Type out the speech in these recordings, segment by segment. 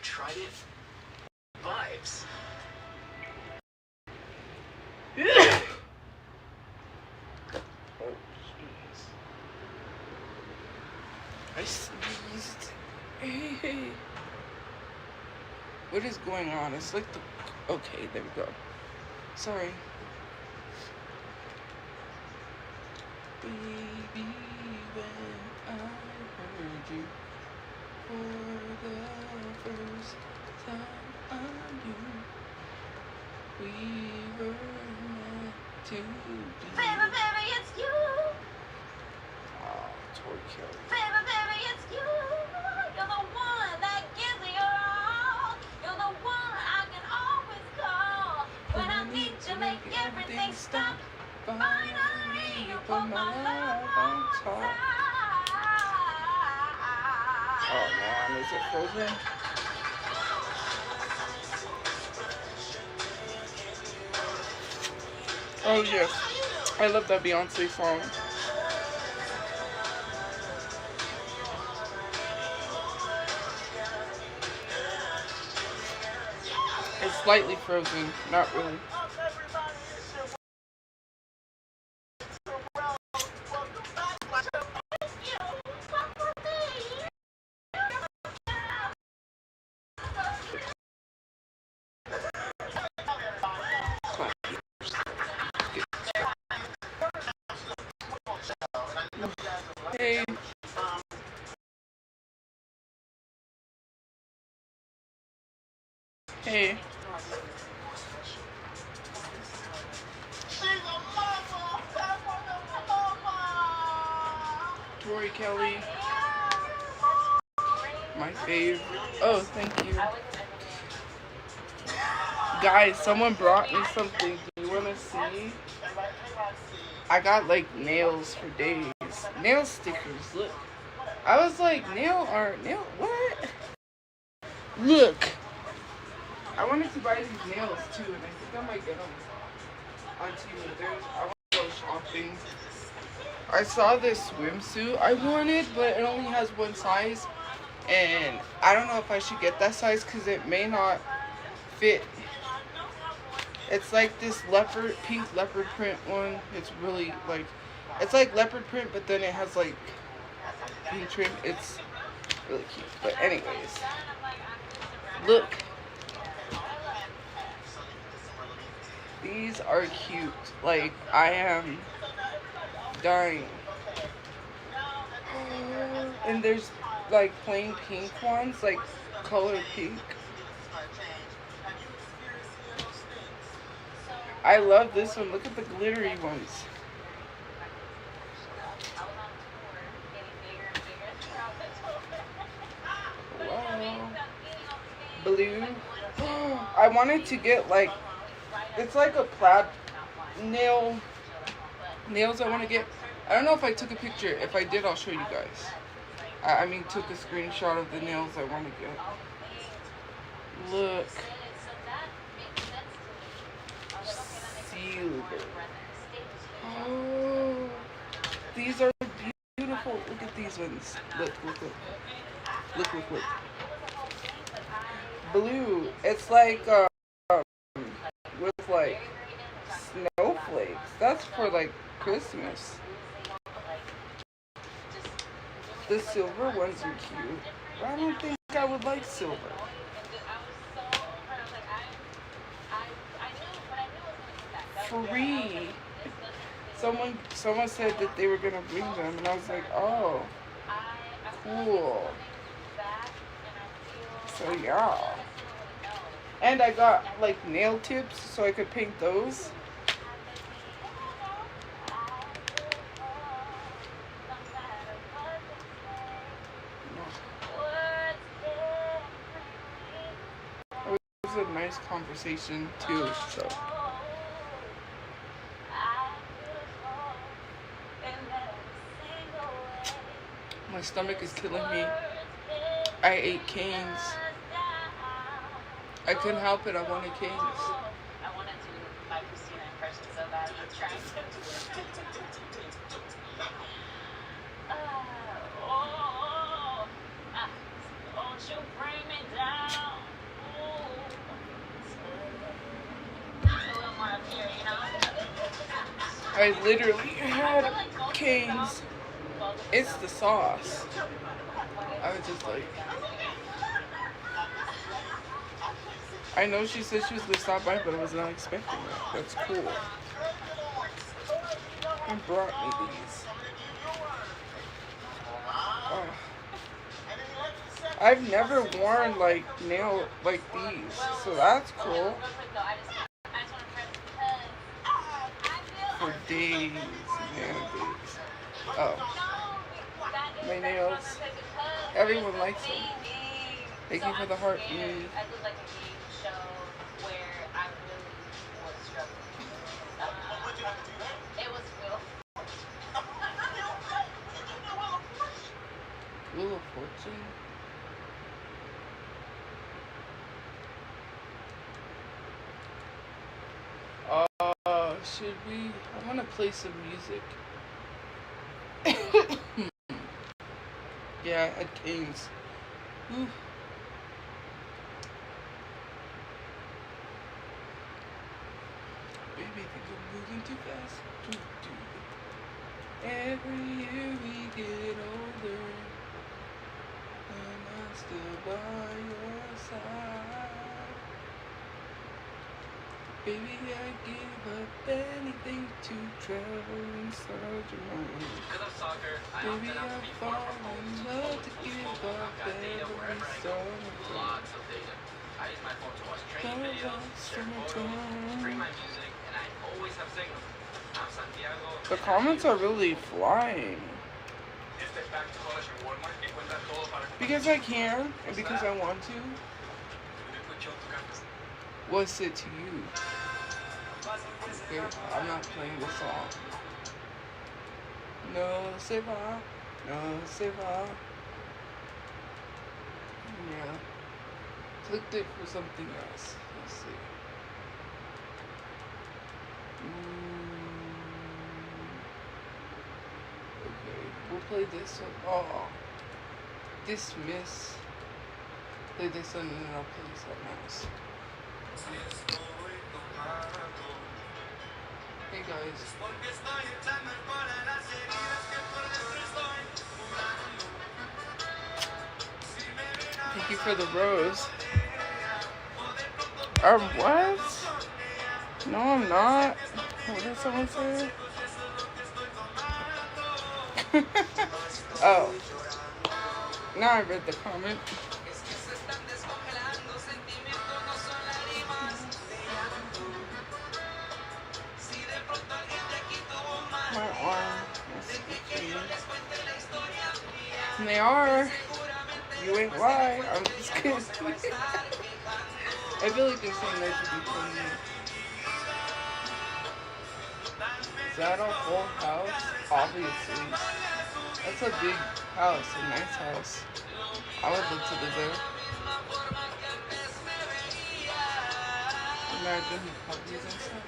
Tried it. Vibes. Oh, jeez. I sneezed. Hey. What is going on? It's like the... Okay, there we go. Sorry. Baby, when I heard you for the first time I knew we were meant to be. Baby, baby, it's you. Oh, Tophiachu. Baby, baby, it's you. You're the one that gives me your all. You're the one I can always call when I need to make everything stop. Finally, you put my love on top. Oh man, is it frozen? Oh yes, I love that Beyonce song. It's slightly frozen, not really. Hey. Hey. Tori Kelly. My fave. Oh, thank you. Guys, someone brought me something. Do you want to see? I got like nails for days. Nail stickers, look. I was like, nail art, nail, what? Look. I wanted to buy these nails too, and I think I might get them on TV. I want to go shopping. I saw this swimsuit I wanted, but it only has one size. And I don't know if I should get that size because it may not fit. It's like this pink leopard print one. It's really like, it's like leopard print, but then it has like pink trim. It's really cute. But anyways, look. These are cute. Like, I am dying. And there's like plain pink ones, like color pink. I love this one. Look at the glittery ones. Wow. Blue. I wanted to get like, it's like a plaid nails I want to get. I don't know if I took a picture. If I did, I'll show you guys. I mean, took a screenshot of the nails I want to get. Look. Silver. Oh, these are beautiful. Look at these ones. Look. Look. Blue. It's like with like snowflakes. That's for like Christmas. The silver ones are cute. I don't think I would like silver. Free. Someone said that they were gonna bring them, and I was like, oh, cool. So yeah. And I got like nail tips so I could paint those. It was a nice conversation too, so. My stomach is killing me. I ate canes. I couldn't help it. I wanted canes. I wanted to my Christina impression so bad. I'm trying to. I literally had Cane's. It's the sauce. I was just like, I know she said she was gonna stop by, but I was not expecting that. That's cool. And brought me these. Oh. I've never worn like nail like these, so that's cool. For days and days. Oh, my nails. Everyone likes them. Thank you for the heart. I did like a game show where I really was struggling. It was real. Wheel of Fortune. Should we? I want to play some music. Yeah, at Cane's. Ooh. Baby, think I'm moving too fast. Every year we get older, and I'm still by your side. Baby, I give up anything to travel inside your mind. Because of soccer, I Baby, opted out to I be far fall from home in to love go to to give school, up got data wherever I go. every Lots of data. I use my phone to watch training videos, share photos, stream my music, and I always have signal. I'm Santiago. The comments are really flying. Because I can, and because I want to. What's it to you? Okay, I'm not playing this song. No, se va. No, se va. Yeah. Clicked it for something else. Let's see. Okay, we'll play this one. Oh. Dismiss. Play this one and then I'll play something else. Hey guys. Thank you for the rose. What? No, I'm not. What did someone say? Oh. Now I read the comment. My arm. And they are. You ain't lie. I'm just kidding. I feel like there's something that should be funny. Is that a full house? Obviously. That's a big house, a nice house. I would love to live there. Imagine puppies and stuff.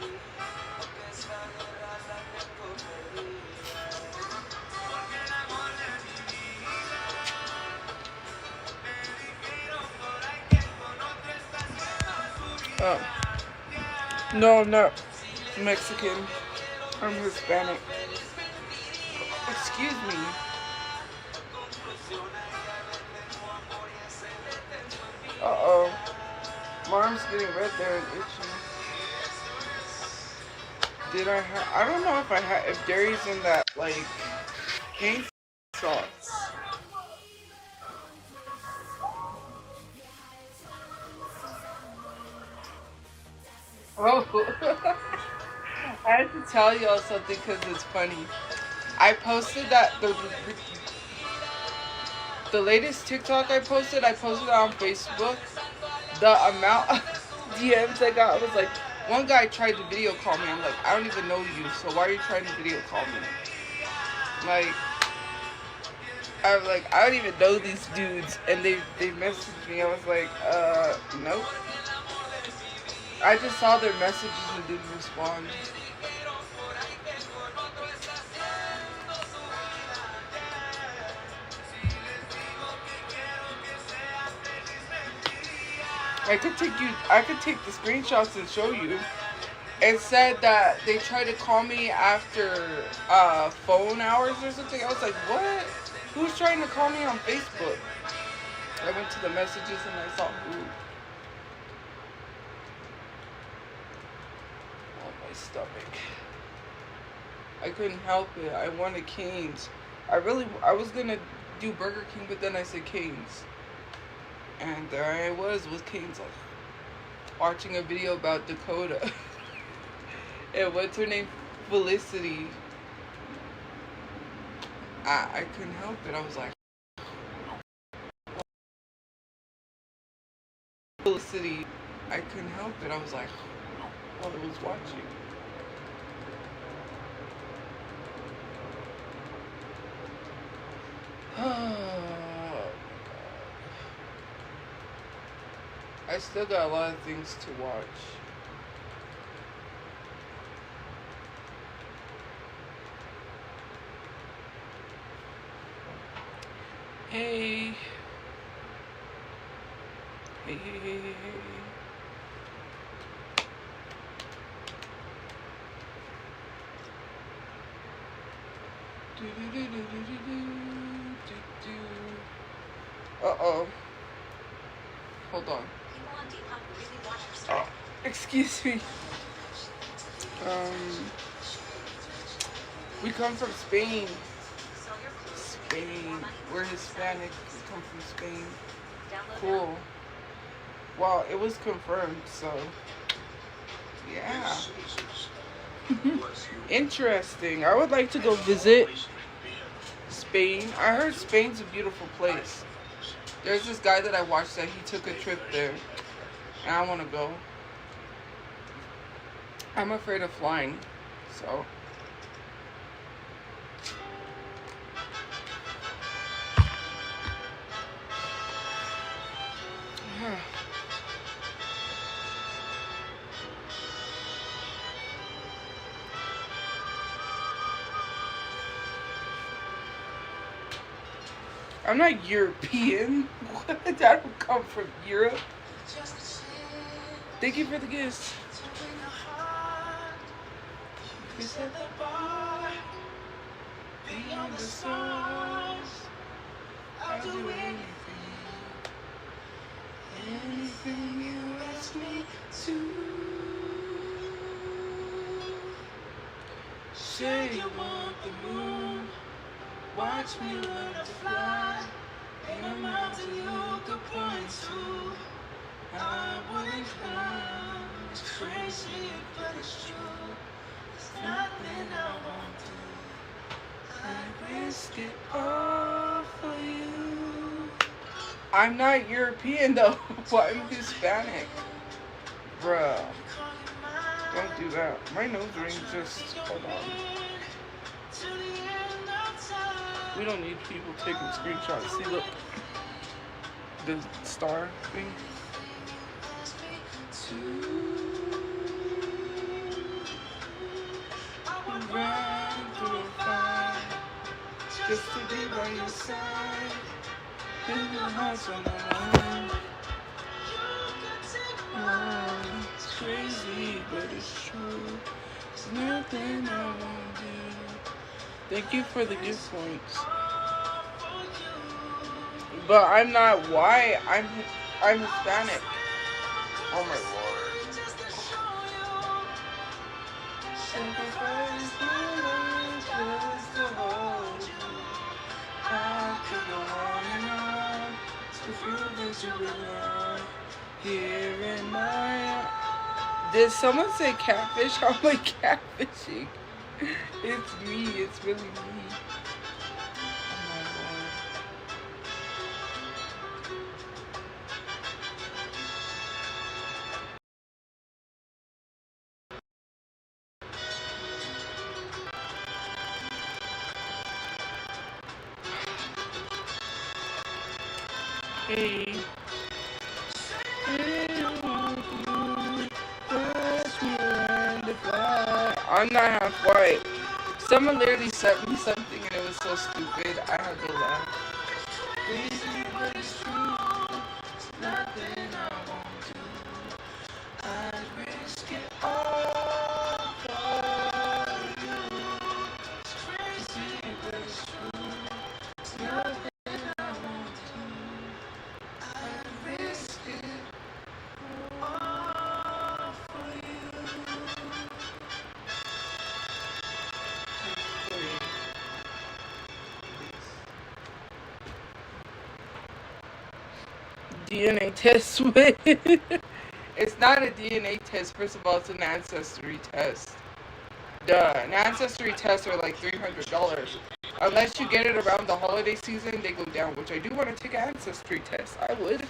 Oh. No, I'm not Mexican. I'm Hispanic. Excuse me. Uh-oh. My arm's getting red there and itchy. Did I don't know if dairy's in that, like, cane sauce. Oh. I have to tell y'all something because it's funny. I posted that, the latest TikTok I posted it on Facebook. The amount of DMs I got was like, one guy tried to video call me. I'm like, I don't even know you, so why are you trying to video call me? I'm like, I don't even know these dudes, and they messaged me. I was like, nope. I just saw their messages and didn't respond. I could take the screenshots and show you. it said that they tried to call me after phone hours or something. I was like, what? Who's trying to call me on Facebook? I went to the messages and I saw who. Oh, my stomach. I couldn't help it. I wanted Cane's. I was gonna do Burger King, but then I said Cane's. And there I was with Cane's, like, watching a video about Dakota. And what's her name? Felicity. I couldn't help it. I was like, Felicity. I couldn't help it. I was like, while I was watching. I still got a lot of things to watch. Hey. Hey, hey, hey, hey, hey. Uh-oh. Hold on. Oh, excuse me. We come from Spain. Spain. We're Hispanic. We come from Spain. Cool. Well, it was confirmed, so yeah. Interesting. I would like to go visit Spain. I heard Spain's a beautiful place. There's this guy that I watched that he took a trip there, and I want to go. I'm afraid of flying, so. I'm not European. What? I don't come from Europe. Thank you for the gifts. You set the bar beyond the stars. I'll do anything, anything you ask me to. Say you want the moon. Watch me learn to fly. Ain't a mountain you could point to. I wouldn't climb. It's crazy, but it's true. There's nothing I won't do. I'd risk it all for you. I'm not European though, but I'm Hispanic. Bruh. Don't do that. My nose ring just, hold on. We don't need people taking screenshots. See, look. The star thing. I would run through a fire just to be by your side. In your heart's on the line. It's crazy, but it's true. There's nothing I won't do. Thank you for the gift points. But I'm not white. I'm Hispanic. Oh my lord. I could go on and on to prove that you belong here in my. Did someone say catfish? How am I catfishing? It's me. It's really me. Oh my lord. Hey. I'm not half white. Someone literally sent me something and it was so stupid. I had to laugh. Crazy, but it's true. Nothing I won't do. I'd risk it all. DNA test. It's not a DNA test. First of all, it's an ancestry test. Duh. An ancestry tests are like $300. Unless you get it around the holiday season, they go down. Which I do want to take an ancestry test. I would.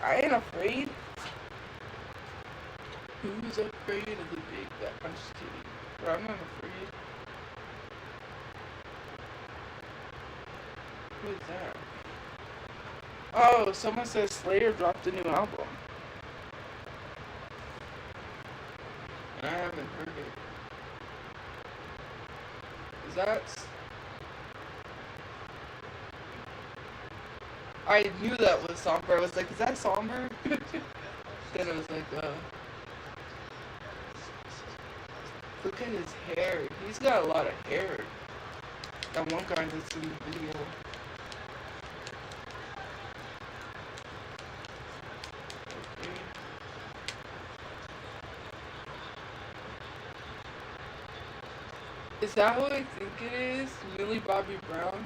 I ain't afraid. Who's afraid of the big that punches kitty? Bro, I'm not afraid. Who is that? Oh, someone says Slayer dropped a new album. I haven't heard it. Is that... I knew that was Somber. I was like, is that Somber? Then I was like, look at his hair. He's got a lot of hair. That one guy that's in the video. Okay. Is that what I think it is? Millie Bobby Brown?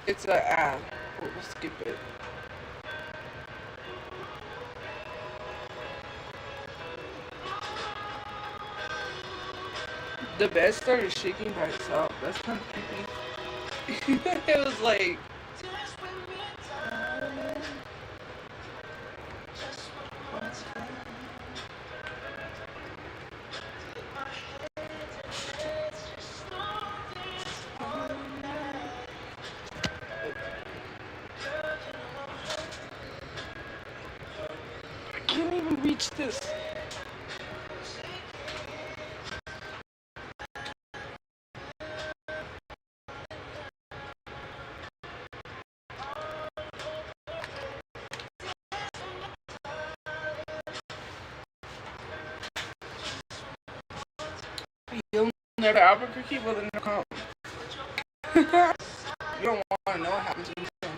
It's an ad. We'll skip it. The bed started shaking by itself. That's kind of creepy. It was like... I can't even reach this. You'll never Albuquerque? Well, then come. You don't want to know what happens when you come.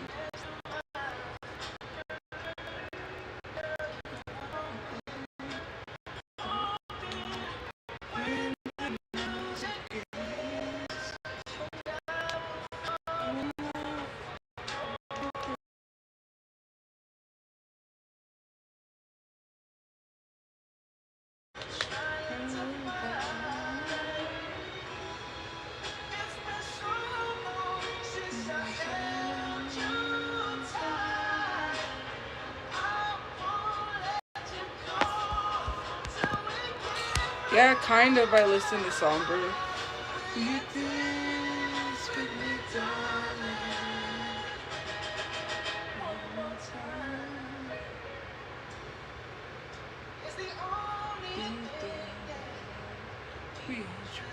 Yeah, kind of. I listen to Somber. You dance with me, darling. One more time. It's the only thing we try.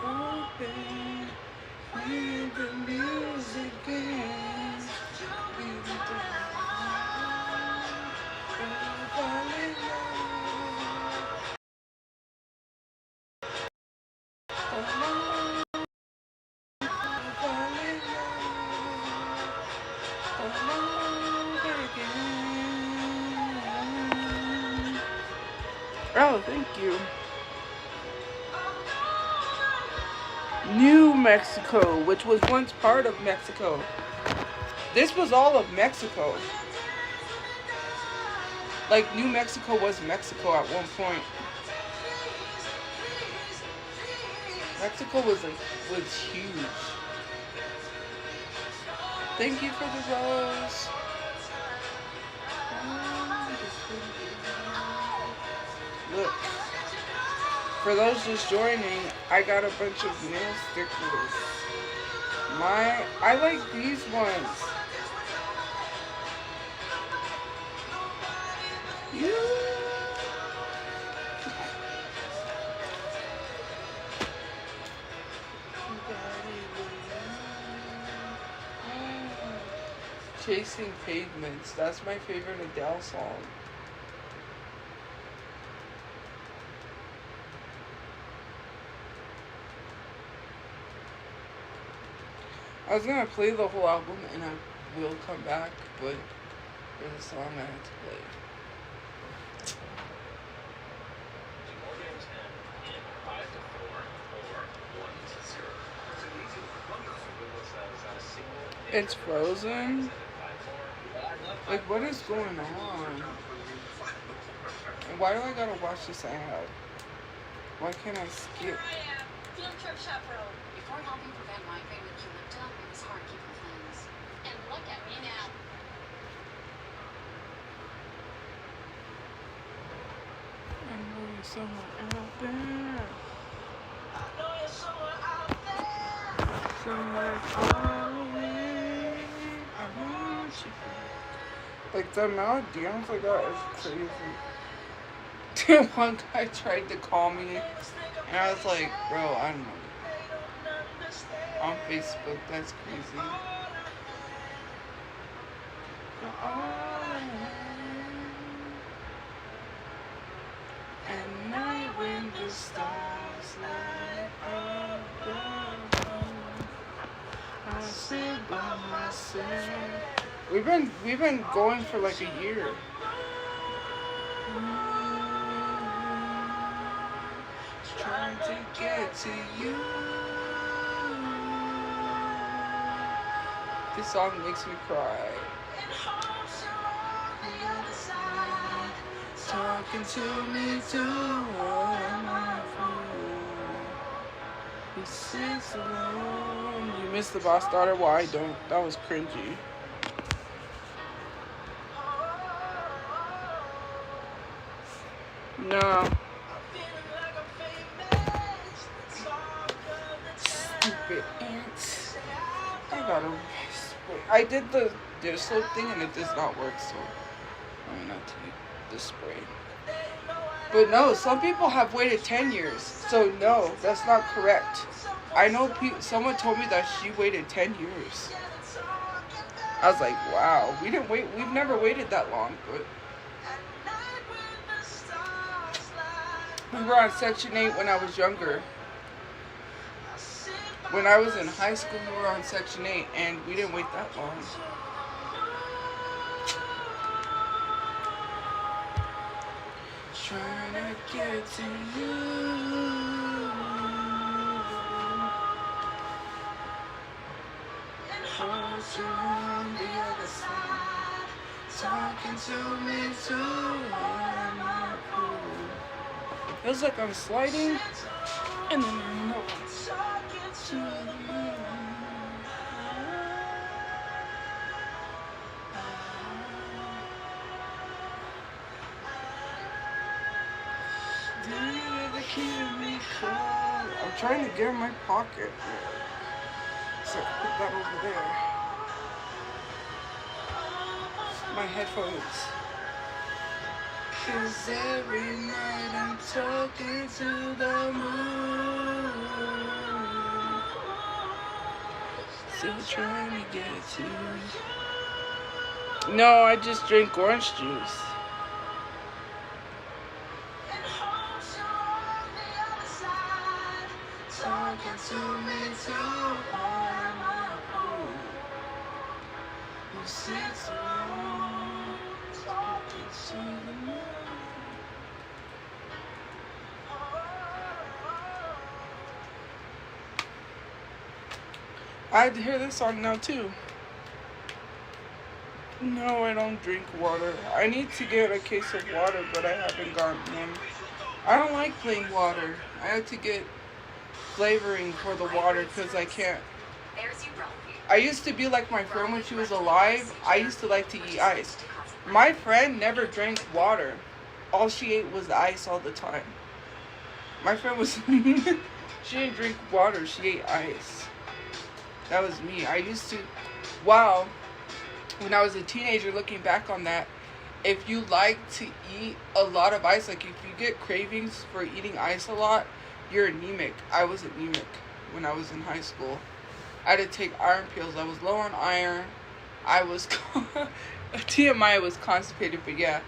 Oh, babe, when the music ends, we'll be done. Oh, thank you. New Mexico, which was once part of Mexico. This was all of Mexico. Like, New Mexico was Mexico at one point. Mexico was huge. Thank you for the rose. Look. For those just joining, I got a bunch of nail stickers. I like these ones. Chasing Pavements. That's my favorite Adele song. I was gonna play the whole album and I will come back, but there's a song I had to play. More games end in 5-4 or 1-0. It's frozen? Like, what is going on? And why do I gotta watch this ad? Why can't I skip? Here I am, field trip chaperone. Before helping prevent migraine with Eulypta, it was hard keeping plans. And look at me now. I know you're somewhere out there. Somewhere far away. I want you. Like, the amount of DMs I got is crazy. One guy tried to call me, and I was like, bro, I don't know. On Facebook, that's crazy. At night when the stars light up, I sit by myself. We've been going for like a year. Trying to get to you. This song makes me cry. Talking to me too. Am I a fool? Who sits alone? You missed the boss daughter? Well, I don't. That was cringy. No. Stupid ants. I did the slope thing and it does not work, so I'm gonna have to use the spray. But no, some people have waited 10 years, so no, that's not correct. I know someone told me that she waited 10 years. I was like, wow, we've never waited that long, but we were on Section 8 when I was younger. When I was in high school, we were on Section 8, and we didn't wait that long. Trying to get to you. Hold you on the other side. Talking to me too. Am I a fool? Feels like I'm sliding, and then I'm not. I'm trying to get in my pocket. So I put that over there. My headphones. 'Cause every night I'm talking to the moon. Still trying to get to you. No, I just drink orange juice. Talking to me too. I'm a fool who sits alone, talking to the moon. I'd hear this song now too. No, I don't drink water. I need to get a case of water, but I haven't gotten them. I don't like plain water. I have to get flavoring for the water because I can't. I used to be like my friend when she was alive. I used to like to eat ice. My friend never drank water. All she ate was ice all the time. My friend was she didn't drink water, she ate ice. That was me. I used to, wow, when I was a teenager, looking back on that, if you like to eat a lot of ice, like if you get cravings for eating ice a lot, you're anemic. I was anemic when I was in high school. I had to take iron pills. I was low on iron. I was TMI, I was constipated, but yeah.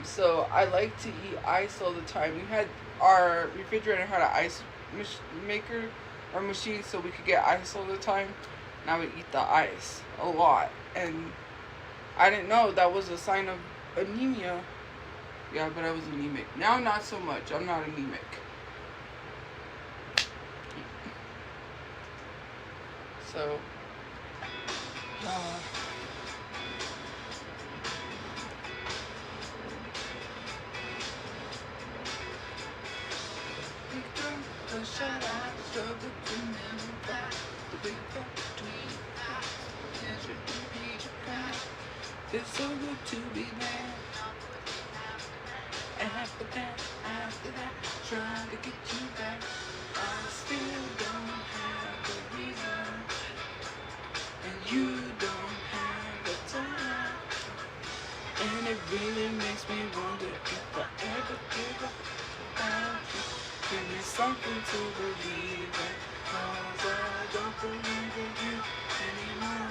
So I like to eat ice all the time. We had our refrigerator had an ice maker or machine, so we could get ice all the time. And I would eat the ice a lot, and I didn't know that was a sign of anemia. Yeah, but I was anemic. Now not so much. I'm not anemic. So It's so good to be there. After that, trying to get you back. I still don't have a reason, and you don't have a time. And it really makes me wonder if I ever give up about you. Give me something to believe in, 'cause I don't believe in you anymore.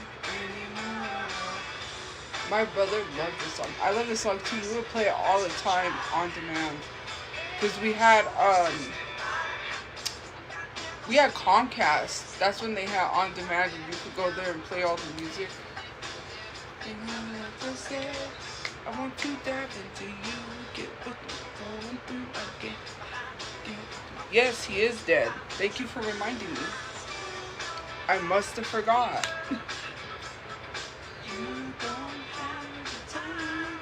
My brother loved this song. I love this song too. We would play it all the time on demand. Because we had Comcast. That's when they had on demand and you could go there and play all the music. I want to dive into you, get what you're going through again. Yes, he is dead. Thank you for reminding me. I must have forgot. You don't have the time,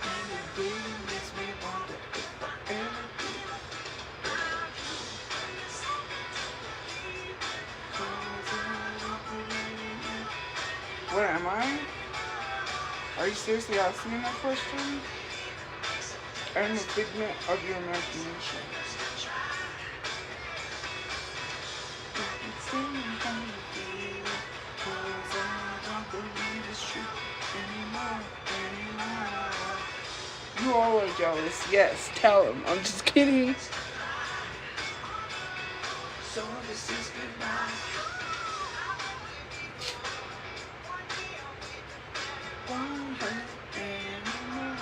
and it really makes me wonder if I ever did. What am I? Are you seriously asking me that question? I am a figment of your imagination. You all are jealous. Yes, tell him. I'm just kidding. So this is goodbye. Won't hurt anymore.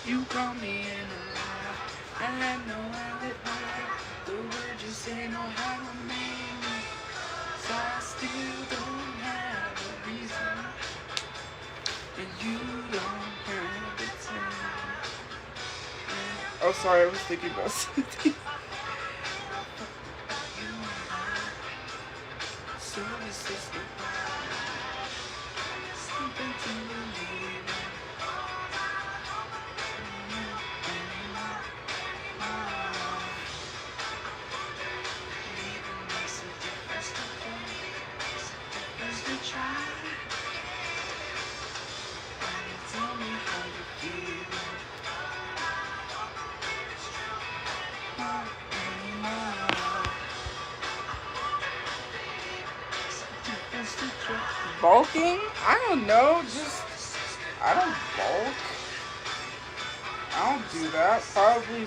You call me in a lie. I know how it hurt. The words you say know how to make me. So I still don't have a reason, and you don't have the time. Oh, sorry, I was thinking about something. So this is goodbye. Something to believe in. Even makes a difference to them. As we try, and you tell me how you feel. Bulking? I don't know. Just I don't bulk. I don't do that. Probably.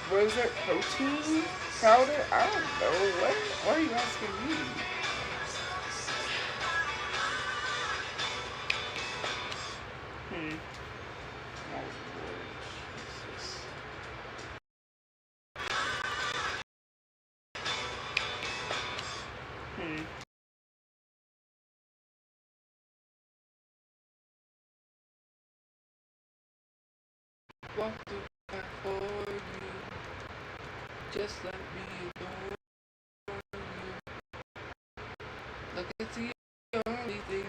What is it? Protein powder? I don't know. What are you asking me? Oh, Lord Jesus. Walk the path for you. Just let me adore you. Look, it's the only thing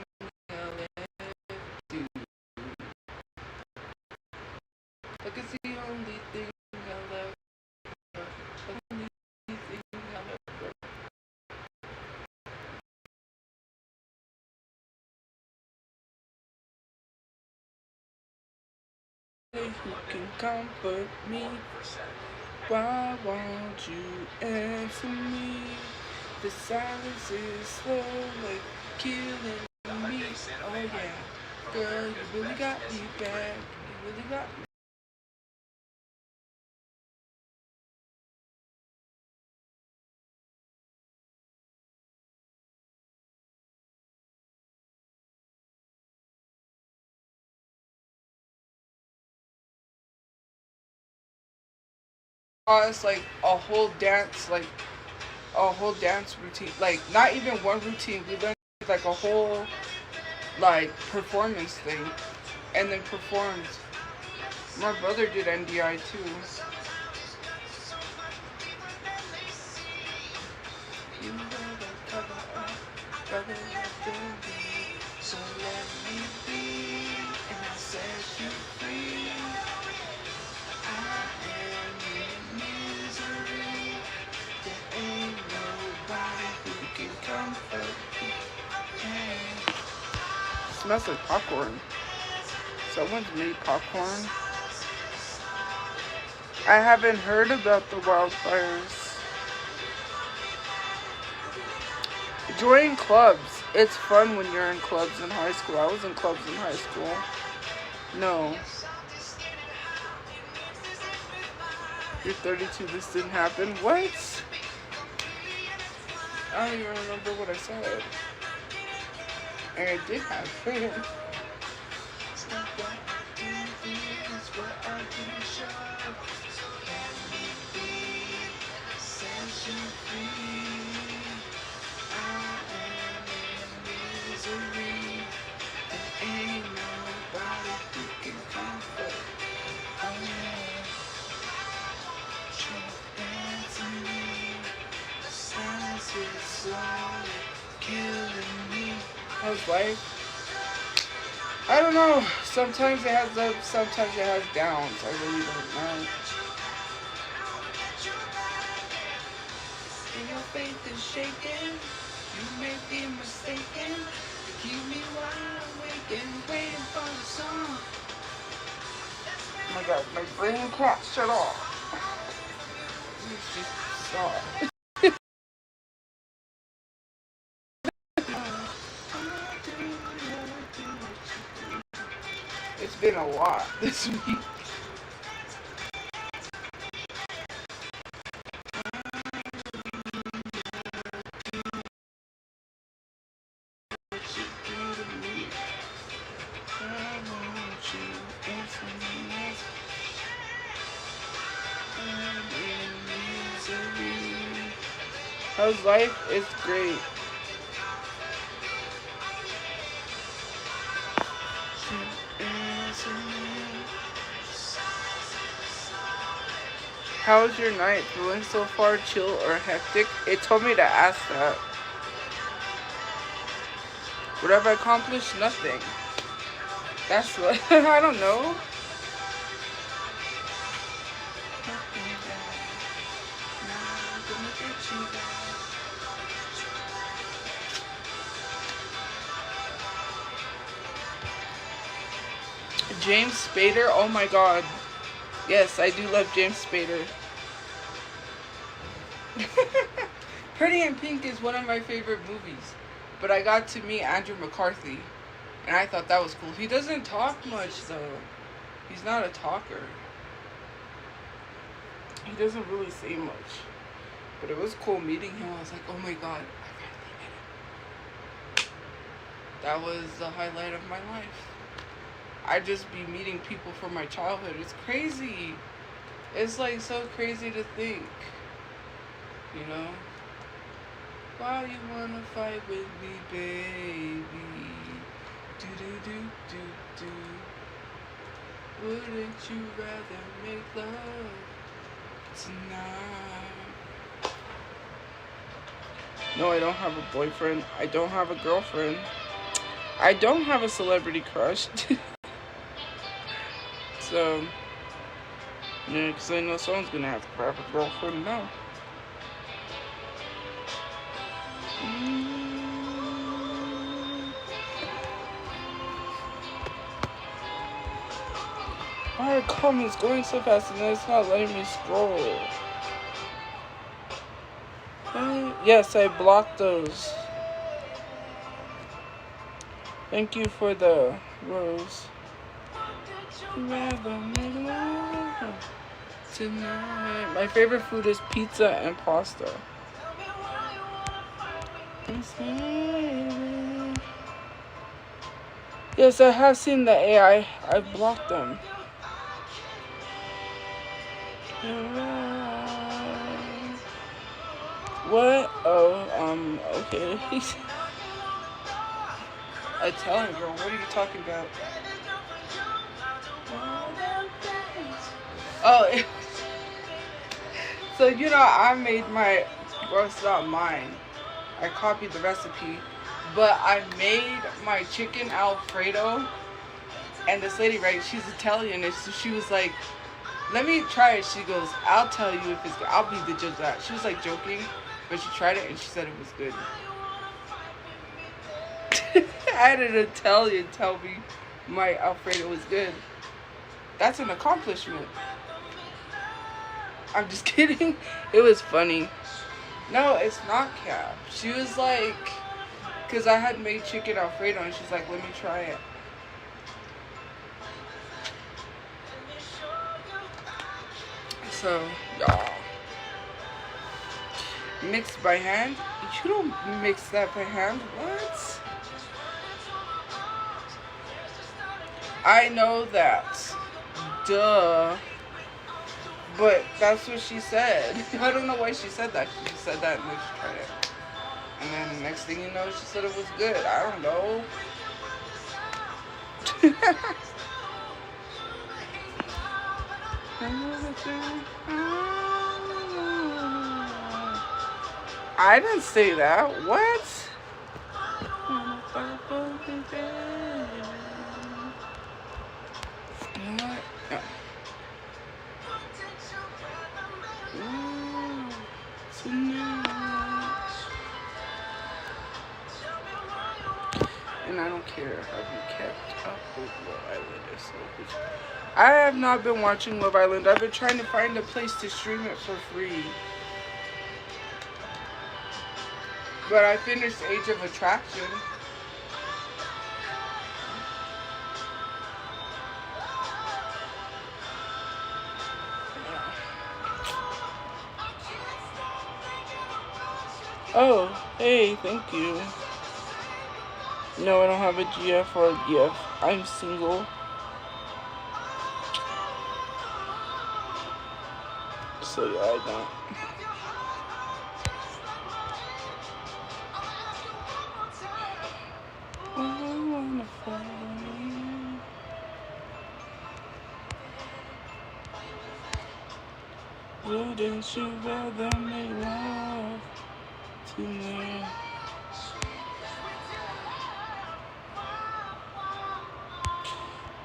I'll ever do. Look, it's the only thing I'll ever. Only thing I'll ever. Who can comfort me? Why won't you answer me? The silence is slowly killing me. Oh yeah, girl, you really got me back. You really got me. It's like a whole dance, routine. Like not even one routine. We learned like a whole like performance thing, and then performed. My brother did NDI too. You know the cover smells like popcorn. Someone's made popcorn. I haven't heard about the wildfires. Join clubs. It's fun when you're in clubs in high school. I was in clubs in high school. No. You're 32, this didn't happen. What? I don't even remember what I said. And it did happen. How's life? I don't know. Sometimes it has ups, sometimes it has downs. I really don't know. And your faith is shaking. You may be mistaken. Keep me wide awake and waiting for the song. Oh my god, my brain can't shut off. Just stop. It's been a lot this week. How's life? It's great. How's your night? Feeling so far chill or hectic? It told me to ask that. What have I accomplished? Nothing. That's what I don't know. James Spader, oh my god. Yes, I do love James Spader. Pretty in Pink is one of my favorite movies. But I got to meet Andrew McCarthy. And I thought that was cool. He doesn't talk much though. He's not a talker. He doesn't really say much. But it was cool meeting him. I was like, oh my god, I finally met him. That was the highlight of my life. I just be meeting people from my childhood. It's crazy. It's like so crazy to think. You know? Why you wanna fight with me, baby? Do do do do do. Wouldn't you rather make love tonight? No, I don't have a boyfriend. I don't have a girlfriend. I don't have a celebrity crush. So, yeah, because I know someone's gonna have to have a girlfriend now. Why are comments going so fast and it's not letting me scroll? Yes, I blocked those. Thank you for the rose. Tonight. My favorite food is pizza and pasta. Yes, I have seen the AI. I've blocked them. What? Oh, okay. I tell him, girl, what are you talking about? Oh, so you know, I made my, well, it's not mine. I copied the recipe, but I made my chicken Alfredo, and this lady, right, she's Italian, and so she was like, let me try it. She goes, I'll tell you if it's good. I'll be the judge of that. She was like joking, but she tried it, and she said it was good. I had an Italian tell me my Alfredo was good. That's an accomplishment. I'm just kidding. It was funny. No, it's not cap. She was like, because I had made chicken Alfredo, and she's like, let me try it. So, y'all. Mixed by hand? You don't mix that by hand. What? I know that. Duh. But that's what she said. I don't know why she said that. She said that and then she tried it. And then the next thing you know, she said it was good. I don't know. I didn't say that. What? You know what? No. And I don't care. Have you kept up with Love Island? I have not been watching Love Island. I've been trying to find a place to stream it for free. But I finished Age of Attraction. Oh, hey, thank you. No, I don't have a GF or a DF. I'm single. So yeah, I don't. Wouldn't you rather make love to me?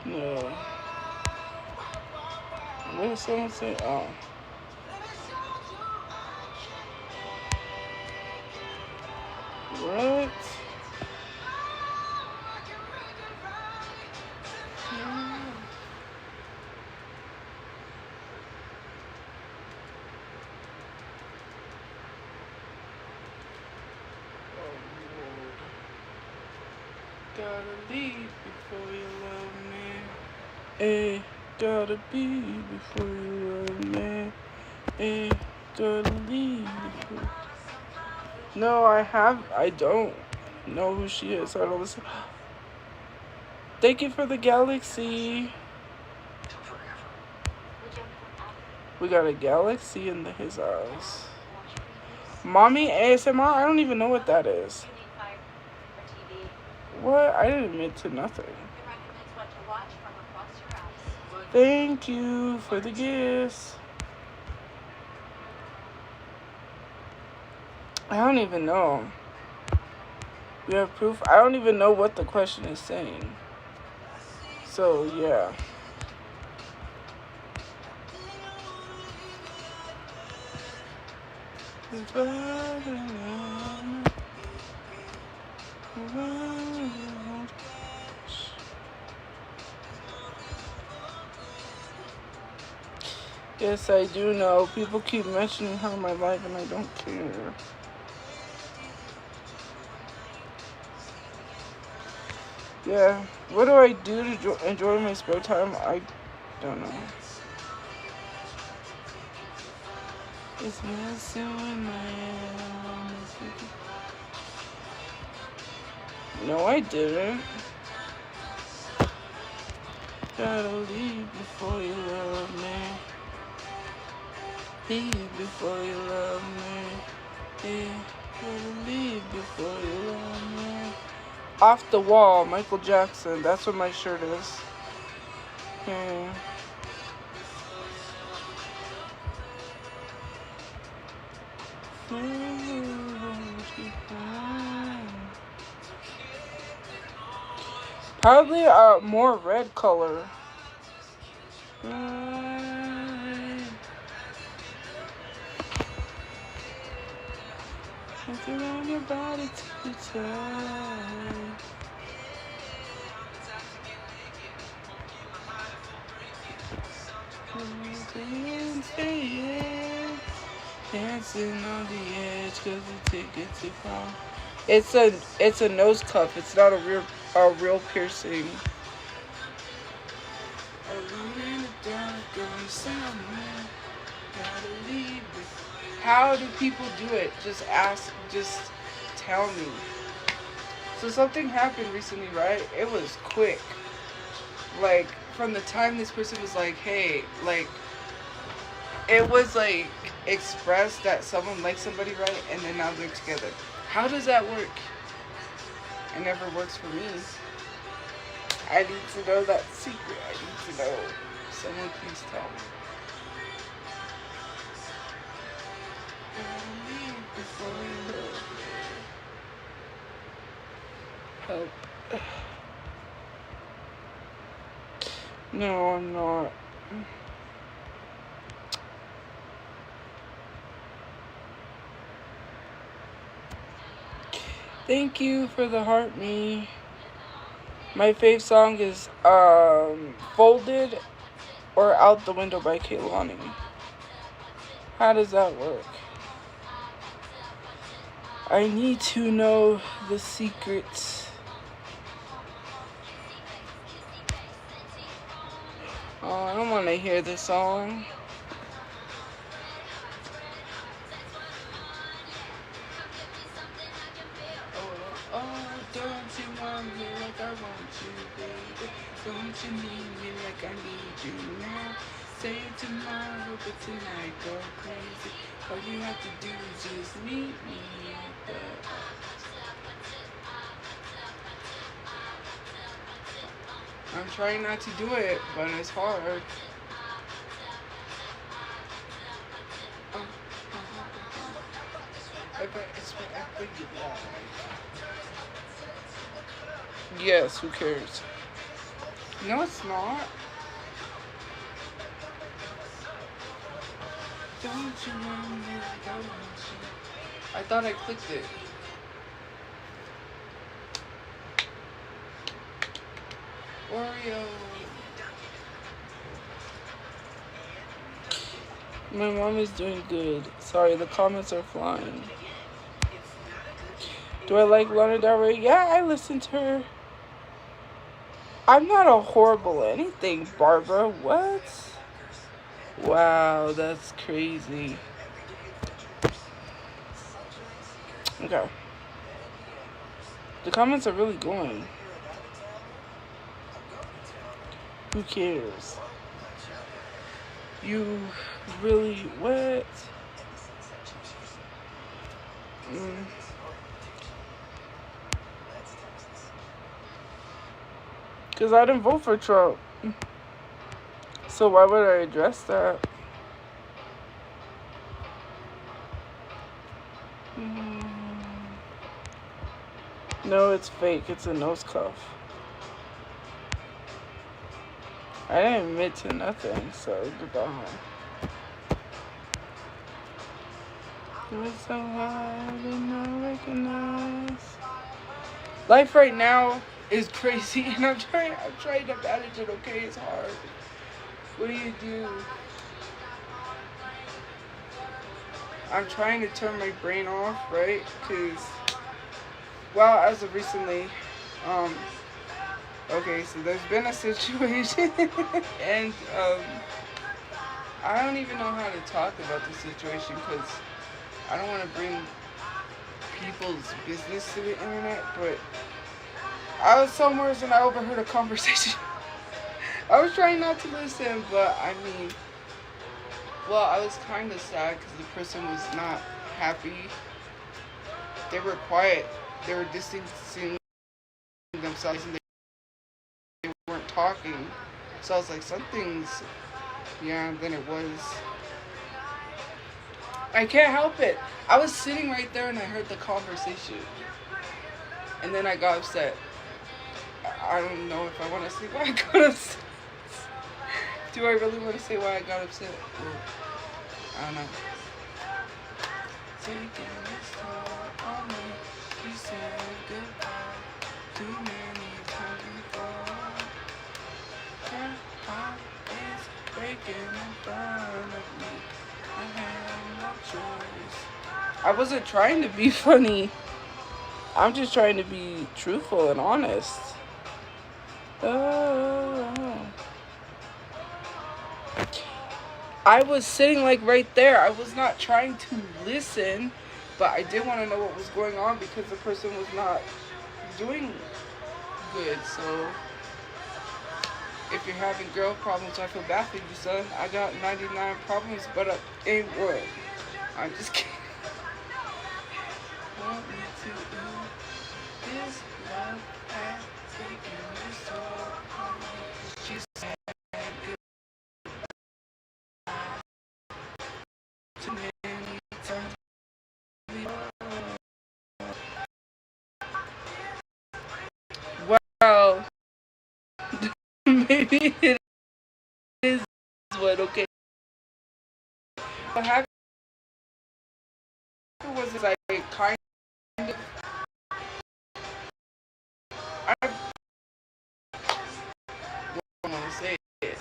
No. What did someone say? Oh. What? Gotta leave before you love me. Hey, gotta be before you love me. Hey, gotta leave before. No, I don't know who she is. I don't listen. Thank you for the galaxy. We got a galaxy in his eyes. Mommy ASMR? I don't even know what that is. What? I didn't admit to nothing. Thank you for the gifts. I don't even know. We have proof? I don't even know what the question is saying. So, yeah. Yes, I do know. People keep mentioning her in my life and I don't care. Yeah. What do I do to enjoy my spare time? I don't know. It's messing with my No, I didn't. Gotta leave before you love me. Leave before you love me. Yeah, gotta leave before you love me. Off the Wall, Michael Jackson. That's what my shirt is. Yeah. Probably a more red color. Your body to be tight. staying, staying. Dancing on the edge cause the tickets are gone. It's a nose cuff. It's not a real piercing. Alone in the dark, going somewhere. Gotta leave it. How do people do it? Just ask. Just tell me. So something happened recently, right? It was quick. Like from the time this person was like, "Hey," like it was like expressed that someone likes somebody, right? And then now they're together. How does that work? It never works for me. I need to know that secret. I need to know. Someone please tell me. Help. No, I'm not. Thank you for the heart me. My fave song is Folded or Out the Window by Kehlani. How does that work? I need to know the secrets. Oh, I don't want to hear this song. Don't you want me like I want you, baby? Don't you need me like I need you now? Say tomorrow, but tonight go crazy. All you have to do is just meet me at the I'm trying not to do it, but it's hard. Yes, who cares? No, it's not. Don't you want me like I want you? I thought I clicked it. Oreo. My mom is doing good. Sorry, the comments are flying. Do I like Lana Del Rey? Yeah, I listen to her. I'm not a horrible anything, Barbara. What? Wow, that's crazy. Okay. The comments are really going. Who cares? You really what? Because I didn't vote for Trump. So why would I address that? No, it's fake. It's a nose cuff. I didn't admit to nothing, so goodbye. It was so hard and I recognize. Life right now is crazy, and I'm trying to manage it. Okay, it's hard. What do? I'm trying to turn my brain off, right? Because, well, as of recently, okay, so there's been a situation, and I don't even know how to talk about the situation because I don't want to bring people's business to the internet, but I was somewhere and I overheard a conversation. I was trying not to listen, but I mean, well, I was kind of sad because the person was not happy. They were quiet. They were distancing themselves and they weren't talking. So I was like, something's, yeah, then it was. I can't help it. I was sitting right there and I heard the conversation. And then I got upset. I don't know if I want to say why I got upset. Do I really want to say why I got upset? Well, I don't know. Taking this toll on me. You said goodbye. Too many times before. Your heart is breaking. breaking in front of me. I had no choice. I wasn't trying to be funny. I'm just trying to be truthful and honest. I was sitting like right there. I was not trying to listen, but I did want to know what was going on because the person was not doing good. So if you're having girl problems, I feel bad for you, son. I got 99 problems, but I ain't one. I'm just kidding. Want me to do this love has taken me so long. She said goodbye to many times. Well, maybe it is what, okay. What happened was like kind of, I don't want to say it.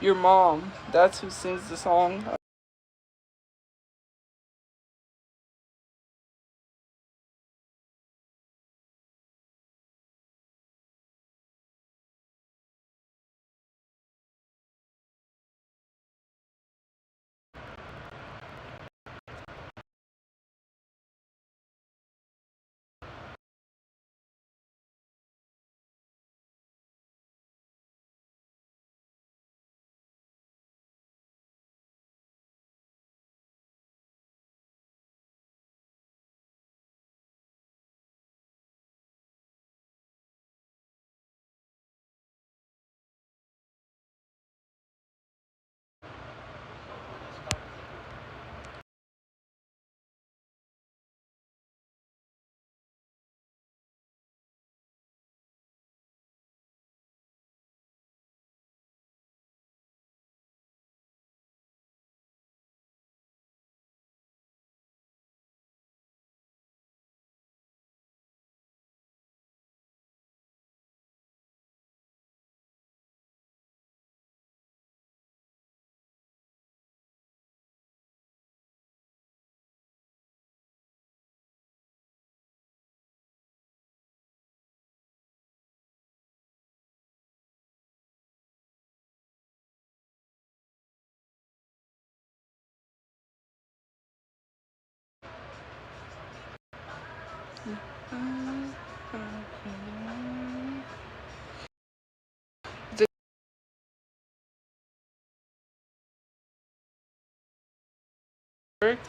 Your mom, that's who sings the song.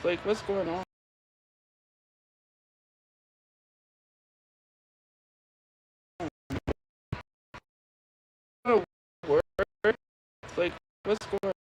Like, what's going on? Work? Like, what's going on?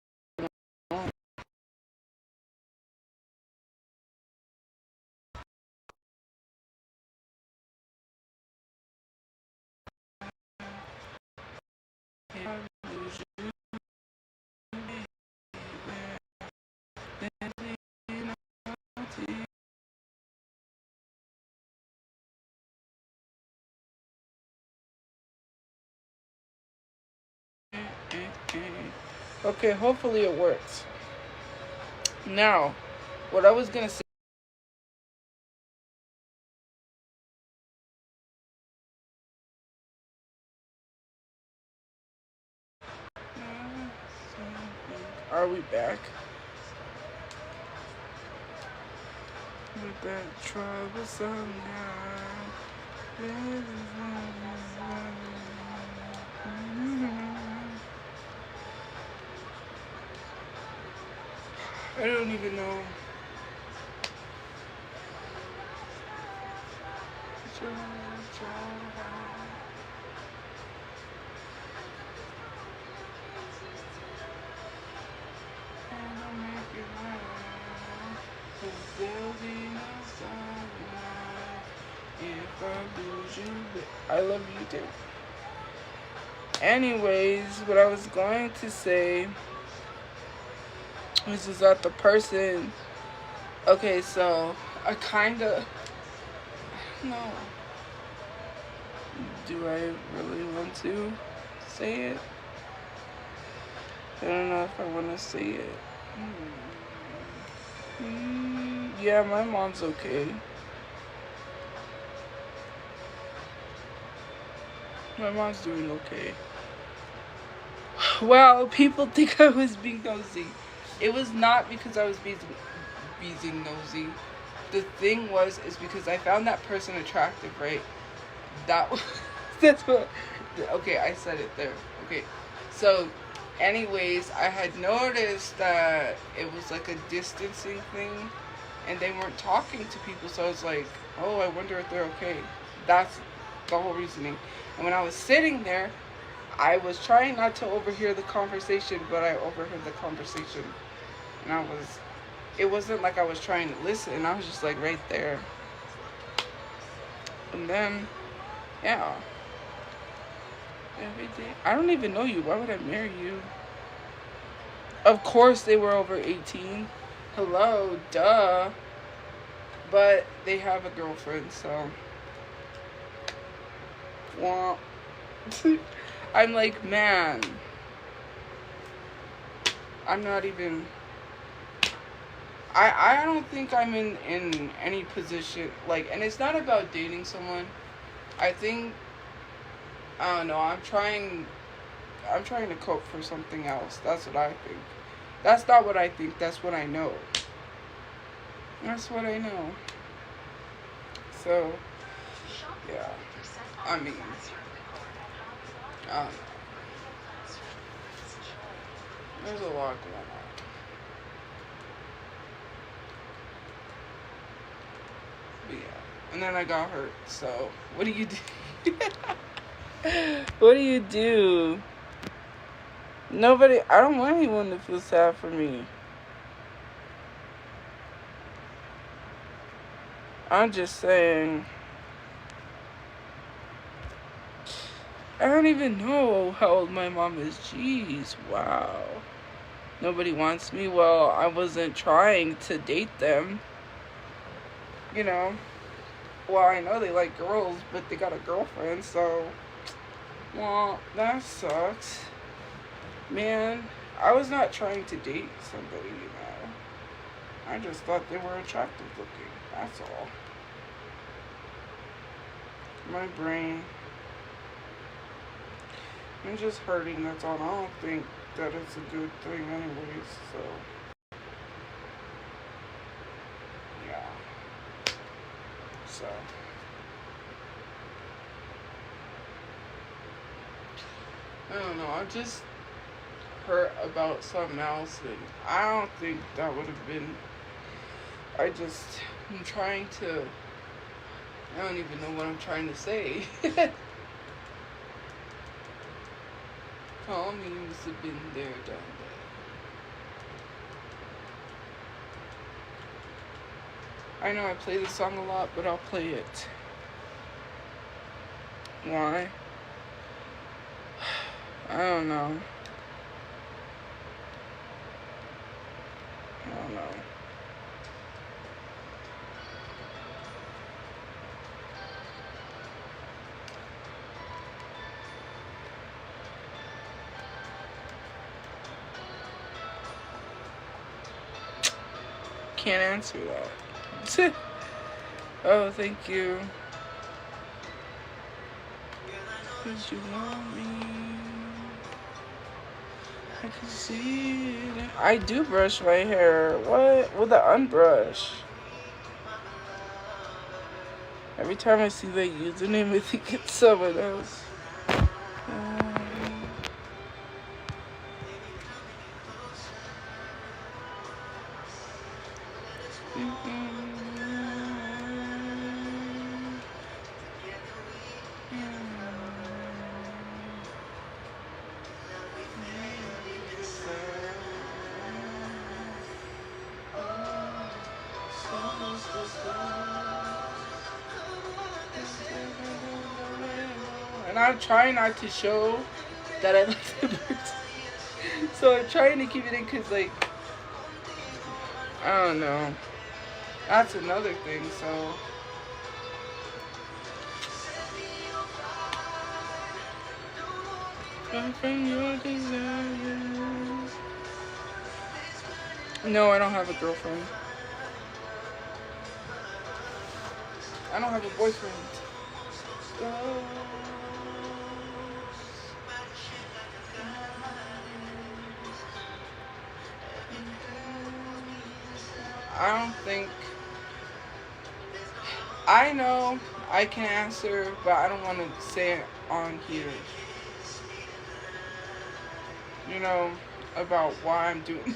Okay, hopefully it works. Now, what I was gonna say. Are we back? With that troublesome now. I don't even know. I love you too. Anyways, what I was going to say is that the person. Okay, so I kinda, no. Do I really want to say it? I don't know if I want to say it. Yeah, my mom's okay. My mom's doing okay. Well, people think I was being nosy. It was not because I was being nosy. The thing is because I found that person attractive, right? That was, that's what, okay, I said it there. Okay, so anyways, I had noticed that it was like a distancing thing and they weren't talking to people, so I was like, oh, I wonder if they're okay. That's the whole reasoning. And when I was sitting there, I was trying not to overhear the conversation, but I overheard the conversation. And it wasn't like I was trying to listen, I was just like right there. And then, yeah. Every day. I don't even know you. Why would I marry you? Of course they were over 18. Hello, duh. But they have a girlfriend, so. Wah. I'm like, man. I'm not even. I don't think I'm in any position. Like, and it's not about dating someone. I think. I don't know. I'm trying to cope for something else. That's what I think. That's not what I think. That's what I know. That's what I know. So, yeah. I mean, I don't know. There's a lot going on. But yeah. And then I got hurt. So, what do you do? What do you do? Nobody, I don't want anyone to feel sad for me. I'm just saying. I don't even know how old my mom is. Jeez, wow. Nobody wants me. Well, I wasn't trying to date them. You know. Well, I know they like girls, but they got a girlfriend, so. Well, that sucks. Man, I was not trying to date somebody, you know. I just thought they were attractive looking. That's all. My brain. I'm just hurting, that's all. I don't think that it's a good thing anyways, so. Yeah. So. I don't know, I'm just hurt about something else, and I don't think that would have been. I'm trying to. I don't even know what I'm trying to say. Call me must have been there, done that. I know I play this song a lot, but I'll play it. Why? I don't know. I don't know. Can't answer that. Oh, thank you. Cause you want me. I can see it. I do brush my hair. What? With an unbrush. Every time I see that username, I think it's someone else. And I'm trying not to show that I like the birds. So I'm trying to keep it in because, like, I don't know. That's another thing, so. Your desires. No, I don't have a girlfriend. I don't have a boyfriend. I don't think. I know I can answer, but I don't want to say it on here. You know, about why I'm doing.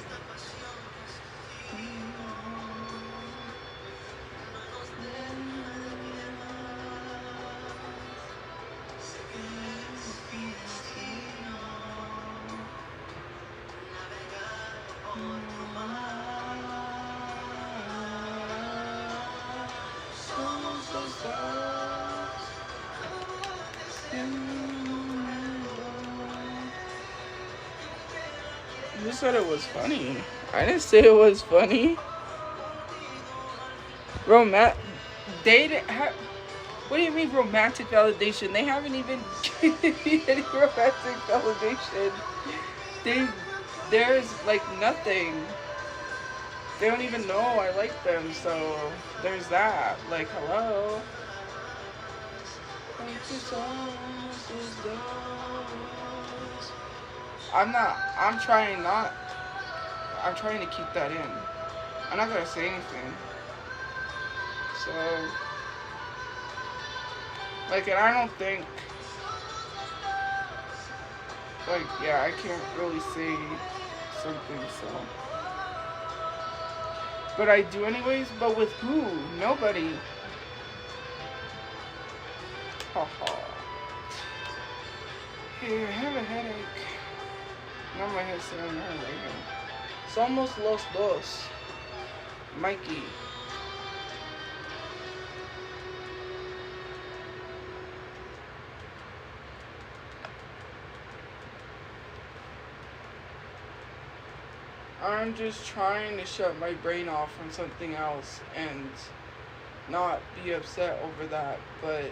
You said it was funny. I didn't say it was funny. They didn't have. What do you mean romantic validation? They haven't even given me any romantic validation. There's like nothing. They don't even know I like them, so there's that. Like, hello. I'm trying to keep that in. I'm not gonna say anything. So, like, and I don't think, like, yeah, I can't really say something, so. But I do anyways, but with who? Nobody. Haha. Hey, I have a headache. Now my head's starting to hurt right now. Somos los dos. Mikey. I'm just trying to shut my brain off from something else and not be upset over that, but I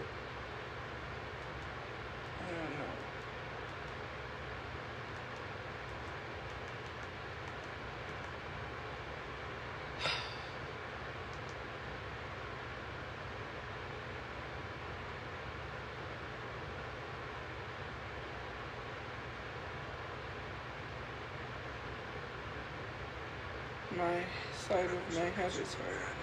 don't know. My side of my head is hurting.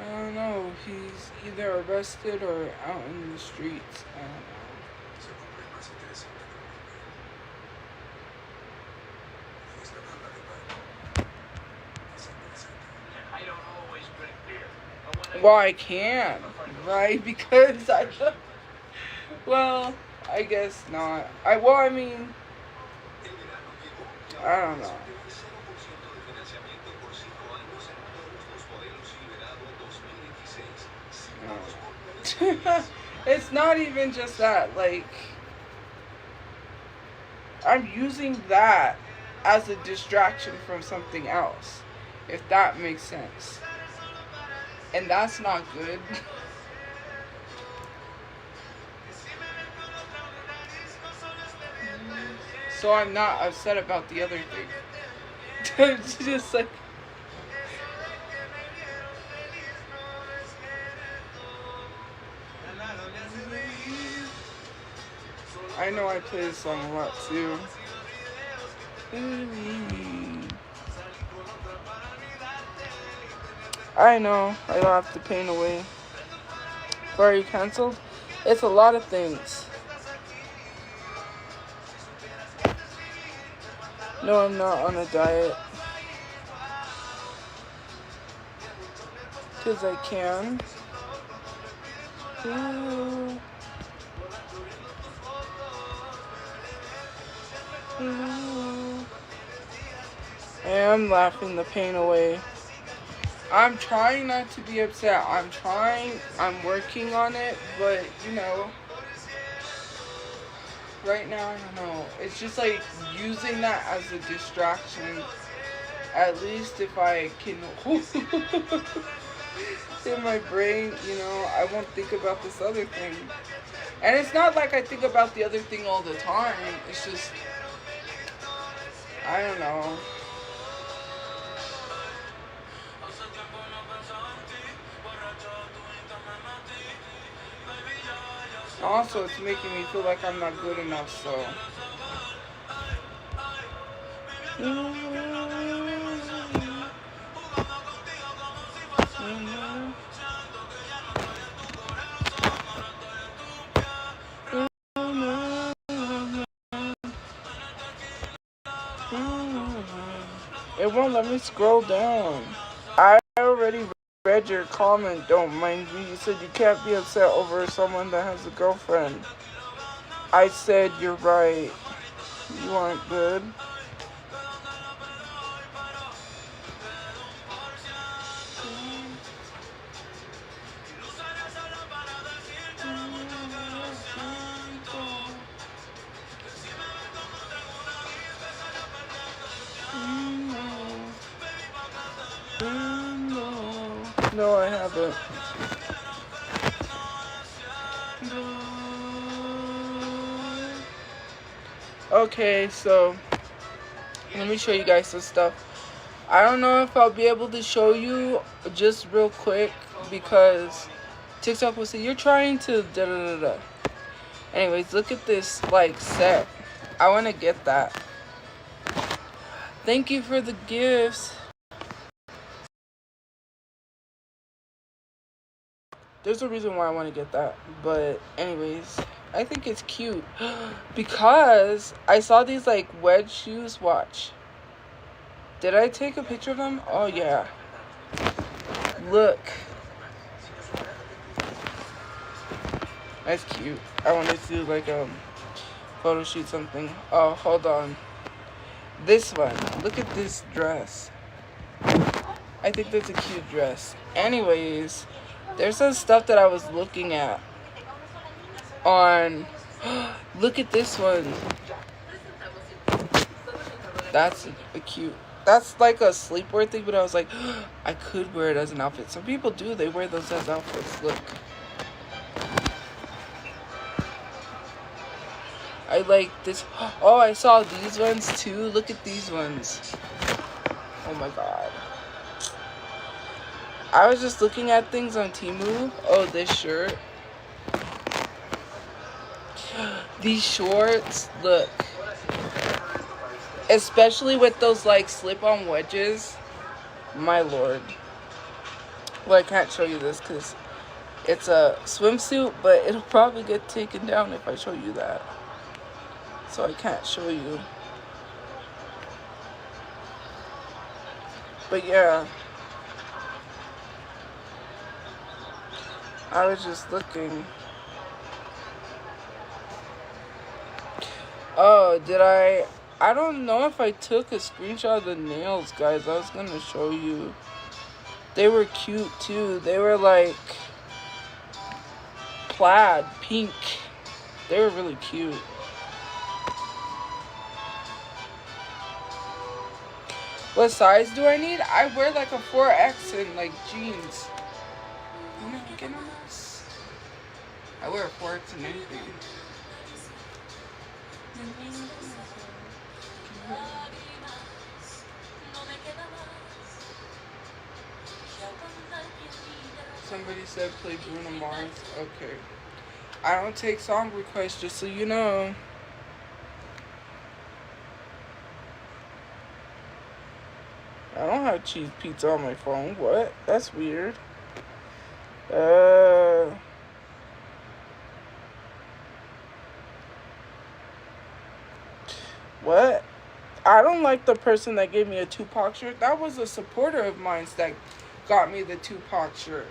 I don't know. He's either arrested or out in the streets. I don't know. I don't always drink beer. But when I Well, I can, right? Because I. Well, I guess not. I mean, I don't know. It's not even just that. Like, I'm using that as a distraction from something else, if that makes sense. And that's not good. So I'm not upset about the other thing. It's just like. I know I play this song a lot too. I know I laughed the pain away. Why are you canceled? It's a lot of things. No, I'm not on a diet. Because I can. Ooh. Ooh. I am laughing the pain away. I'm trying not to be upset. I'm working on it, but you know, right now, I don't know. It's just like using that as a distraction At least if I can in my brain, I won't think about this other thing. And it's not like I think about the other thing all the time. It's just, I don't know. Also, it's making me feel like I'm not good enough, so. It won't let me scroll down. I already read your comment, don't mind me. You said you can't be upset over someone that has a girlfriend. I said you're right. You aren't good. No, I haven't. Okay, so let me show you guys some stuff. I don't know if I'll be able to show you just real quick because TikTok will say you're trying to da da da da. Anyways, look at this like set. I want to get that. Thank you for the gifts. There's a reason why I want to get that. But anyways, I think it's cute. Because I saw these like wedge shoes. Watch. Did I take a picture of them? Oh yeah. Look. That's cute. I wanted to do like a photo shoot something. Oh, hold on. This one. Look at this dress. I think that's a cute dress. Anyways, there's some stuff that I was looking at on. Look at this one. That's a cute. That's like a sleepwear thing, but I was like, I could wear it as an outfit. Some people do. They wear those as outfits. Look. I like this. Oh, I saw these ones too. Look at these ones. Oh my god. I was just looking at things on Temu. Oh, this shirt. These shorts. Look. Especially with those like slip-on wedges. My lord. Well, I can't show you this because it's a swimsuit, but it'll probably get taken down if I show you that. So I can't show you. But yeah. I was just looking. Oh, did I don't know if I took a screenshot of the nails, guys. I was gonna show you. They were cute too. They were like plaid, pink. They were really cute. What size do I need? I wear like a 4X in like jeans. You know, get on this. I wear a 4X in anything. Somebody said play Bruno Mars. Okay. I don't take song requests, just so you know. I don't have cheese pizza on my phone. What? That's weird. What? I don't like the person that gave me a Tupac shirt. That was a supporter of mine that got me the Tupac shirt.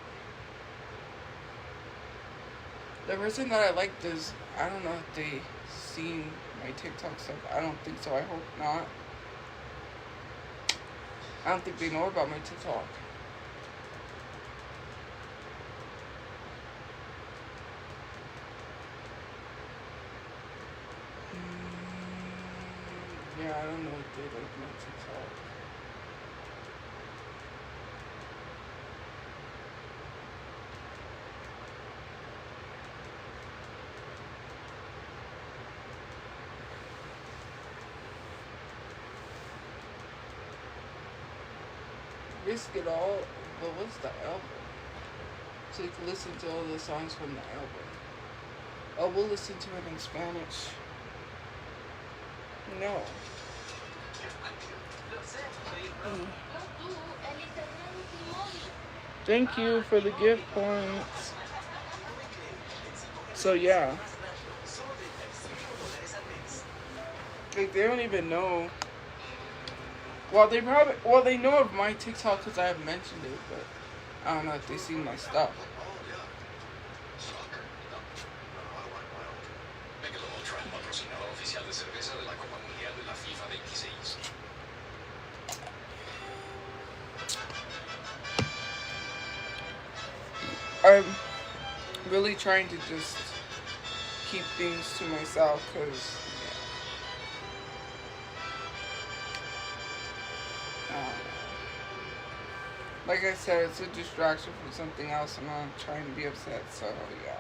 The person that I liked is, I don't know if they seen my TikTok stuff. I don't think so. I hope not. I don't think they know about my TikTok. Yeah, I don't know if they like my TikTok. Risk It All, but what's the album? So you can listen to all the songs from the album. Oh, we'll listen to it in Spanish. No. Mm. Thank you for the gift points. So yeah. Like, they don't even know. Well, they know of my TikTok because I have mentioned it, but I don't know if they seen my stuff. I'm really trying to just keep things to myself because, like I said, it's a distraction from something else, and I'm trying to be upset, so yeah.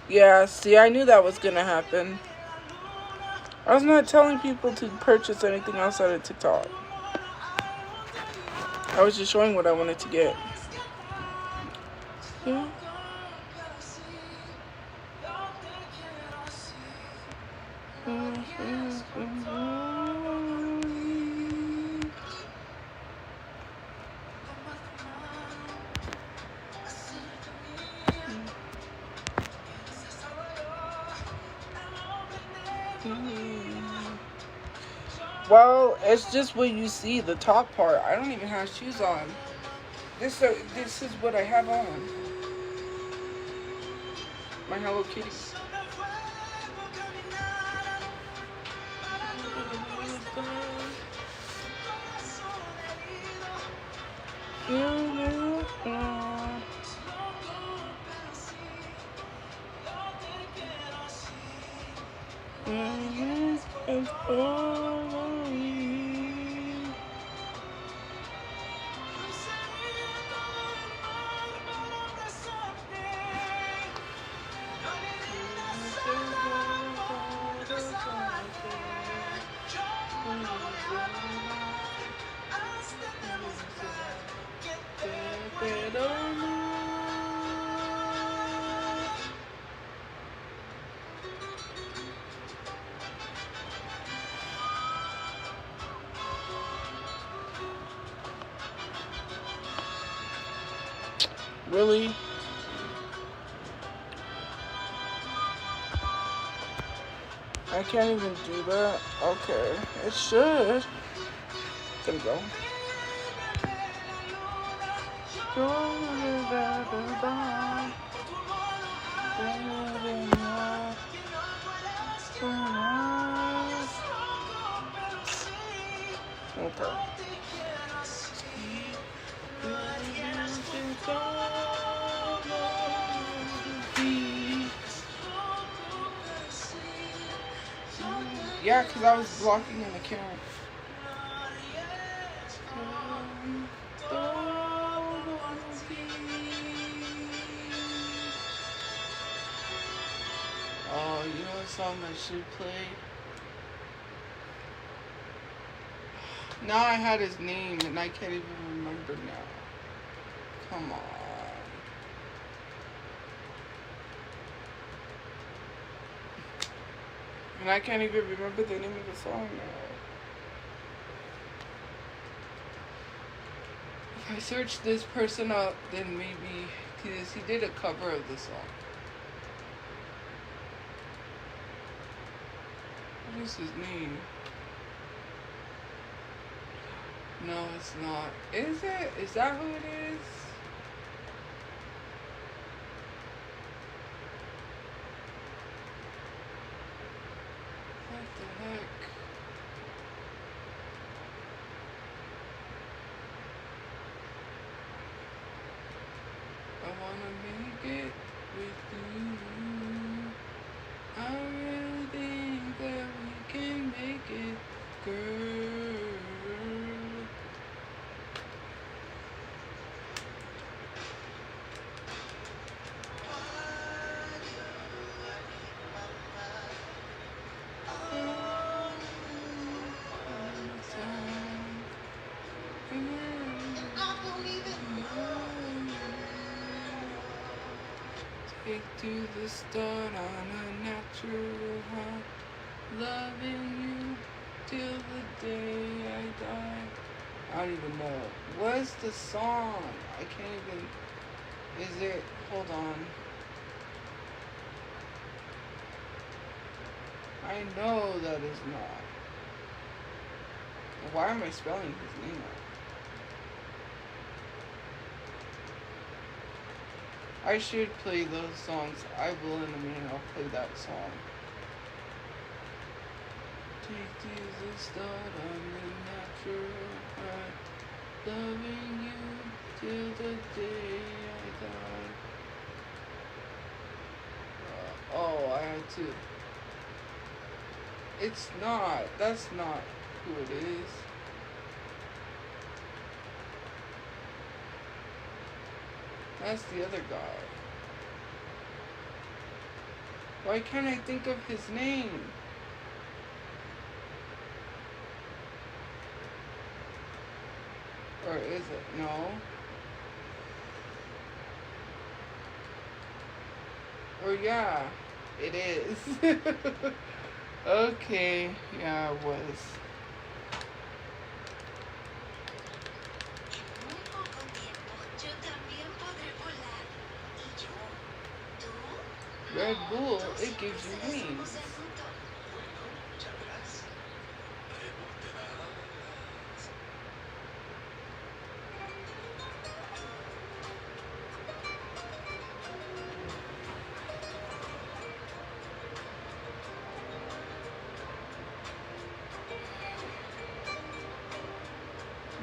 Yeah, see, I knew that was gonna happen. I was not telling people to purchase anything outside of TikTok. I was just showing what I wanted to get. Yeah. Well, it's just what you see, the top part. I don't even have shoes on. This is what I have on. My Hello Kitty. Really? I can't even do that? Okay. It should. There we go. Okay. Yeah, because I was blocking an account. Oh, you know what song I should play? Now I had his name and I can't even remember now. Come on. And I can't even remember the name of the song now. If I search this person up, then maybe, because he did a cover of the song. What is his name? No, it's not. Is it? Is that who it is? What the heck? I wanna make it with you. I really think that we can it, girl. Take to the start on a natural high, loving you till the day I die. I don't even know. What's the song? I can't even. Is it? Hold on. I know that is not. Why am I spelling his name out? I should play those songs. I will in a minute. I'll play that song. Take to the start on the natural high, loving you till the day I die. Oh, I had to. It's not. That's not who it is. That's the other guy. Why can't I think of his name? Or is it? No. Or yeah, it is. Okay, yeah, it was. En muy poco tiempo, yo también podré volar. Y yo, tú, Red Bull, tú it gives you siempre serás wings. el mundo. Ya verás.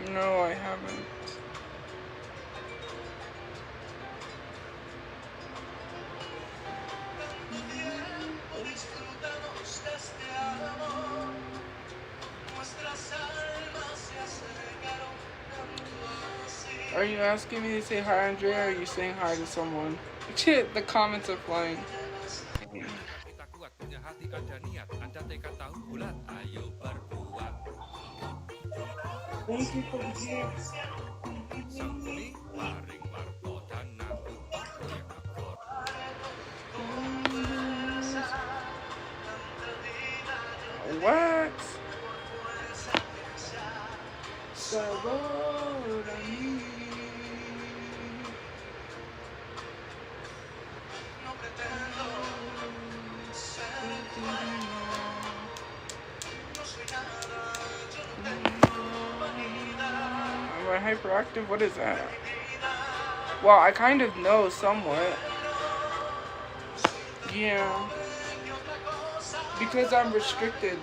No, I haven't. Are you asking me to say hi, Andrea, or are you saying hi to someone? Shit, the comments are flying. Kita kuat, punya hati ada niat, ada tekad tahu bulat, ayo berbuat. Thank you for the gift. Sang bumi, paring warto dan aku proyek akor. What? Sabor a mí. Am I hyperactive? What is that? Well, I kind of know somewhat. Yeah. Because I'm restricted.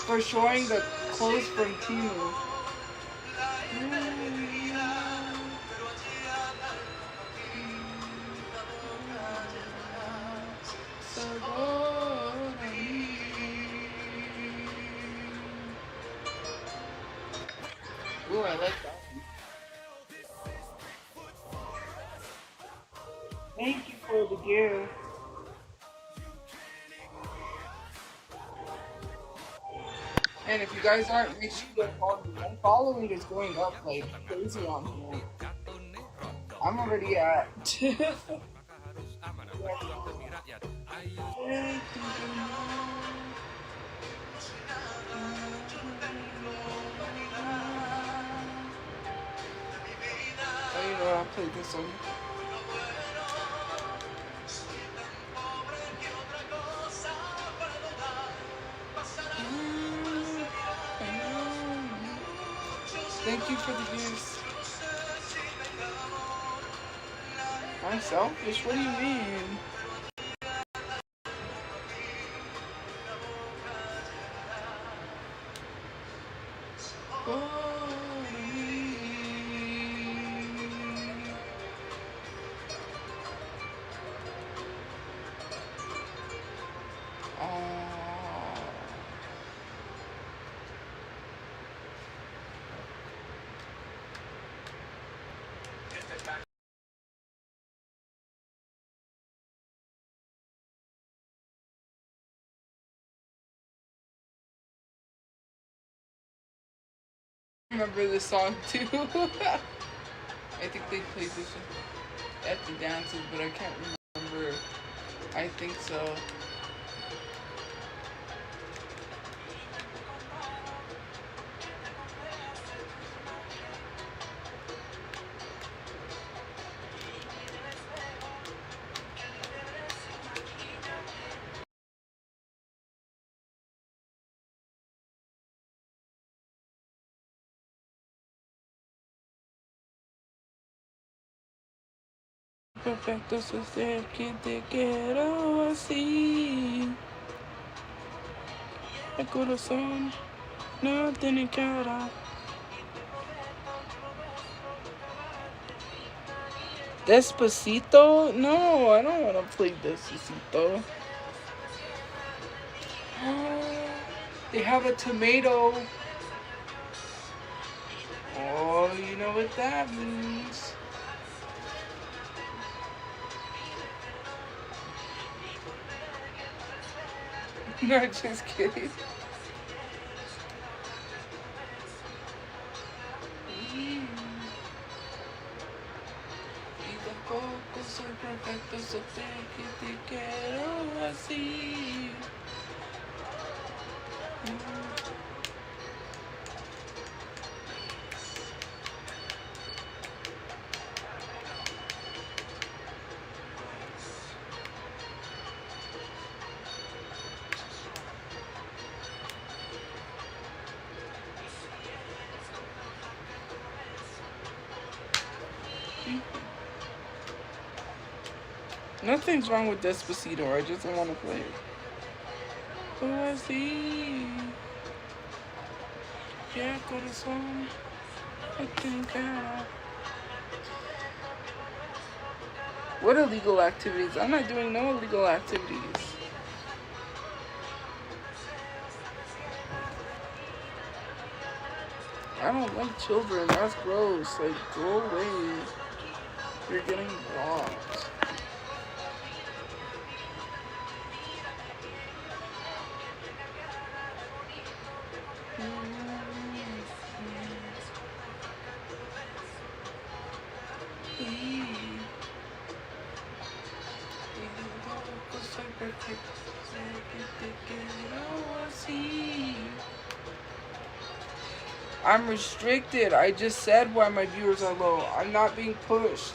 For showing the clothes from Timu. Ooh, I like that one. Thank you for the gift. And if you guys aren't, make sure you follow me. My following is going up like crazy on here. I'm already at. Maka harus amanah berjuang demi rakyat. Ayo. Oh, you know, I'll play this one. Thank you for the gifts. I'm selfish? What do you mean? remember this song too. I think they played this at the dances, but I can't remember. I think so. Perfecto suceder que te quiero así. El corazón no tiene cara. Despacito? No, I don't want to play Despacito. They have a tomato. Oh, you know what that means. No, just kidding. Y tampoco soy perfecto, so sé que te quiero así. Nothing's wrong with Despacito, I just don't want to play it. Oh, I see. Yeah, corazón. I think what illegal activities? I'm not doing no illegal activities. I don't like children. That's gross. Like, go away. You're getting blocked. I'm restricted. I just said why my viewers are low. I'm not being pushed.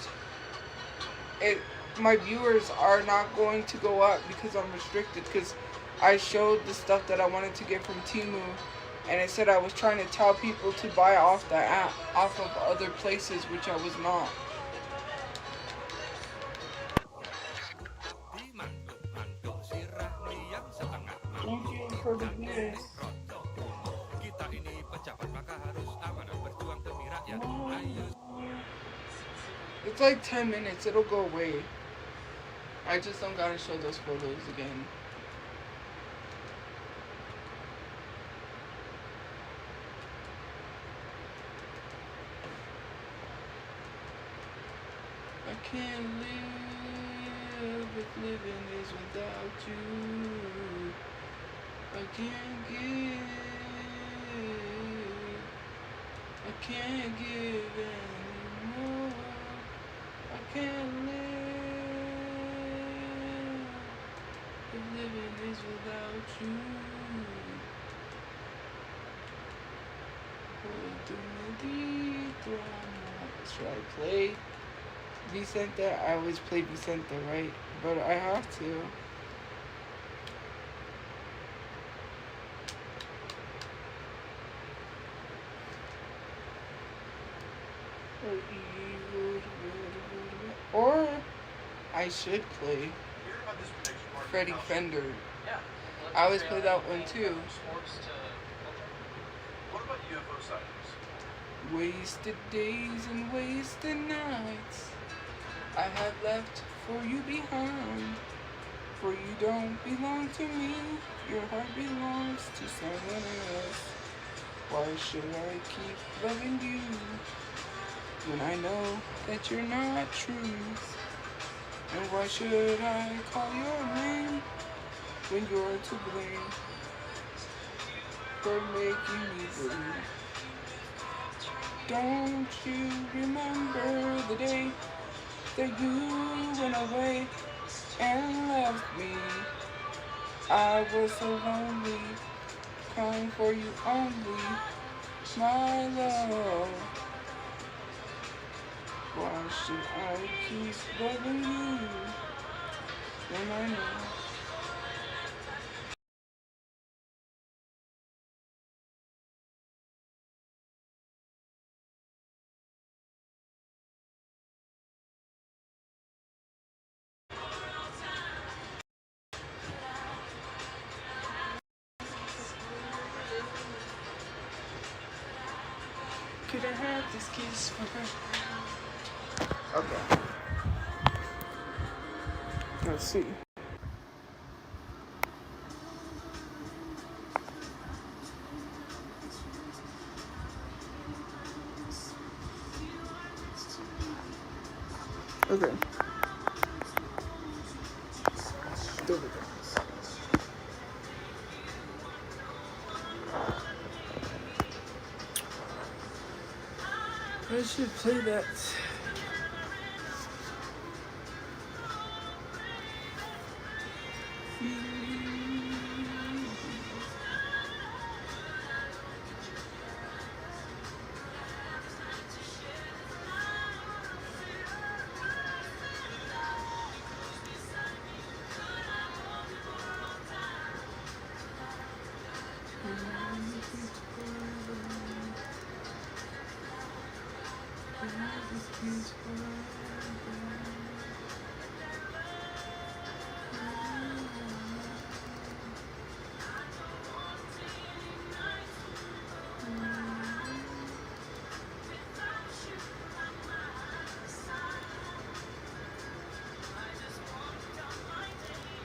My viewers are not going to go up because I'm restricted, because I showed the stuff that I wanted to get from Temu, and it said I was trying to tell people to buy off the app, off of other places, which I was not. Thank you for the views. It's like 10 minutes. It'll go away. I just don't gotta show those photos again. I can't live if living is without you. I can't give anymore. I can't live if living is without you. Should I play Vicente? I always play Vicente, right? But I have to. Or I should play Freddy Fender. I always play that one too. What about UFO sightings? Wasted days and wasted nights I have left for you behind. For you don't belong to me, your heart belongs to someone else. Why should I keep loving you when I know that you're not true? And why should I call your name when you're to blame for making me believe Don't you remember the day that you went away and left me? I was so lonely, crying for you only, my love. Why should I keep loving you when I know? Could I have this kiss for her? Okay. Let's see. Okay. There we go. I should play that.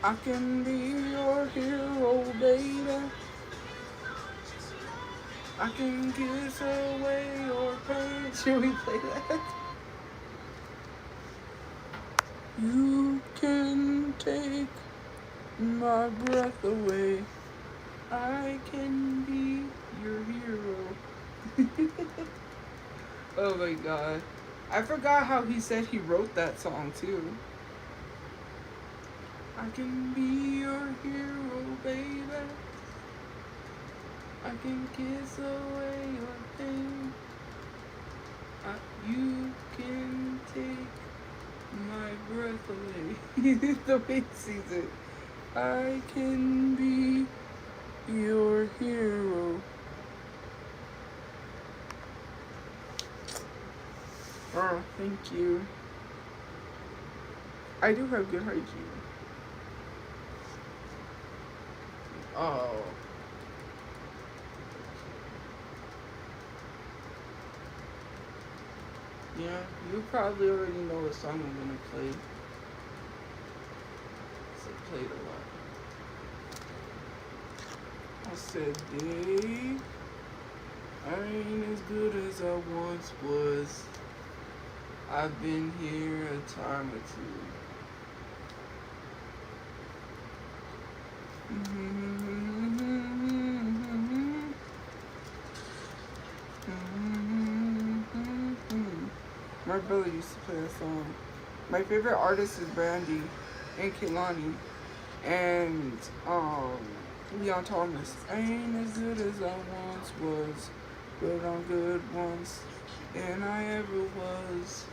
I can be your hero, baby. I can kiss away your pain. Should we play that? You can take my breath away. I can be your hero. Oh my god. I forgot how he said he wrote that song too. I can be your hero, baby. I can kiss away your pain. You can take my breath away. The way he sees it. I can be your hero. Oh, thank you. I do have good hygiene. Oh. Yeah, you probably already know what song I'm gonna play. So I played a lot. I said, Dave, I ain't as good as I once was. I've been here a time or two. My brother used to play that song. My favorite artist is Brandy and Kehlani and Leon Thomas. I ain't as good as I once was, but I'm good once, and I ever was.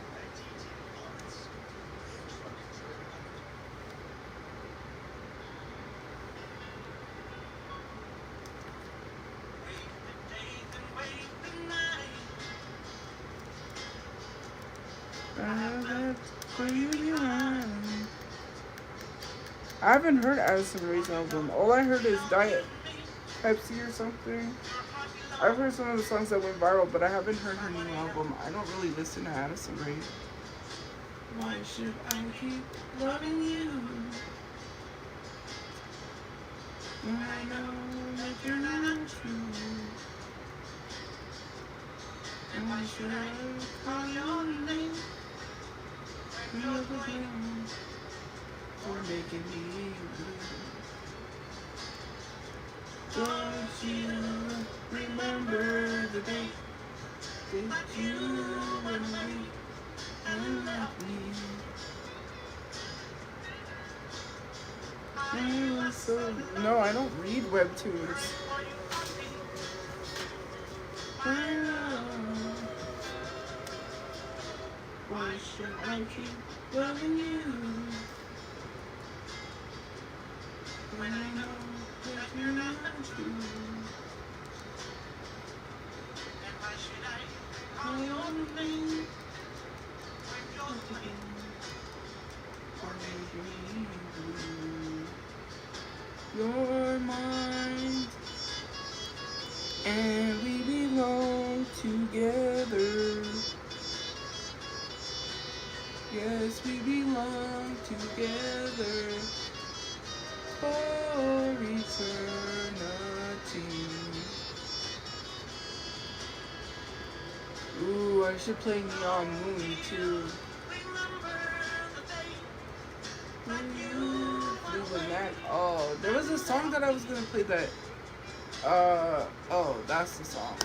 I haven't heard Addison Rae's album. All I heard is Diet Pepsi or something. I've heard some of the songs that went viral, but I haven't heard her new album. I don't really listen to Addison Rae. Why should I keep loving you when I know that you're not true? And why should I call your name again for making me blue? Don't you remember the day that you and me and me. So, no, I don't read webtoons. Why should I keep loving you when I know that you're not true? I only you're mine, and we belong together. Yes, we belong together for eternity. Ooh, I should play Neon Moon too. Oh, there was a song that I was gonna play that. Oh, that's the song.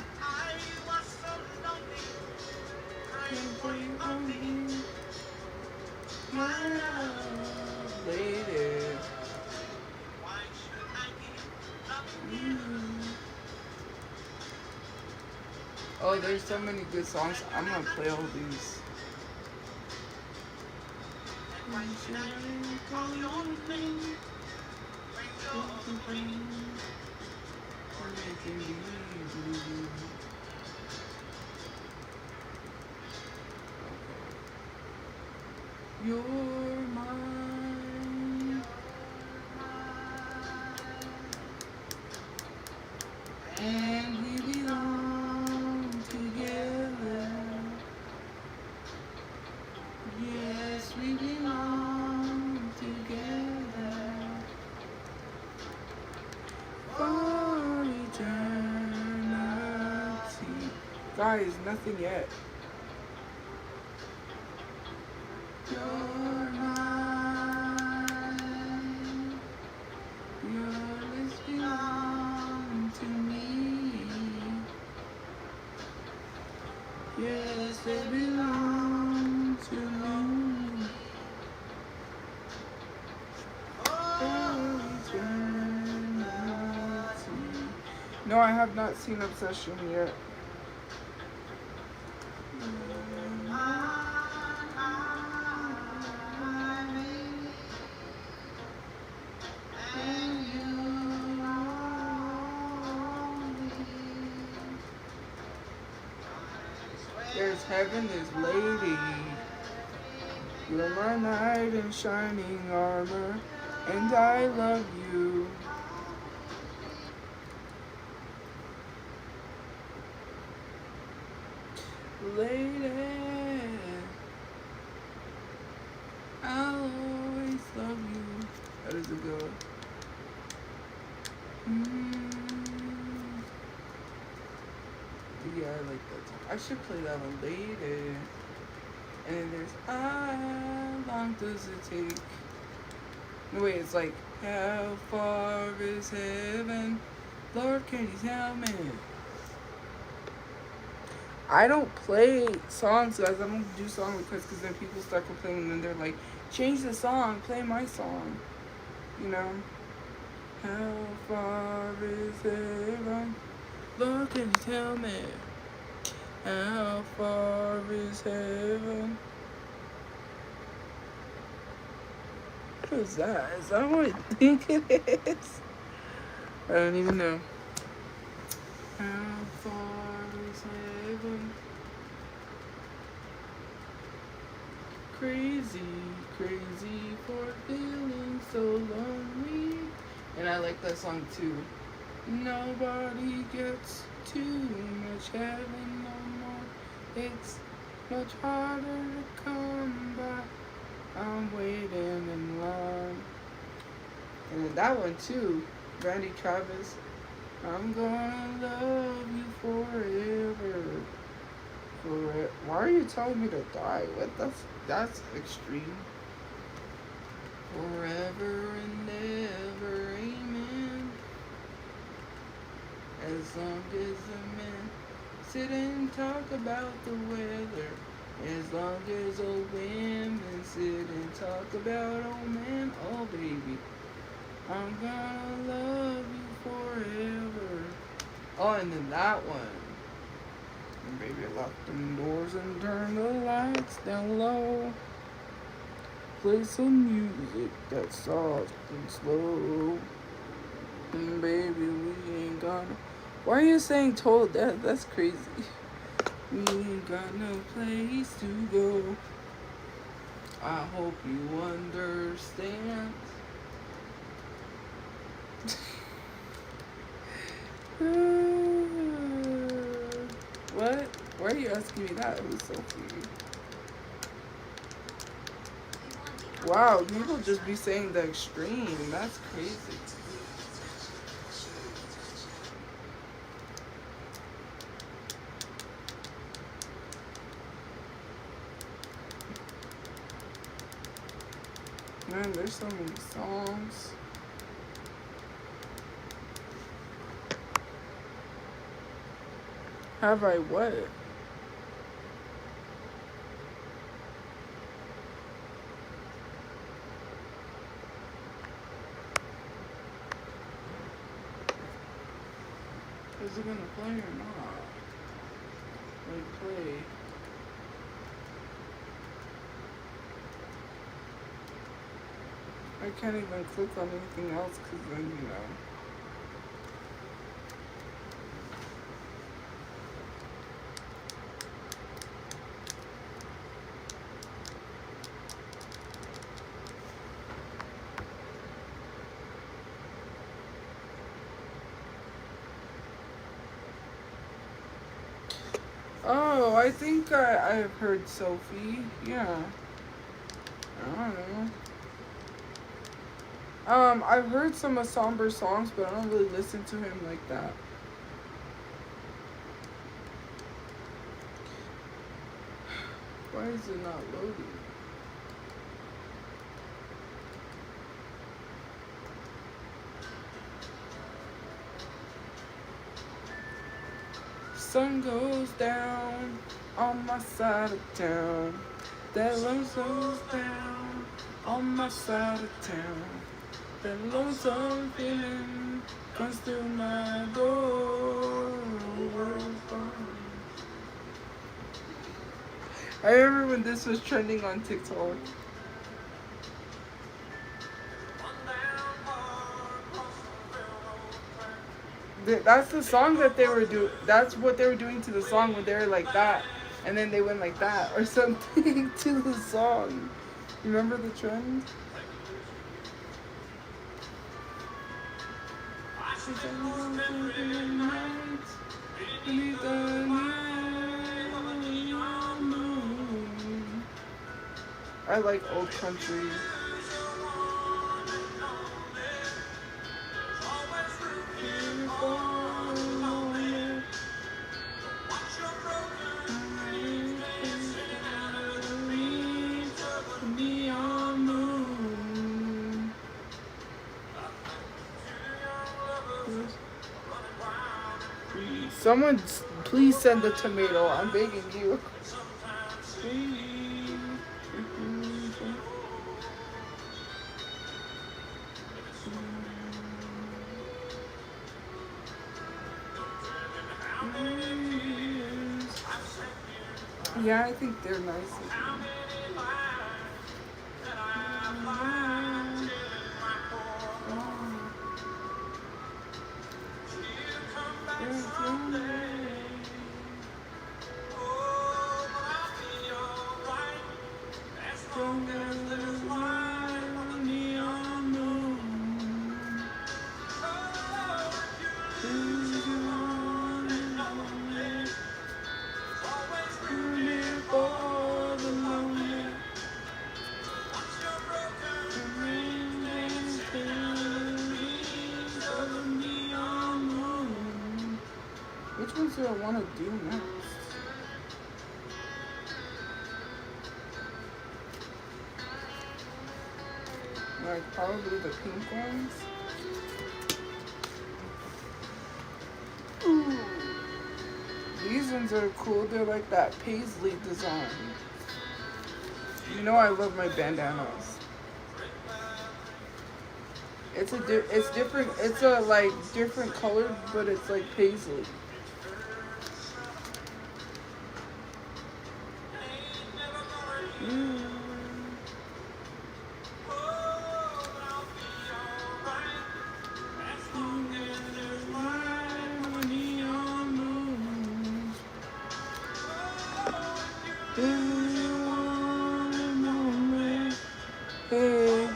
Lady. Oh, there's so many good songs. I'm gonna play all these. You're mine, and we belong together. Yes, we belong together for eternity. Guys, nothing yet. You're mine. Yours belong to me. Yes, they belong to me. For eternity. No, I have not seen Obsession yet. There's heaven, there's lady. You're my knight in shining armor, and I love you. Lady, I'll always love you. That is a good one. Yeah, I like that song. I should play that one later. And then there's how long does it take? No, wait, it's like how far is heaven? Lord, can you tell me? I don't play songs, guys. I don't do song requests because then people start complaining and they're like, change the song, play my song. You know? How far is heaven? Lord, can you tell me? How far is heaven? What is that? Is that what I think it is? I don't even know. How far is heaven? Crazy, crazy for feeling so lonely. And I like that song too. Nobody gets too much heaven no more. It's much harder to come by. I'm waiting in line. And then that one too, Randy Travis. I'm gonna love you forever. Forever. Why are you telling me to die? What? That's extreme. Forever and ever, amen. As long as the man sit and talk about the weather. As long as old women sit and talk about old men, oh baby, I'm gonna love you forever. Oh, and then that one. And baby, lock them doors and turn the lights down low. Play some music that's soft and slow. And baby, we ain't gonna. Why are you saying total death? That's crazy. We ain't got no place to go. I hope you understand. What? Why are you asking me that? It was so cute. Wow, people just be saying the extreme. That's crazy. Man, there's so many songs. Have I what? Is it gonna play or not? Like play. I can't even click on anything else because then, you know. Oh, I think I've heard Sophie. Yeah. I don't know. I've heard some of Somber's songs, but I don't really listen to him like that. Why is it not loading? Sun goes down on my side of town. That love goes down on my side of town. That lonesome feeling comes through my door. I remember when this was trending on TikTok. That's the song that they were doing. That's what they were doing to the song when they were like that. And then they went like that or something to the song. Remember the trend? I like old country. Someone please send a tomato. I'm begging you. Yeah, I think they're nice. Which ones do I want to do next? Like probably the pink ones. Ooh. These these ones are cool. They're like that paisley design. You know I love my bandanas. It's different. It's a like different color, but it's like paisley. Hey,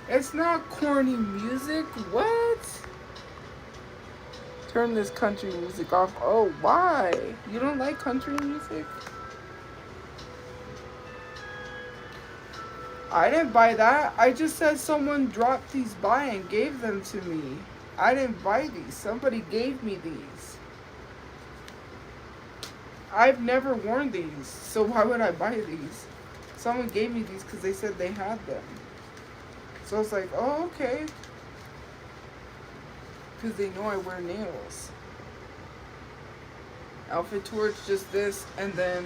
it's not corny music. What? Turn this country music off. Oh, why? You don't like country music? I didn't buy that. I just said someone dropped these by and gave them to me. I didn't buy these. Somebody gave me these. I've never worn these, so why would I buy these? Someone gave me these because they said they had them. So I was like, oh, okay. Because they know I wear nails. Outfit towards just this, and then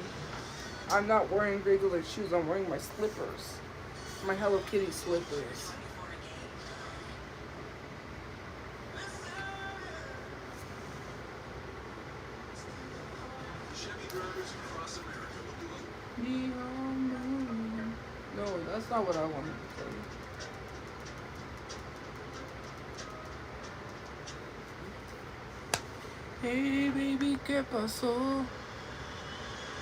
I'm not wearing regular shoes. I'm wearing my slippers. My Hello Kitty slippers. No, that's not what I wanted to tell you. Hey baby, ¿qué pasó?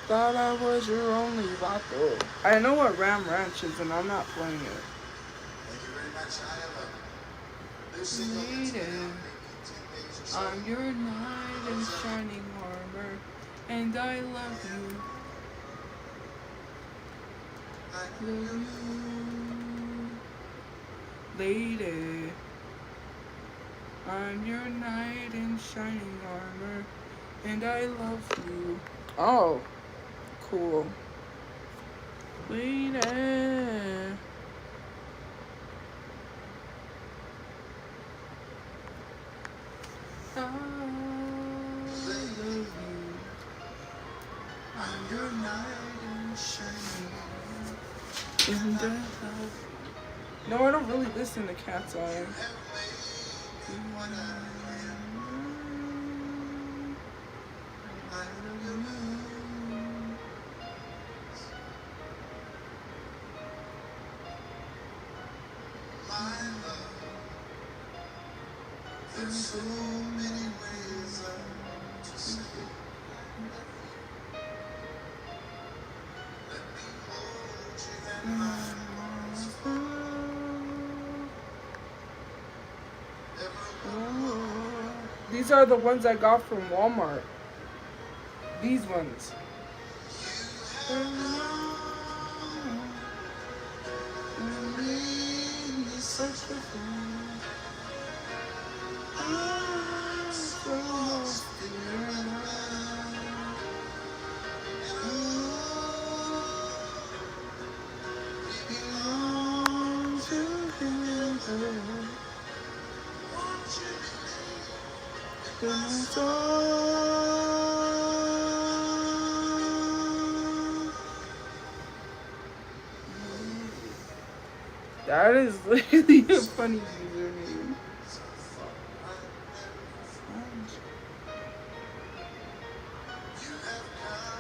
Thought I was your only vato. I know what Ram Ranch is, and I'm not playing it. Lady, I'm your knight in shining armor, and I love you. Love you. Lady, I'm your knight in shining armor, and I love you. Oh, cool. Lady. I love you. I'm your knight in shining armor, and I love you. No, I don't really listen to Cat's Eye. So many ways to say let me hold you in my arms. These are the ones I got from Walmart. These ones. That is literally a funny username.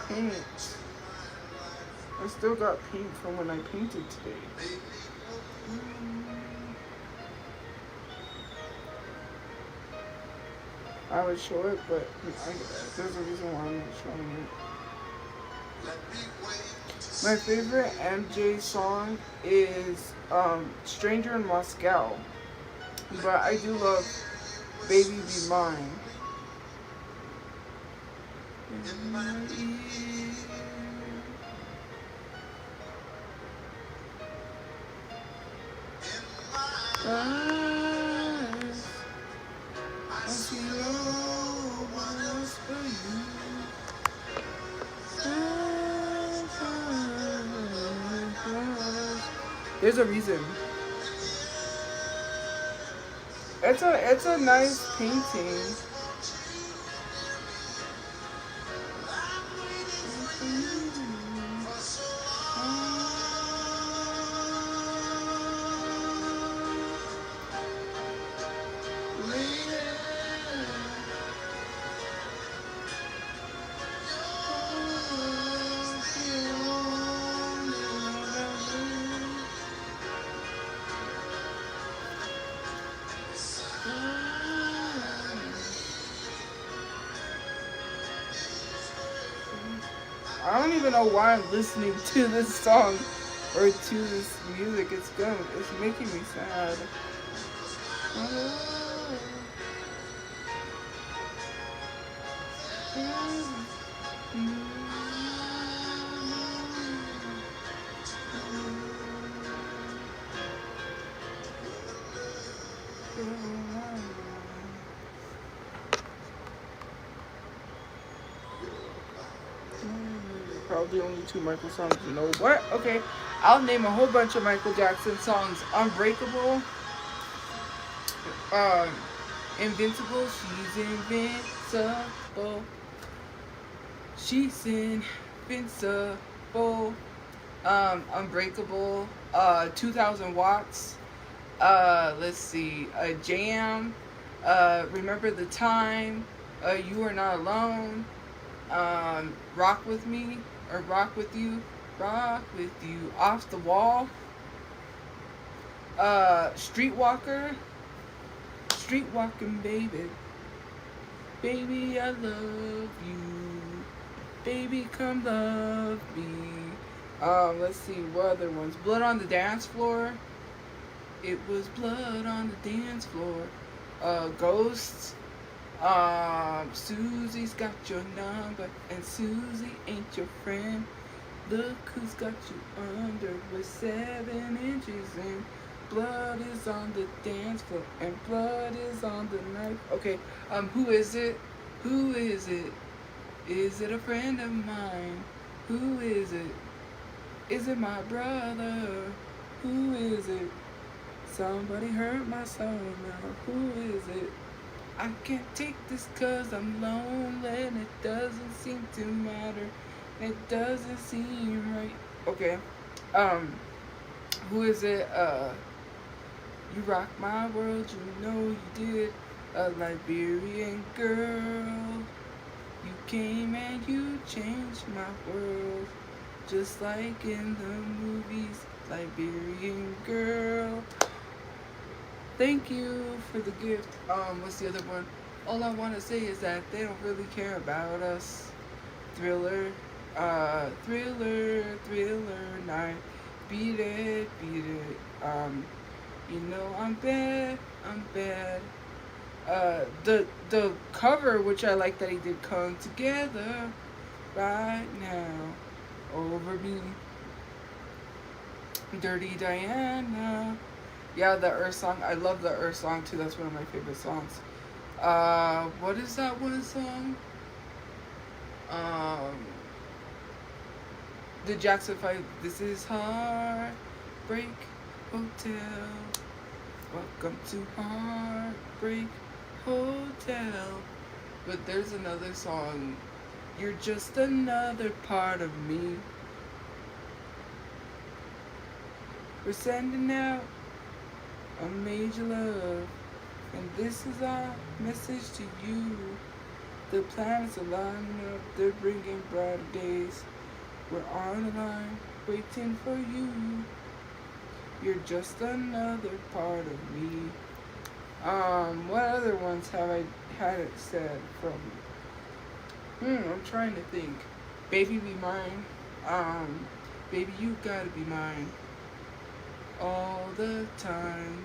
Paint. I still got paint from when I painted today. I would show it, but there's a reason why I'm not showing it. My favorite MJ song is Stranger in Moscow. But I do love Baby Be Mine. In my ear. Eyes, I see no one else but you. There's a reason. It's a nice painting. I don't even know why I'm listening to this song or to this music. It's making me sad. Probably only 2 Michael songs you know. What? Okay. I'll name a whole bunch of Michael Jackson songs. Unbreakable. Invincible. She's invincible. She's invincible. Unbreakable. 2000 watts. Let's see. Jam. Remember the time. You are not alone. Rock with me. Or rock with you. Rock with you. Off the wall. Streetwalker. Streetwalking baby. Baby, I love you. Baby, come love me. Let's see, what other ones? Blood on the dance floor. It was blood on the dance floor. Ghosts. Susie's got your number, and Susie ain't your friend. Look who's got you under with 7 inches in. Blood is on the dance floor, and blood is on the knife. Okay, who is it? Who is it? Is it a friend of mine? Who is it? Is it my brother? Who is it? Somebody hurt my soul now. Who is it? I can't take this 'cause I'm lonely and it doesn't seem to matter. It doesn't seem right. Okay. Who is it? You rock my world, you know you did. A Liberian girl. You came and you changed my world. Just like in the movies, Liberian girl. Thank you for the gift. What's the other one? All I want to say is that they don't really care about us. Thriller. Thriller night. Beat it. You know I'm bad. The cover, which I like that he did, Come Together Right Now Over Me. Dirty Diana. Yeah, the Earth song. I love the Earth song too. That's one of my favorite songs. What is that one song? The Jackson 5. This is Heartbreak Hotel. Welcome to Heartbreak Hotel. But there's another song. You're just another part of me. We're sending out a major love, and this is our message to you. The planets are lining up, they're bringing brighter days. We're on the line, waiting for you. You're just another part of me. What other ones have I had it said from? I'm trying to think. Baby Be Mine. Baby You Gotta Be Mine. All the time.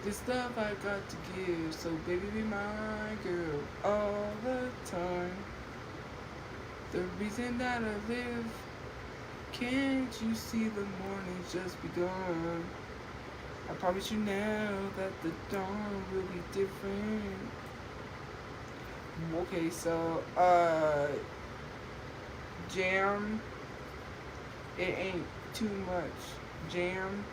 This love I got to give, so baby be my girl all the time. The reason that I live, can't you see the morning's just begun? I promise you now that the dawn will be different. Okay, so, jam, it ain't too much. Jam.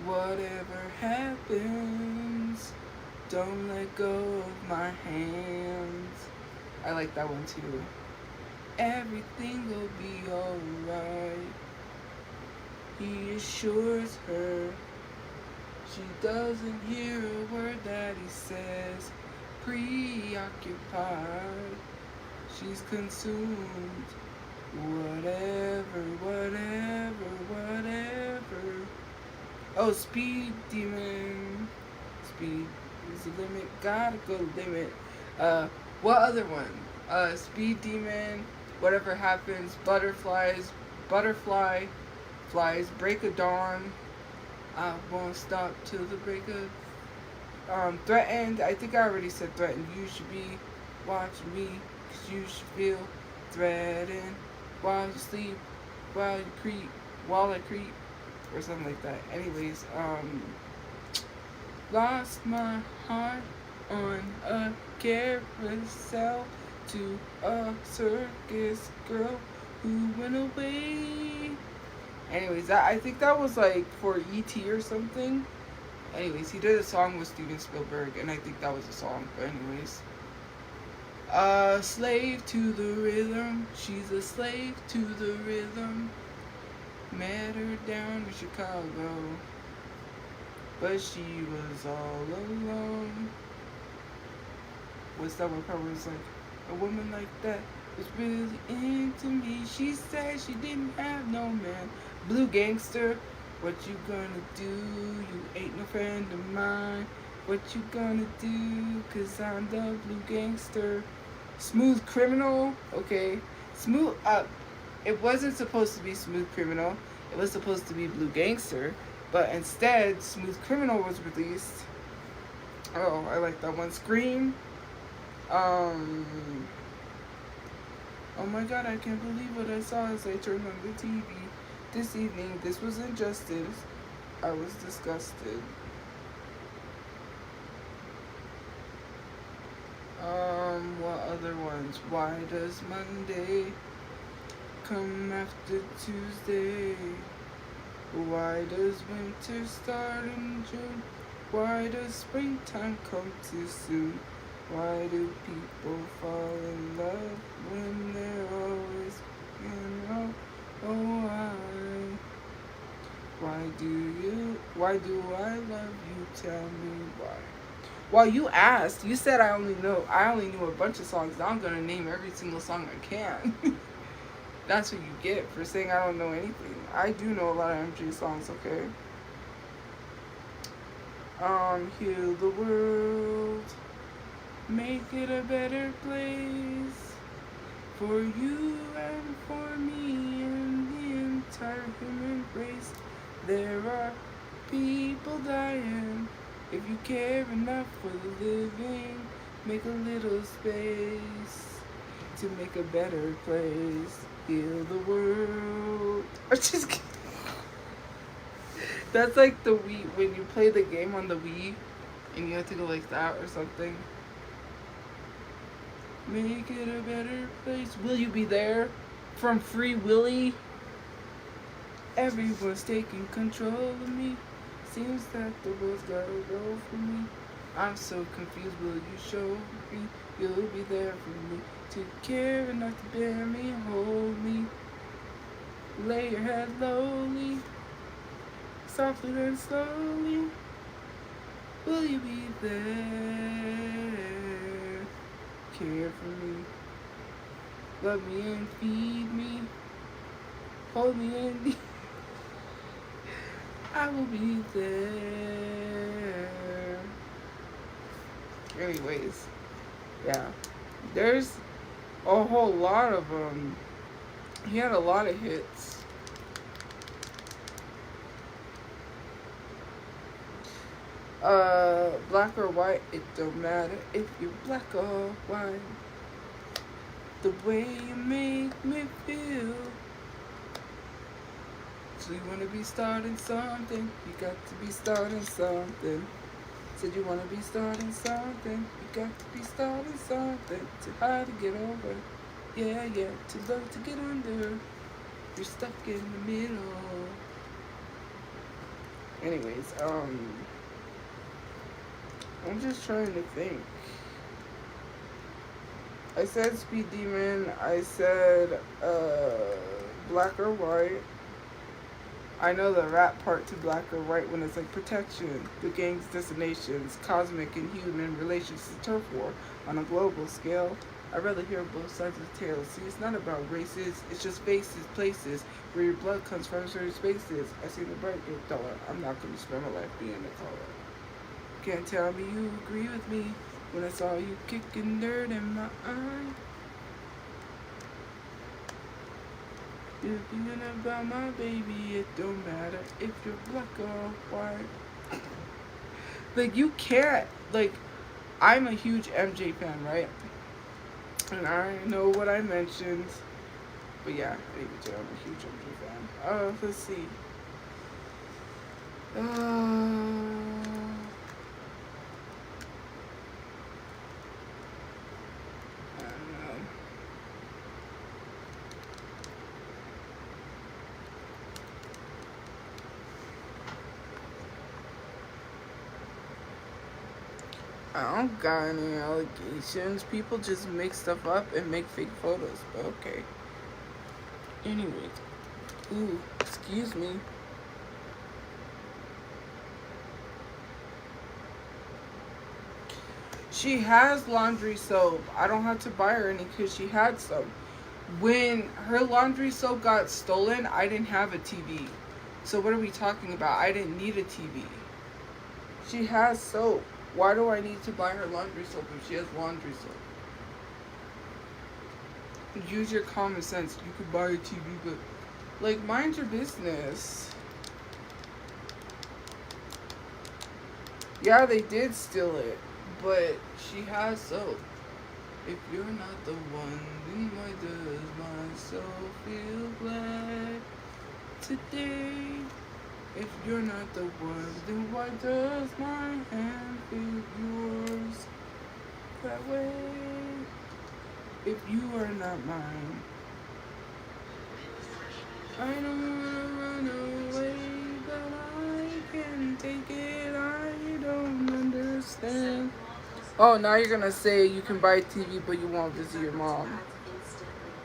Whatever happens, don't let go of my hands. I like that one too. Everything will be alright. He assures her. She doesn't hear a word that he says. Preoccupied. She's consumed. Whatever, whatever, whatever. Oh, speed demon. Speed is the limit. Gotta go limit. What other one? Speed demon. Whatever happens. Butterflies. Butterfly. Flies. Break of dawn. I won't stop till the break of. Threatened. I think I already said threatened. You should be watching me, 'cause you should feel threatened while you sleep, while you creep, while I creep, or something like that. Anyways, lost my heart on a carousel to a circus girl who went away. Anyways, I think that was like for E.T. or something. Anyways, he did a song with Steven Spielberg, and I think that was a song. But anyways, slave to the rhythm. She's a slave to the rhythm. Met her down in Chicago, but she was all alone. What's that one part where it's like, a woman like that was really into me. She said she didn't have no man. Blue Gangster. What you gonna do? You ain't no friend of mine. What you gonna do? 'Cause I'm the blue gangster. Smooth Criminal. Okay. Smooth. It wasn't supposed to be Smooth Criminal. It was supposed to be Blue Gangster. But instead, Smooth Criminal was released. Oh, I like that one. Scream. Oh my god, I can't believe what I saw as I turned on the TV. This evening, this was injustice. I was disgusted. What other ones? Why does Monday come after Tuesday? Why does winter start in June? Why does springtime come too soon? Why do people fall in love when they're always, oh, why do I love you? Tell me why. Well, you asked. You said I only knew a bunch of songs. Now I'm gonna name every single song I can. That's what you get for saying I don't know anything. I do know a lot of MJ songs, okay? Heal the world, make it a better place for you and for me and the entire human race. There are people dying. If you care enough for the living, make a little space to make a better place. Heal the world. I'm just kidding. That's like the Wii, when you play the game on the Wii and you have to go like that or something. Make it a better place. Will you be there? From Free Willy. Everyone's taking control of me. Seems that the world's gotta go for me. I'm so confused. Will you show me? You'll be there for me. To care enough to bear me, hold me. Lay your head lowly, softly and slowly. Will you be there? Care for me. Love me and feed me. Hold me and I will be there. Anyways, yeah. There's a whole lot of them. He had a lot of hits. Black or white, it don't matter if you're black or white. The way you make me feel. So you wanna be starting something, you got to be starting something. Said you wanna be starting something, you got to be starting something. Too high to get over, yeah, too low to get under. You're stuck in the middle. Anyways, I'm just trying to think. I said Speed Demon, I said black or white. I know the rap part to black or white when it's like protection, the gang's destinations, cosmic and human relations to turf war on a global scale. I'd rather hear both sides of the tale. See, it's not about races, it's just faces, places where your blood comes from certain spaces. I see the bright good dollar. I'm not going to spend my life being a color. Can't tell me you agree with me when I saw you kicking dirt in my eye. You're thinking about my baby, it don't matter if you're black or white. Like, you can't, like, I'm a huge MJ fan, right? And I know what I mentioned. But yeah, I'm a huge MJ fan. Let's see. I don't got any allegations. People just make stuff up and make fake photos. But okay. Anyways. Ooh, excuse me. She has laundry soap. I don't have to buy her any because she had some. When her laundry soap got stolen, I didn't have a TV. So what are we talking about? I didn't need a TV. She has soap. Why do I need to buy her laundry soap if she has laundry soap? Use your common sense. You could buy a TV, but, like, mind your business. Yeah, they did steal it, but she has soap. If you're not the one, then why does my soul feel glad today? If you're not the one, then why does my hand feel yours that way? If you are not mine, I don't wanna run away, but I can take it. I don't understand. Oh, now you're gonna say you can buy TV, but you won't visit your mom.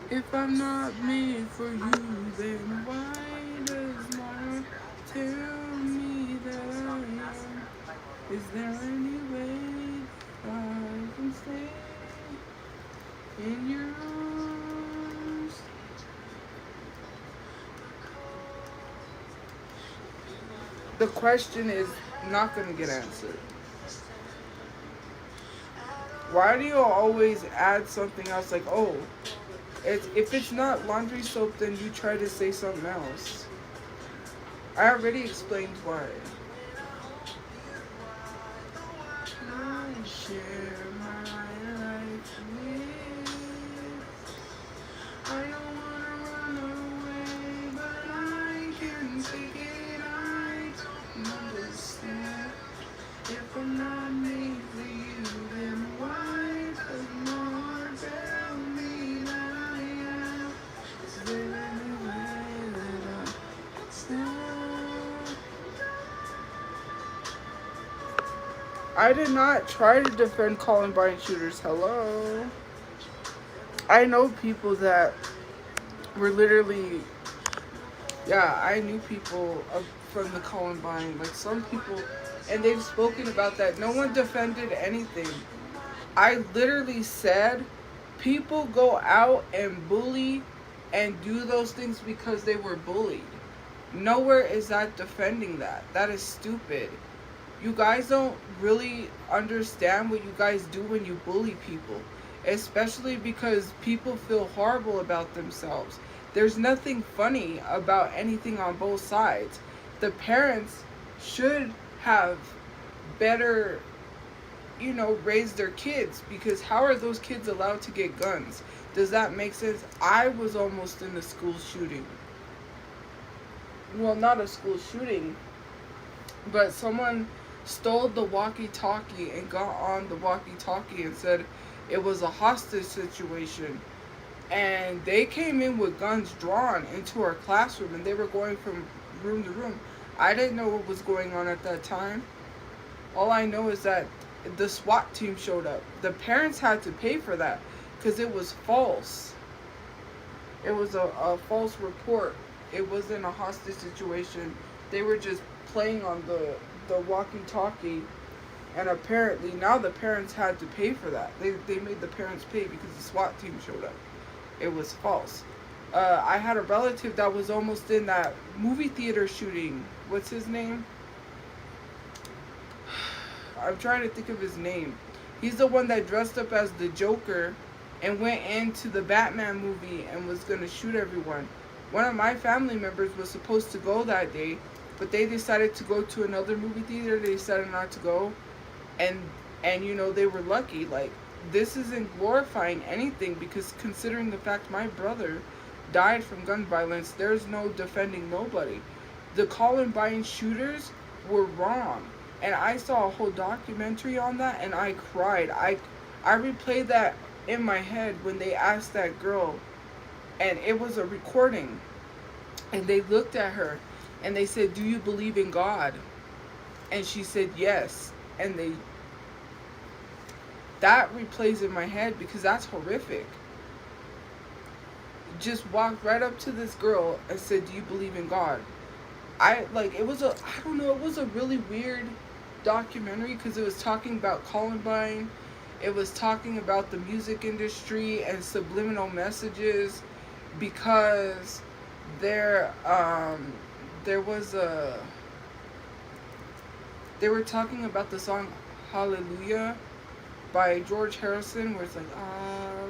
If I'm not made for you, then why does my tell me that I am? Is there any way I can stay in your arms? The question is not going to get answered. Why do you always add something else like, oh, if it's not laundry soap, then you try to say something else? I already explained why. I share my life with. I don't wanna run away, but I can take it. I don't understand. If I'm not made for you, then why does my heart tell me that I am? Is there any way that I stand? I did not try to defend Columbine shooters. Hello. I know people that were literally, yeah, I knew people from the Columbine, like some people, and they've spoken about that. No one defended anything. I literally said people go out and bully and do those things because they were bullied. Nowhere is that defending that. That is stupid. You guys don't really understand what you guys do when you bully people. Especially because people feel horrible about themselves. There's nothing funny about anything on both sides. The parents should have better, raise their kids, because how are those kids allowed to get guns? Does that make sense? I was almost in a school shooting. Well, not a school shooting, but someone stole the walkie-talkie and got on the walkie-talkie and said it was a hostage situation. And they came in with guns drawn into our classroom, and they were going from room to room. I didn't know what was going on at that time. All I know is that the SWAT team showed up. The parents had to pay for that because it was false. It was a false report. It wasn't a hostage situation. They were just playing on the walkie-talkie. And apparently now the parents had to pay for that. They made the parents pay because the SWAT team showed up. It was false. I had a relative that was almost in that movie theater shooting. What's his name? I'm trying to think of his name. He's the one that dressed up as the Joker and went into the Batman movie and was going to shoot everyone. One of my family members was supposed to go that day, but they decided to go to another movie theater. They decided not to go. And they were lucky. Like, this isn't glorifying anything, because considering the fact my brother died from gun violence, there's no defending nobody. The Columbine shooters were wrong. And I saw a whole documentary on that, and I cried. I replayed that in my head when they asked that girl, and it was a recording, and they looked at her, and they said, "Do you believe in God?" And she said, "Yes." And that replays in my head, because that's horrific. Just walked right up to this girl and said, "Do you believe in God?" It was a really weird documentary, because it was talking about Columbine. It was talking about the music industry and subliminal messages, because they were talking about the song Hallelujah by George Harrison, where it's like,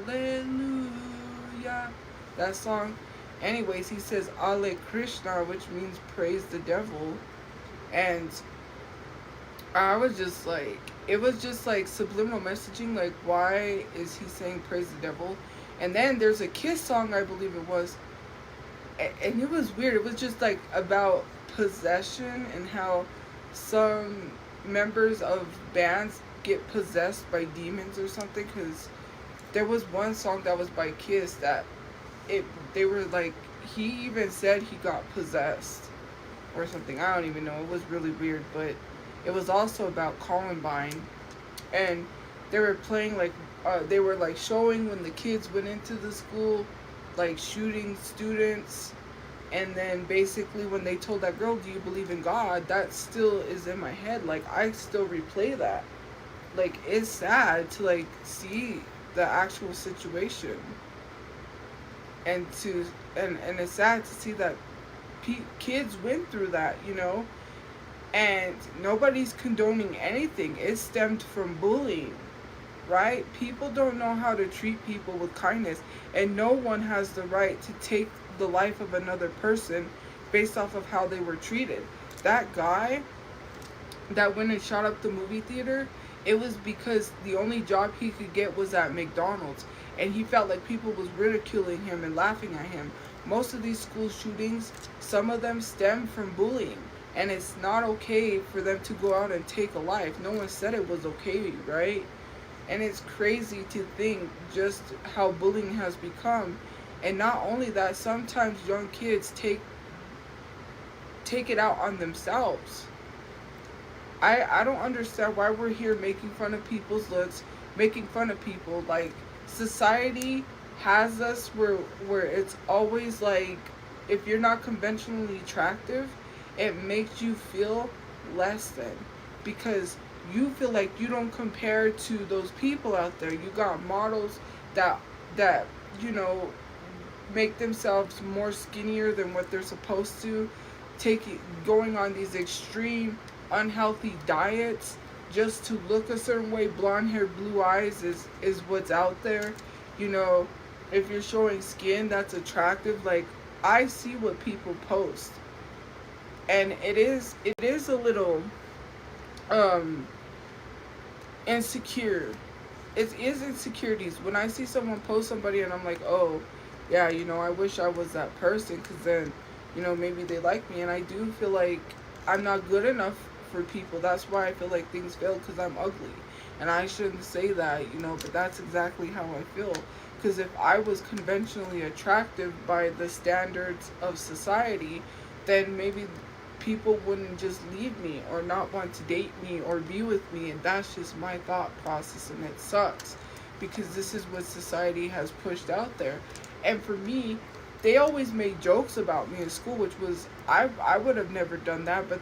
Hallelujah, that song. Anyways, he says Ale Krishna, which means praise the devil. And I was just like, it was just like subliminal messaging. Like, why is he saying praise the devil? And then there's a Kiss song, I believe it was, and it was weird. It was just like about possession and how some members of bands get possessed by demons or something. Because there was one song that was by Kiss that they were like, he even said he got possessed or something. I don't even know. It was really weird. But it was also about Columbine, and they were playing they were like showing when the kids went into the school, like shooting students. And then basically when they told that girl, "Do you believe in God?" that still is in my head. Like, I still replay that. Like, it's sad to like see the actual situation, and it's sad to see that kids went through that, and nobody's condoning anything. It stemmed from bullying, right? People don't know how to treat people with kindness, and no one has the right to take the life of another person based off of how they were treated. That guy that went and shot up the movie theater, it was because the only job he could get was at McDonald's, and he felt like people was ridiculing him and laughing at him. Most of these school shootings, some of them stem from bullying, and it's not okay for them to go out and take a life. No one said it was okay, right? And it's crazy to think just how bullying has become. And not only that, sometimes young kids take it out on themselves. I don't understand why we're here making fun of people's looks, making fun of people. Like, society has us where it's always like, if you're not conventionally attractive, it makes you feel less than, because you feel like you don't compare to those people out there. You got models that make themselves more skinnier than what they're supposed to, going on these extreme unhealthy diets just to look a certain way. Blonde hair, blue eyes is what's out there. If you're showing skin that's attractive, like I see what people post, and it is a little um insecure. It is insecurities when I see someone post somebody and I'm like, oh, yeah, I wish I was that person, because then, maybe they like me. And I do feel like I'm not good enough for people. That's why I feel like things fail, because I'm ugly. And I shouldn't say that, but that's exactly how I feel. Because if I was conventionally attractive by the standards of society, then maybe people wouldn't just leave me or not want to date me or be with me. And that's just my thought process, and it sucks, because this is what society has pushed out there. And for me, they always made jokes about me in school, which was, I would have never done that, but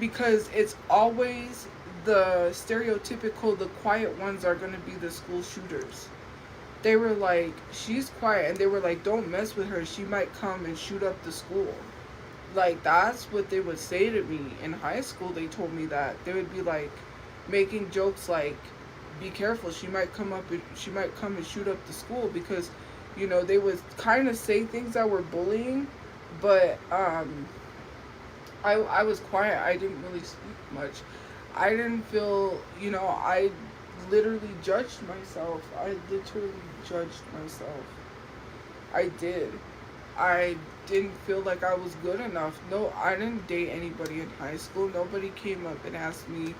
because it's always the stereotypical, the quiet ones are going to be the school shooters. They were like, she's quiet, and they were like, don't mess with her, she might come and shoot up the school. Like, that's what they would say to me in high school. They told me that they would be like making jokes like, be careful, she might come and shoot up the school, because they would kind of say things that were bullying. But I was quiet. I didn't really speak much. I didn't feel, I literally judged myself. I did. I didn't feel like I was good enough. No, I didn't date anybody in high school. Nobody came up and asked me,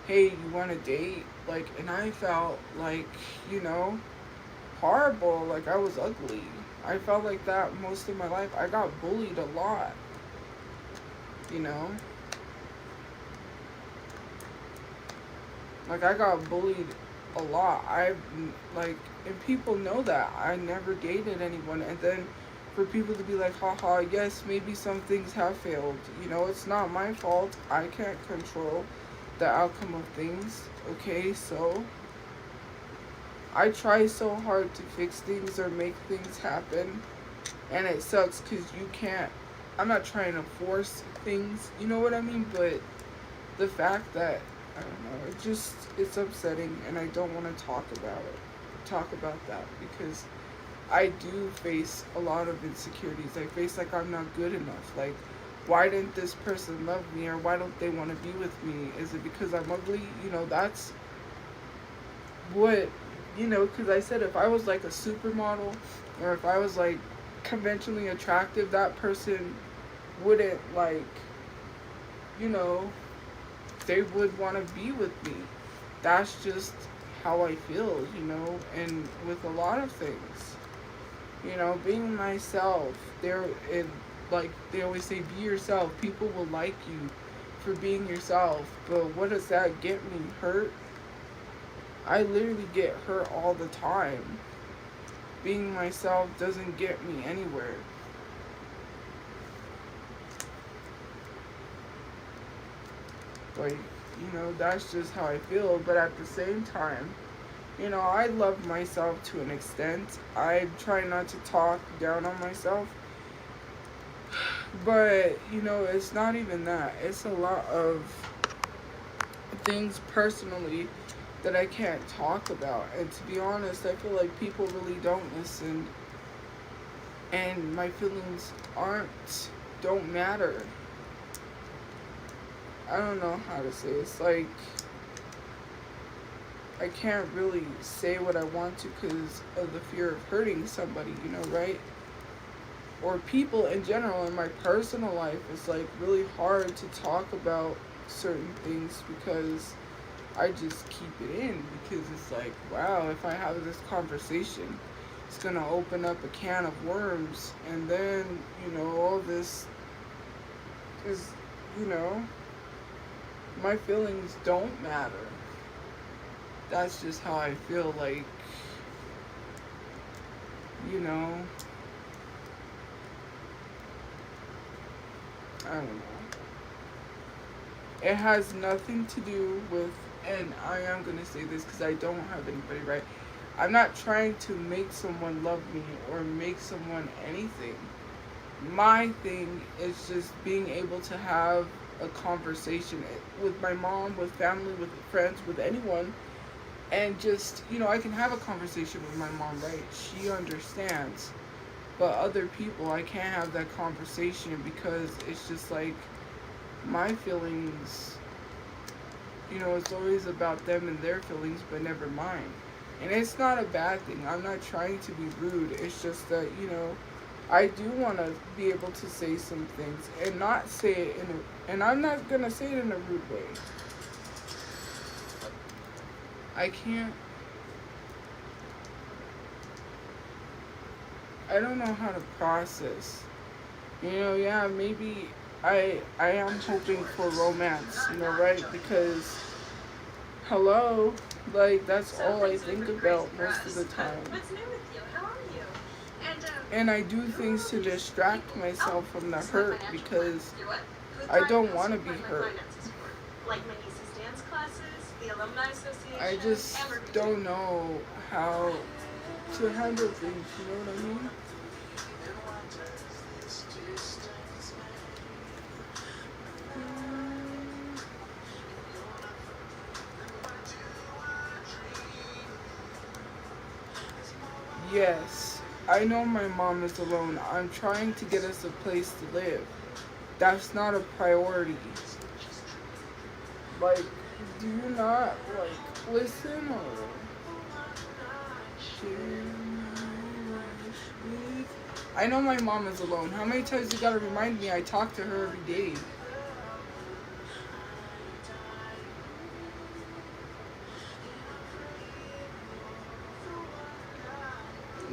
hey, you want to date? Like, and I felt like, horrible. Like, I was ugly. I felt like that most of my life. I got bullied a lot. Like, I got bullied a lot. And people know that. I never dated anyone. And then for people to be like, haha, yes, maybe some things have failed. It's not my fault. I can't control the outcome of things. Okay, so I try so hard to fix things or make things happen. And it sucks because I'm not trying to force things, you know what I mean? But the fact that, I don't know, it's upsetting, and I don't want to talk about that, because I do face a lot of insecurities. I face like I'm not good enough. Like, why didn't this person love me, or why don't they want to be with me? Is it because I'm ugly? That's what, because I said if I was like a supermodel, or if I was like conventionally attractive, that person wouldn't, like, they would want to be with me. That's just how I feel, and with a lot of things. Being myself, like they always say, be yourself. People will like you for being yourself. But what does that get me? Hurt? I literally get hurt all the time. Being myself doesn't get me anywhere. Like, that's just how I feel. But at the same time, I love myself to an extent. I try not to talk down on myself. But, it's not even that. It's a lot of things personally that I can't talk about. And to be honest, I feel like people really don't listen. And my feelings don't matter. I don't know how to say it. It's like, I can't really say what I want to because of the fear of hurting somebody, right? Or people in general. In my personal life, it's like really hard to talk about certain things because I just keep it in, because it's like, wow, if I have this conversation, it's gonna open up a can of worms, and then, all this is, my feelings don't matter. That's just how I feel. Like, I don't know. It has nothing to do with, and I am going to say this because I don't have anybody, right? I'm not trying to make someone love me or make someone anything. My thing is just being able to have a conversation with my mom, with family, with friends, with anyone. And just, I can have a conversation with my mom, right? She understands. But other people, I can't have that conversation because it's just like my feelings, it's always about them and their feelings, but never mine. And it's not a bad thing. I'm not trying to be rude. It's just that, I do want to be able to say some things and not say it and I'm not going to say it in a rude way. I can't. I don't know how to process. Yeah, maybe I am hoping for romance, right? Because hello, like that's all I think about most of the time. What's new with you? How are you? And I do things to distract myself from the hurt because I don't want to be hurt. Like my niece's dance classes, the alumni association. I just don't know how to handle things, you know what I mean? Yes, I know my mom is alone. I'm trying to get us a place to live. That's not a priority. Like, do you not, listen or... I know my mom is alone. How many times you gotta remind me I talk to her every day?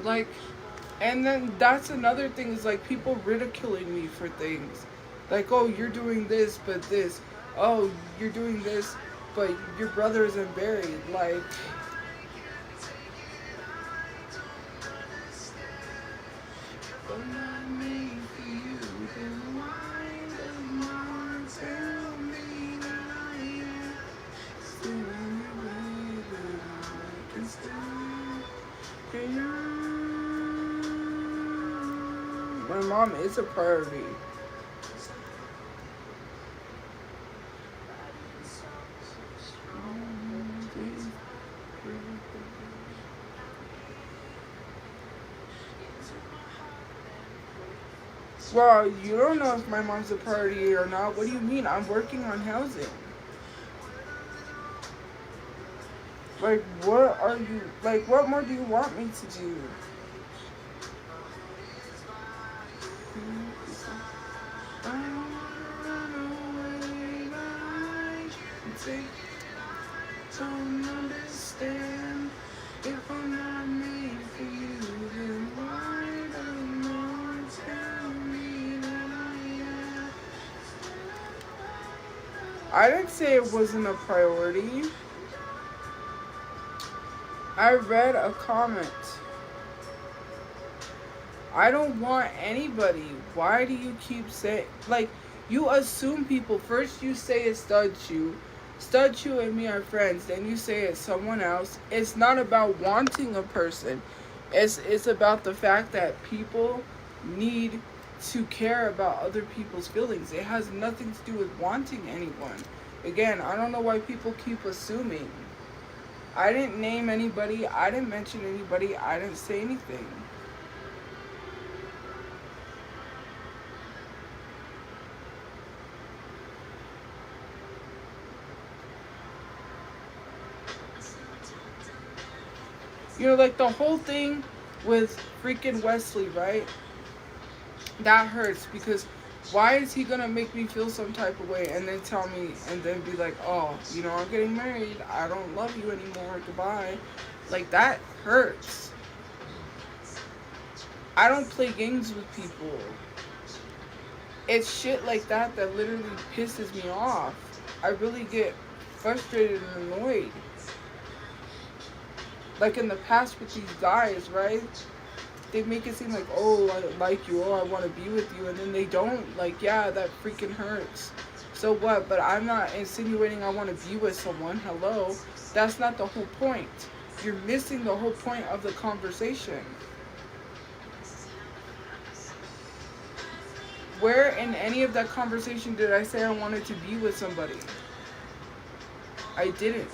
Like, and then that's another thing is like people ridiculing me for things. Like, oh, you're doing this, but this. Oh, you're doing this, but your brother isn't buried. Like, my mom is a priority. Well, you don't know if my mom's a priority or not. What do you mean? I'm working on housing. Like, what are you... Like, what more do you want me to do? Don't understand if I'm not made for you, then why don't you tell me that I am? I didn't say it wasn't a priority. I read a comment. I don't want anybody. Why do you keep saying... Like, you assume people. First you say it's Shelterchu. Shelterchu and me are friends. Then you say it's someone else. It's not about wanting a person. It's about the fact that people need to care about other people's feelings. It has nothing to do with wanting anyone. Again, I don't know why people keep assuming. I didn't name anybody. I didn't mention anybody. I didn't say anything. Like the whole thing with freaking Wesley, right? That hurts because why is he gonna make me feel some type of way and then tell me and then be like, oh, I'm getting married. I don't love you anymore. Goodbye. Like, that hurts. I don't play games with people. It's shit like that that literally pisses me off. I really get frustrated and annoyed. Like in the past with these guys, right? They make it seem like, oh, I like you, oh, I want to be with you, and then they don't. Like, yeah, that freaking hurts. So what? But I'm not insinuating I want to be with someone. Hello? That's not the whole point. You're missing the whole point of the conversation. Where in any of that conversation did I say I wanted to be with somebody? I didn't.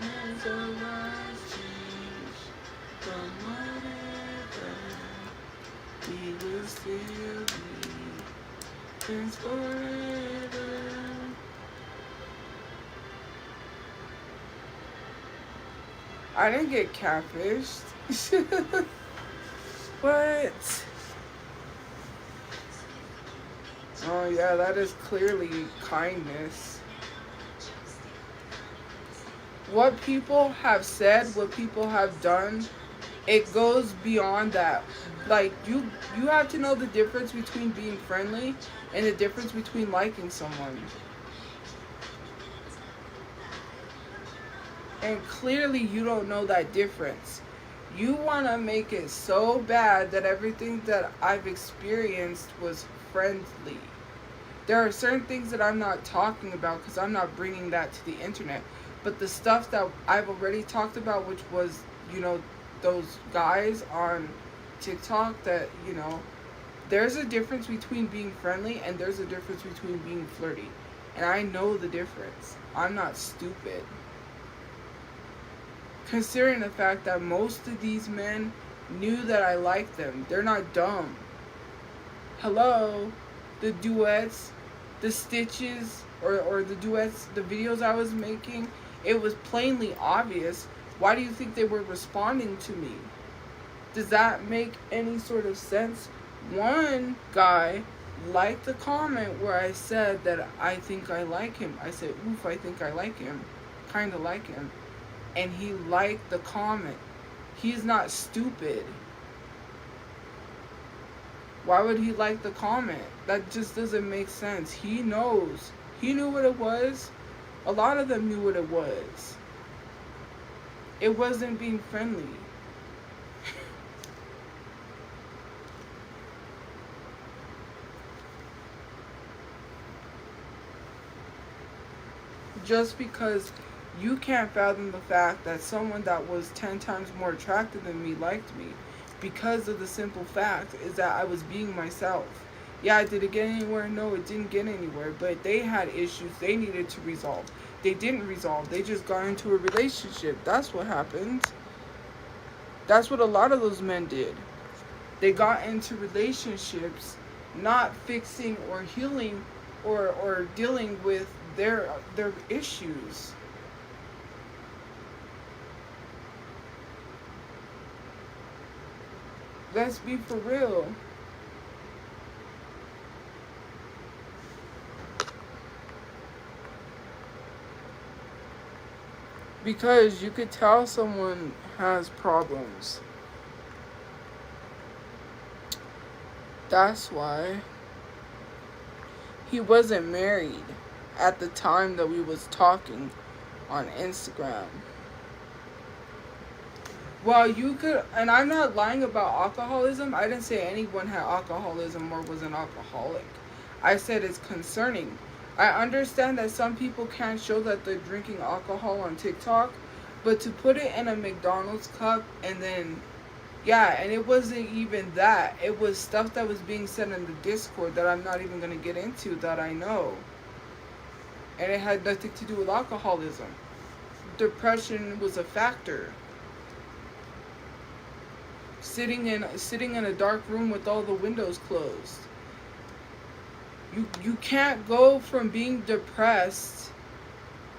As our lives change from whatever, we will still be friends forever. I didn't get catfished. What? Oh yeah, that is clearly kindness. What people have said, what people have done, it goes beyond that. Like you have to know the difference between being friendly and the difference between liking someone. And clearly you don't know that difference. You want to make it so bad that everything that I've experienced was friendly. There are certain things that I'm not talking about because I'm not bringing that to the internet. But the stuff that I've already talked about, which was, those guys on TikTok that, there's a difference between being friendly and there's a difference between being flirty. And I know the difference. I'm not stupid. Considering the fact that most of these men knew that I liked them. They're not dumb. Hello? The duets, the stitches, or the duets, the videos I was making, it was plainly obvious. Why do you think they were responding to me? Does that make any sort of sense? One guy liked the comment where I said that I think I like him. I said, oof, I think I like him. Kind of like him. And he liked the comment. He's not stupid. Why would he like the comment? That just doesn't make sense. He knows. He knew what it was. A lot of them knew what it was. It wasn't being friendly. Just because you can't fathom the fact that someone that was 10 times more attractive than me liked me, because of the simple fact is that I was being myself. Yeah, did it get anywhere? No, it didn't get anywhere. But they had issues they needed to resolve. They didn't resolve. They just got into a relationship. That's what happened. That's what a lot of those men did. They got into relationships not fixing or healing or dealing with their issues. Let's be for real. Because you could tell someone has problems. That's why he wasn't married at the time that we was talking on Instagram. Well, you could, and I'm not lying about alcoholism. I didn't say anyone had alcoholism or was an alcoholic. I said it's concerning. I understand that some people can't show that they're drinking alcohol on TikTok, but to put it in a McDonald's cup and then, yeah, and it wasn't even that. It was stuff that was being said in the Discord that I'm not even going to get into that I know. And it had nothing to do with alcoholism. Depression was a factor. Sitting in a dark room with all the windows closed. You can't go from being depressed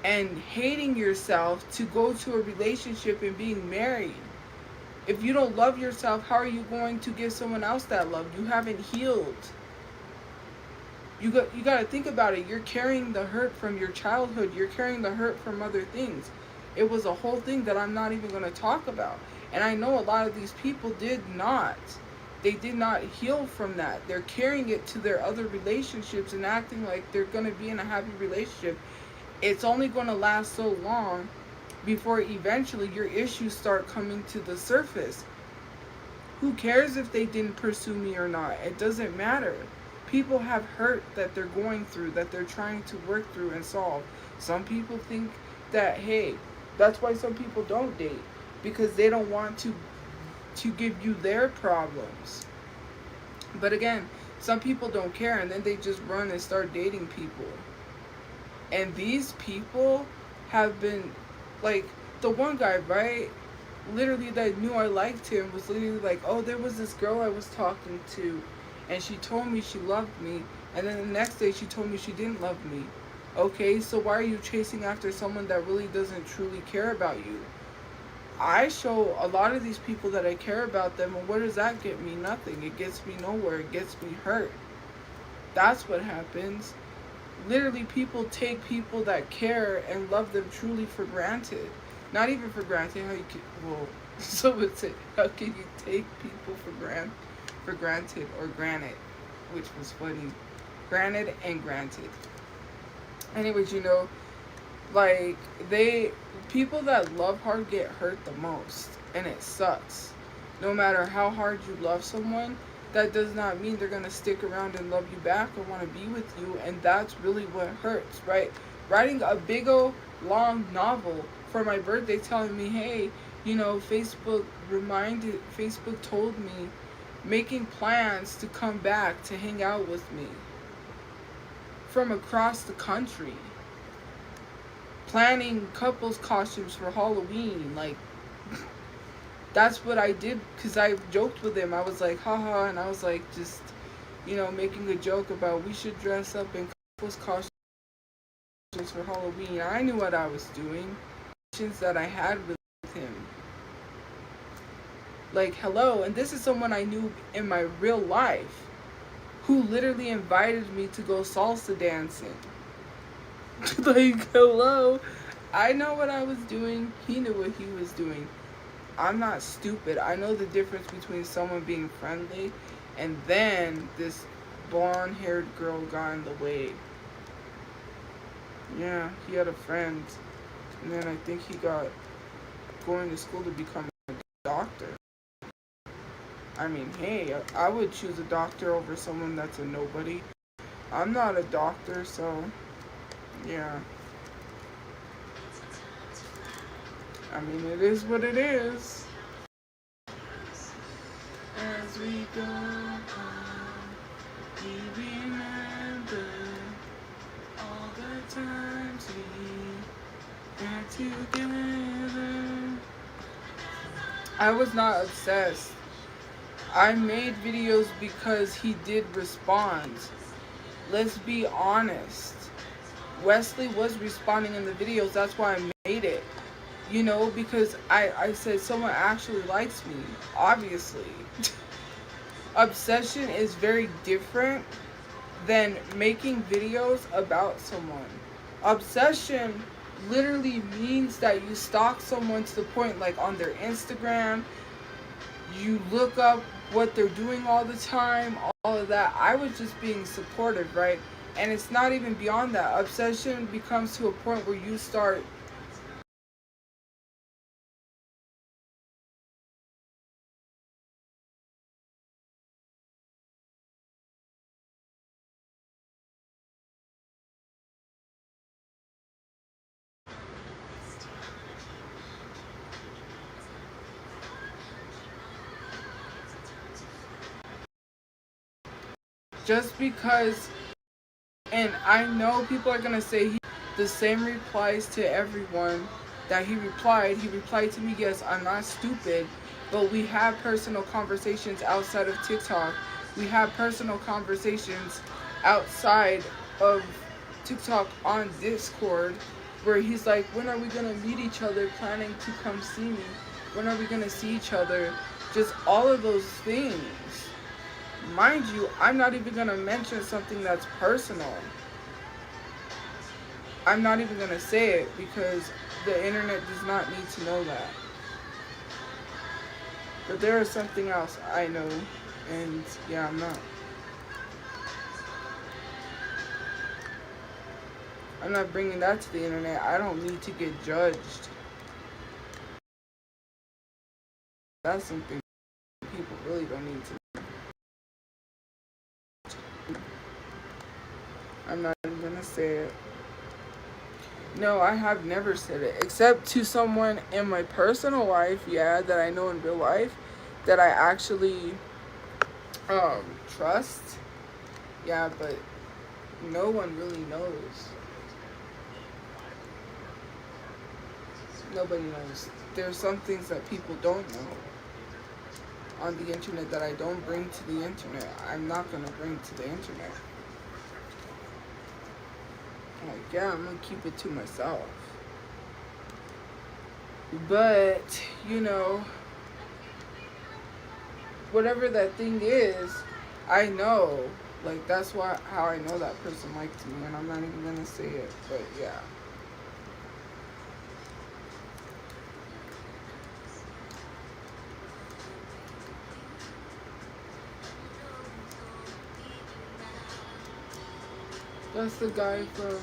and hating yourself to go to a relationship and being married. If you don't love yourself, how are you going to give someone else that love? You haven't healed. You got to think about it. You're carrying the hurt from your childhood. You're carrying the hurt from other things. It was a whole thing that I'm not even going to talk about. And I know a lot of these people did not. They did not heal from that. They're carrying it to their other relationships and acting like they're going to be in a happy relationship. It's only going to last so long before eventually your issues start coming to the surface. Who cares if they didn't pursue me or not? It doesn't matter. People have hurt that they're going through, that they're trying to work through and solve. Some people think that, hey, that's why some people don't date. Because they don't want to give you their problems. But again, some people don't care and then they just run and start dating people. And these people have been, like, the one guy, right? Literally, that knew I liked him was literally like, oh, there was this girl I was talking to, and she told me she loved me, and then the next day she told me she didn't love me. Okay, so why are you chasing after someone that really doesn't truly care about you? I show a lot of these people that I care about them, and what does that get me? Nothing. It gets me nowhere. It gets me hurt. That's what happens. Literally, people take people that care and love them truly for granted. Not even for granted. How you can, well, so would say, how can you take people for granted or granted, which was funny. Granted and granted. Anyways, like people that love hard get hurt the most, and it sucks. No matter how hard you love someone, that does not mean they're gonna stick around and love you back or want to be with you, and that's really what hurts, right? Writing a big old long novel for my birthday telling me, hey, Facebook told me, making plans to come back to hang out with me from across the country, planning couples costumes for Halloween. Like, that's what I did, because I joked with him. I was like, haha, and I was like, just, making a joke about we should dress up in couples costumes for Halloween. I knew what I was doing. That I had with him. Like, hello, and this is someone I knew in my real life who literally invited me to go salsa dancing. Like, hello. I know what I was doing. He knew what he was doing. I'm not stupid. I know the difference between someone being friendly and then this blonde-haired girl got in the way. Yeah, he had a friend. And then I think he got going to school to become a doctor. I mean, hey, I would choose a doctor over someone that's a nobody. I'm not a doctor, so yeah. I mean, it is what it is. As we go on, we remember all the times we got together. I was not obsessed. I made videos because he did respond. Let's be honest. Wesley was responding in the videos. That's why I made it. Because I said someone actually likes me. Obviously. Obsession is very different than making videos about someone. Obsession literally means that you stalk someone to the point, like on their Instagram, you look up what they're doing all the time, all of that. I was just being supportive, right? And it's not even beyond that. Obsession becomes to a point where you start just because, and I know people are gonna say the same replies to everyone that he replied to me. Yes, I'm not stupid, but we have personal conversations outside of TikTok. We have personal conversations outside of TikTok on Discord, where he's like, when are we gonna meet each other, planning to come see me, when are we gonna see each other, just all of those things. Mind you, I'm not even going to mention something that's personal. I'm not even going to say it because the internet does not need to know that. But there is something else I know, and yeah, I'm not bringing that to the internet. I don't need to get judged. That's something people really don't need to know. I'm not even gonna say it. No, I have never said it. Except to someone in my personal life, yeah, that I know in real life, that I actually trust. Yeah, but no one really knows. Nobody knows. There's some things that people don't know on the internet that I don't bring to the internet. I'm not gonna bring to the internet. Like, yeah, I'm gonna keep it to myself. But, you know, whatever that thing is, I know. Like, that's how I know that person liked me, and I'm not even gonna say it, but yeah. That's the guy from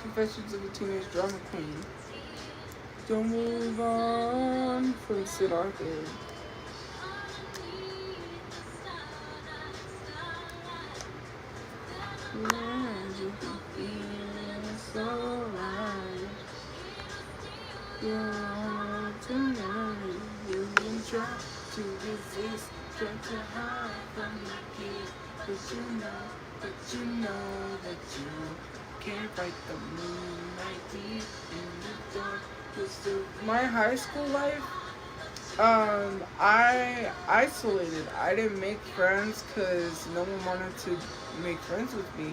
Confessions of a Teenage Drama Queen. Don't move on from Sid Arthur. Try to resist, try to hide from the kids, but you know that you can't fight the moonlight deep in the dark. My high school life, I isolated. I didn't make friends because no one wanted to make friends with me.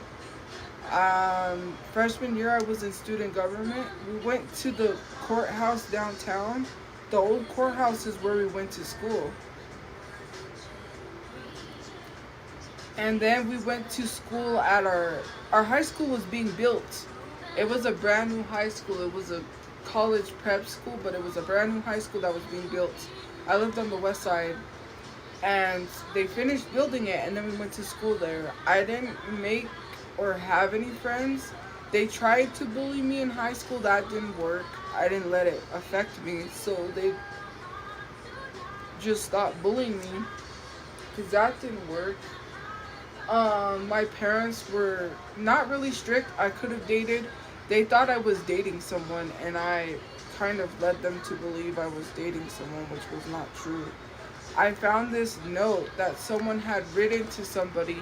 Freshman year, I was in student government. We went to the courthouse downtown. The old courthouse is where we went to school. And then we went to school at our high school was being built. It was a brand new high school. It was a college prep school, but it was a brand new high school that was being built. I lived on the west side, and they finished building it, and then we went to school there. I didn't make or have any friends. They tried to bully me in high school. That didn't work. I didn't let it affect me, so they just stopped bullying me because that didn't work. My parents were not really strict. I could have dated. They thought I was dating someone, and I kind of led them to believe I was dating someone, which was not true. I found this note that someone had written to somebody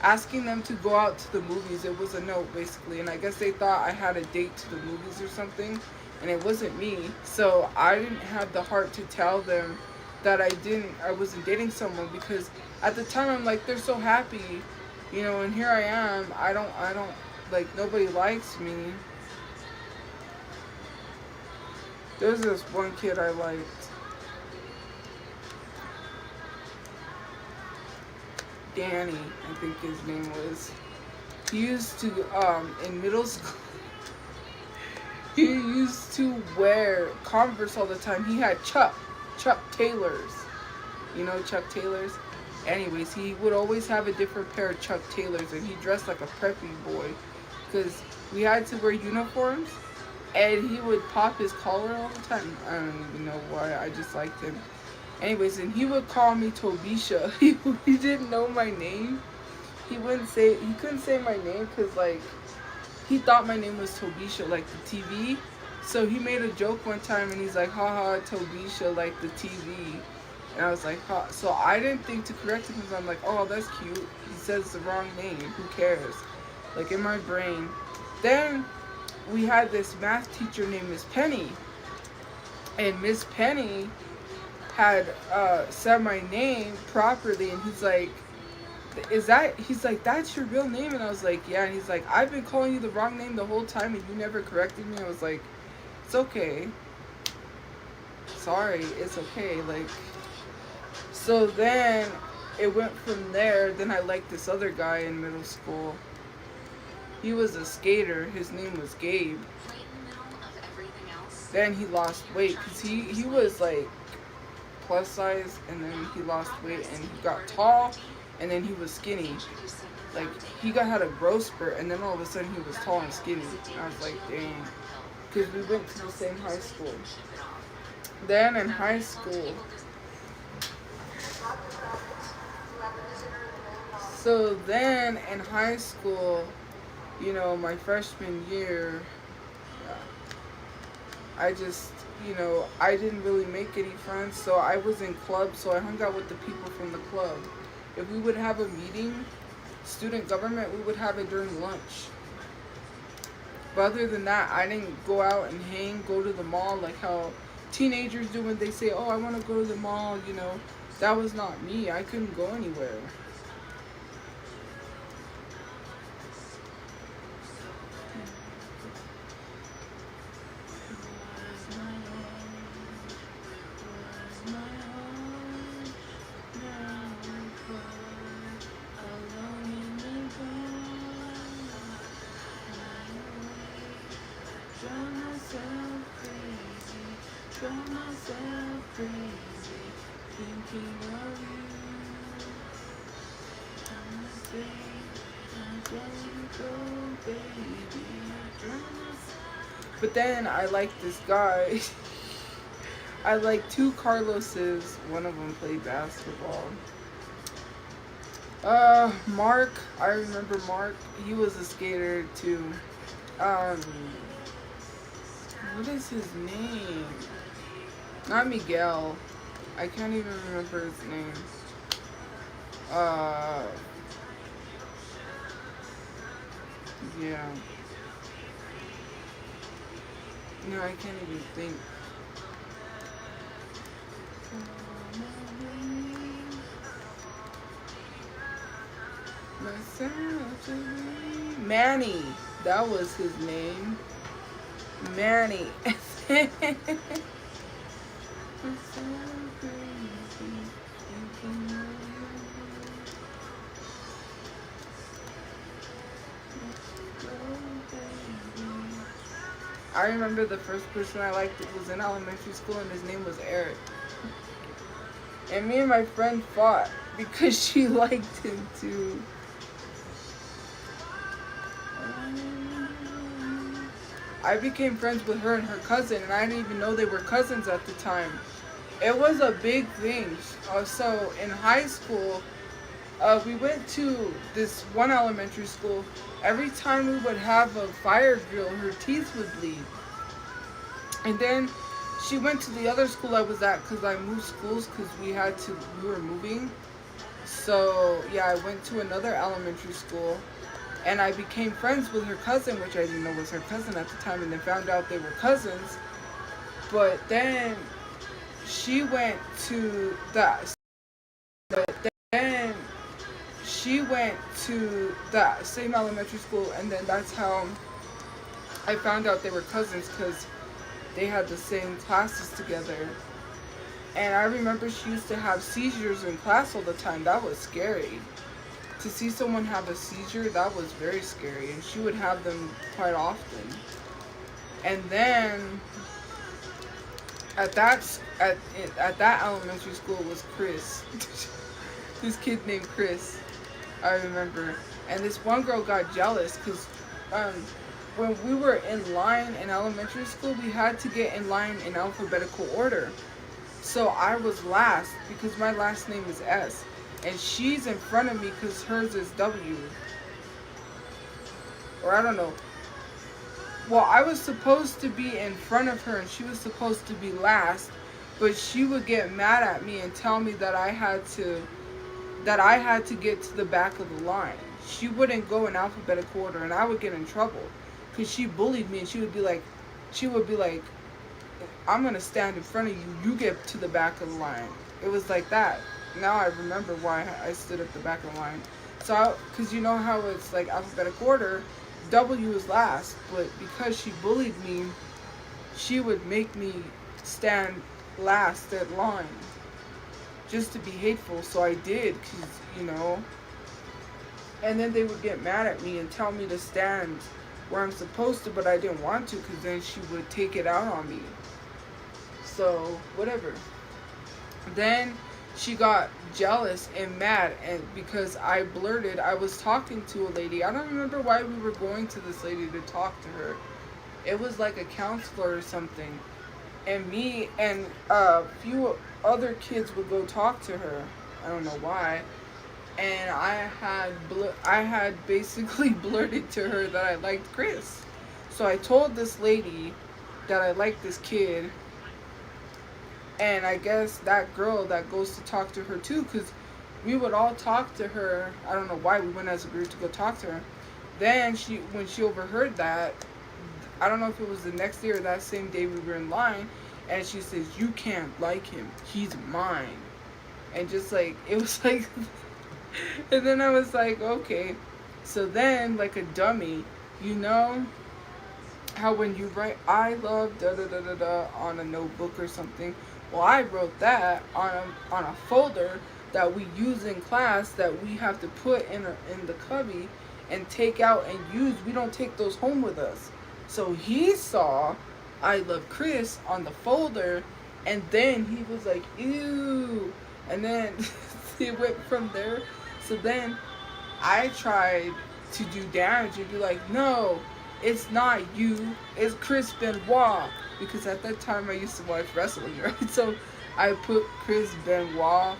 asking them to go out to the movies. It was a note, basically, and I guess they thought I had a date to the movies or something, and it wasn't me. So I didn't have the heart to tell them that I wasn't dating someone, because at the time I'm like, they're so happy, you know, and here I am. I don't like, nobody likes me. There's this one kid I liked. Danny, I think his name was. He used to, in middle school, he used to wear Converse all the time. He had Chuck Taylors. You know Chuck Taylors? Anyways, he would always have a different pair of Chuck Taylors, and he dressed like a preppy boy because we had to wear uniforms, and he would pop his collar all the time. I don't even know why. I just liked him. Anyways, and he would call me Tobisha. He didn't know my name. He couldn't say my name because, like, he thought my name was Tobisha, like the TV. So he made a joke one time, and he's like, haha, Tobisha, like the TV. And I was like, ha. So I didn't think to correct him because I'm like, oh, that's cute. He says the wrong name. Who cares? Like, in my brain. Then we had this math teacher named Miss Penny. And Miss Penny had said my name properly, and he's like, that's your real name? And I was like, yeah. And he's like, I've been calling you the wrong name the whole time, and you never corrected me. I was like, it's okay. Sorry, it's okay. Like, so then it went from there. Then I liked this other guy in middle school. He was a skater. His name was Gabe. Then he lost weight because he was like plus size, and then he lost weight, and he got tall, and then he was skinny. Like, he had a growth spurt, and then all of a sudden he was tall and skinny. And I was like, dang. Because we went to the same high school. Then in high school, you know, my freshman year, I just, you know, I didn't really make any friends, so I was in clubs, so I hung out with the people from the club. If we would have a meeting, student government, we would have it during lunch. But other than that, I didn't go out and go to the mall like how teenagers do when they say, oh, I want to go to the mall, you know. That was not me. I couldn't go anywhere. But then I like this guy. I like two Carloses. One of them played basketball. Mark. I remember Mark. He was a skater too. What is his name? Not Miguel. I can't even remember his name. Yeah. No, I can't even think. Manny. That was his name. Manny. I remember the first person I liked was in elementary school, and his name was Eric. And me and my friend fought because she liked him too. I became friends with her and her cousin, and I didn't even know they were cousins at the time. It was a big thing. So in high school, we went to this one elementary school. Every time we would have a fire drill, her teeth would bleed. And then she went to the other school I was at because I moved schools because we were moving. So yeah, I went to another elementary school, and I became friends with her cousin, which I didn't know was her cousin at the time, and then found out they were cousins. But then she went to that same elementary school, and then that's how I found out they were cousins, because they had the same classes together. And I remember she used to have seizures in class all the time. That was scary. To see someone have a seizure, that was very scary. And she would have them quite often. And then at that elementary school was Chris. This kid named Chris, I remember. And this one girl got jealous because when we were in line in elementary school, we had to get in line in alphabetical order. So I was last because my last name is S. And she's in front of me because hers is W. Or I don't know. Well, I was supposed to be in front of her and she was supposed to be last. But she would get mad at me and tell me that I had to get to the back of the line. She wouldn't go in alphabetical order, and I would get in trouble because she bullied me, and she would be like, I'm going to stand in front of you. You get to the back of the line. It was like that. Now I remember why I stood at the back of the line. So, because you know how it's like alphabetical order, W is last, but because she bullied me, she would make me stand last at line just to be hateful. So I did, because, you know, and then they would get mad at me and tell me to stand where I'm supposed to, but I didn't want to, because then she would take it out on me. So, whatever. Then she got jealous and mad, and because I was talking to a lady. I don't remember why we were going to this lady to talk to her. It was like a counselor or something. And me and a few other kids would go talk to her. I don't know why. And I had basically blurted to her that I liked Chris. So I told this lady that I liked this kid. And I guess that girl that goes to talk to her too, because we would all talk to her. I don't know why we went as a group to go talk to her. Then when she overheard that, I don't know if it was the next day or that same day we were in line, and she says, "You can't like him. He's mine." And just like, it was like, and then I was like, okay. So then, like a dummy, you know how when you write "I love da da da da da" on a notebook or something? Well, I wrote that on a folder that we use in class that we have to put in the cubby and take out and use. We don't take those home with us. So he saw "I love Chris" on the folder, and then he was like, "Ew," and then it went from there. So then I tried to do damage and be like, "No, it's not you, it's Chris Benoit," because at that time I used to watch wrestling, right? So I put Chris Benoit.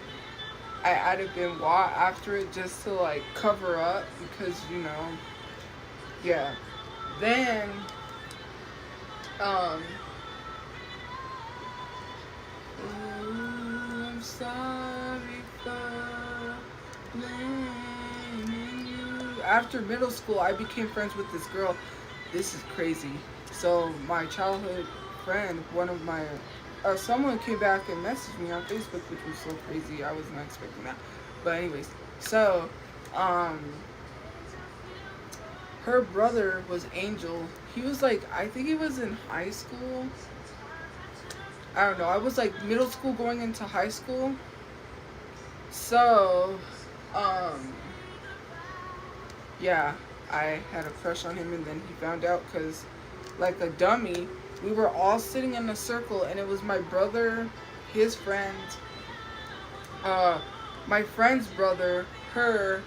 I added Benoit after it just to like cover up because yeah. Then I'm sorry for blaming you. After middle school, I became friends with this girl. This is crazy. So my childhood friend, one of my, someone came back and messaged me on Facebook, which was so crazy. I was not expecting that. But anyways, so, her brother was Angel. He was like, I think he was in high school. I don't know. I was like middle school going into high school. So, yeah, I had a crush on him, and then he found out because, like a dummy, we were all sitting in a circle, and it was my brother, his friend, my friend's brother, her,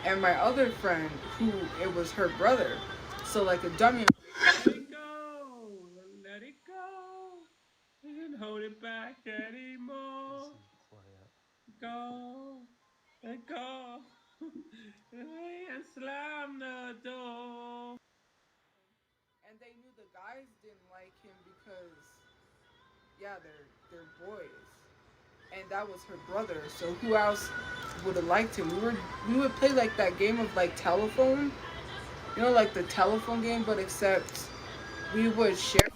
and my other friend, who it was her brother. So like a dummy. Let it go, let it go. We can hold it back anymore. Go, let go. And slam the door. And they knew the guys didn't like him because, yeah, they're boys, and that was her brother. So who else would have liked him? We would play like that game of like telephone, like the telephone game, but except we would share.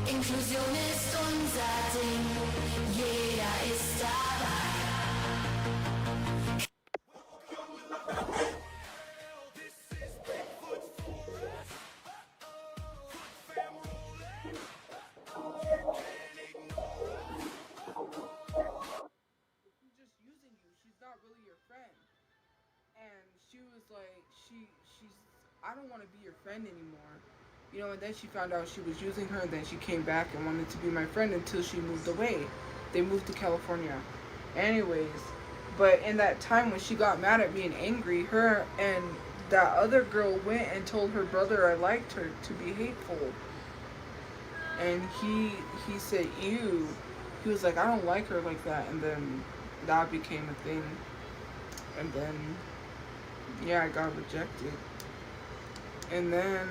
Inklusion ist unser Ding, jeder ist dabei. She's just using you. She's not really your friend. And she was like, she's, I don't want to be your friend anymore. And then she found out she was using her, and then she came back and wanted to be my friend until she moved away. They moved to California. Anyways, but in that time when she got mad at me and angry, her and that other girl went and told her brother I liked her to be hateful. And he said, ew. He was like, I don't like her like that. And then that became a thing. And then, yeah, I got rejected. And then,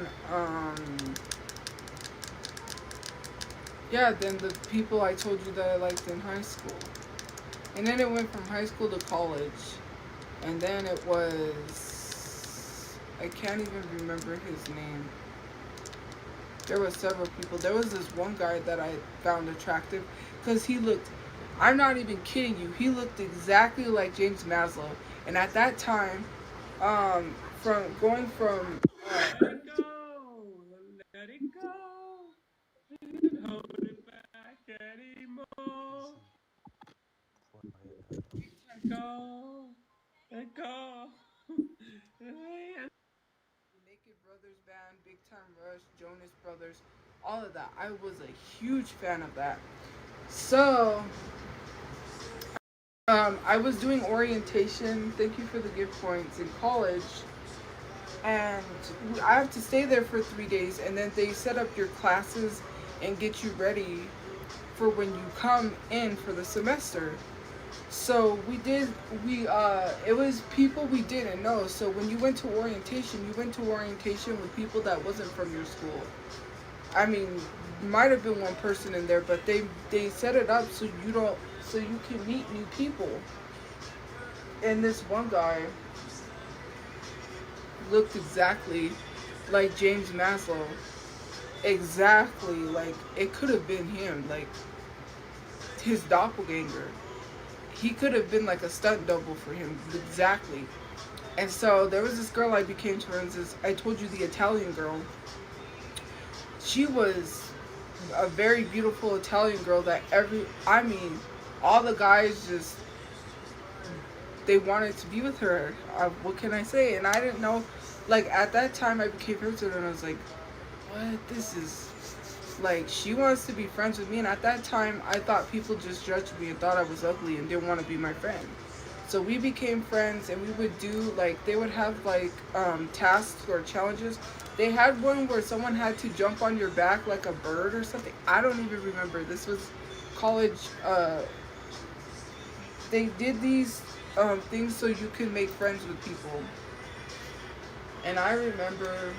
yeah, then the people I told you that I liked in high school. And then it went from high school to college. And then it was, I can't even remember his name. There were several people. There was this one guy that I found attractive because he looked, I'm not even kidding you, he looked exactly like James Maslow. And at that time, from going from Let it go, let it go. We can hold it back anymore. Let go, let go. Naked Brothers Band, Big Time Rush, Jonas Brothers, all of that. I was a huge fan of that. So, I was doing orientation, thank you for the gift points, in college. And I have to stay there for 3 days, and then they set up your classes and get you ready for when you come in for the semester. So it was people we didn't know. So when you went to orientation with people that wasn't from your school. I mean, might have been one person in there, but they set it up so you can meet new people. And this one guy, looked exactly like James Maslow. Exactly, like it could have been him, like his doppelganger. He could have been like a stunt double for him, exactly. And so there was this girl I became friends with. I told you, the Italian girl. She was a very beautiful Italian girl that I mean, all the guys just, they wanted to be with her. What can I say? And I didn't know, like at that time I became friends with her and I was like, what? This is, like, she wants to be friends with me. And at that time I thought people just judged me and thought I was ugly and didn't want to be my friend. So we became friends and we would do, like, they would have like tasks or challenges. They had one where someone had to jump on your back like a bird or something. I don't even remember. This was college. They did these things so you could make friends with people. And I remember,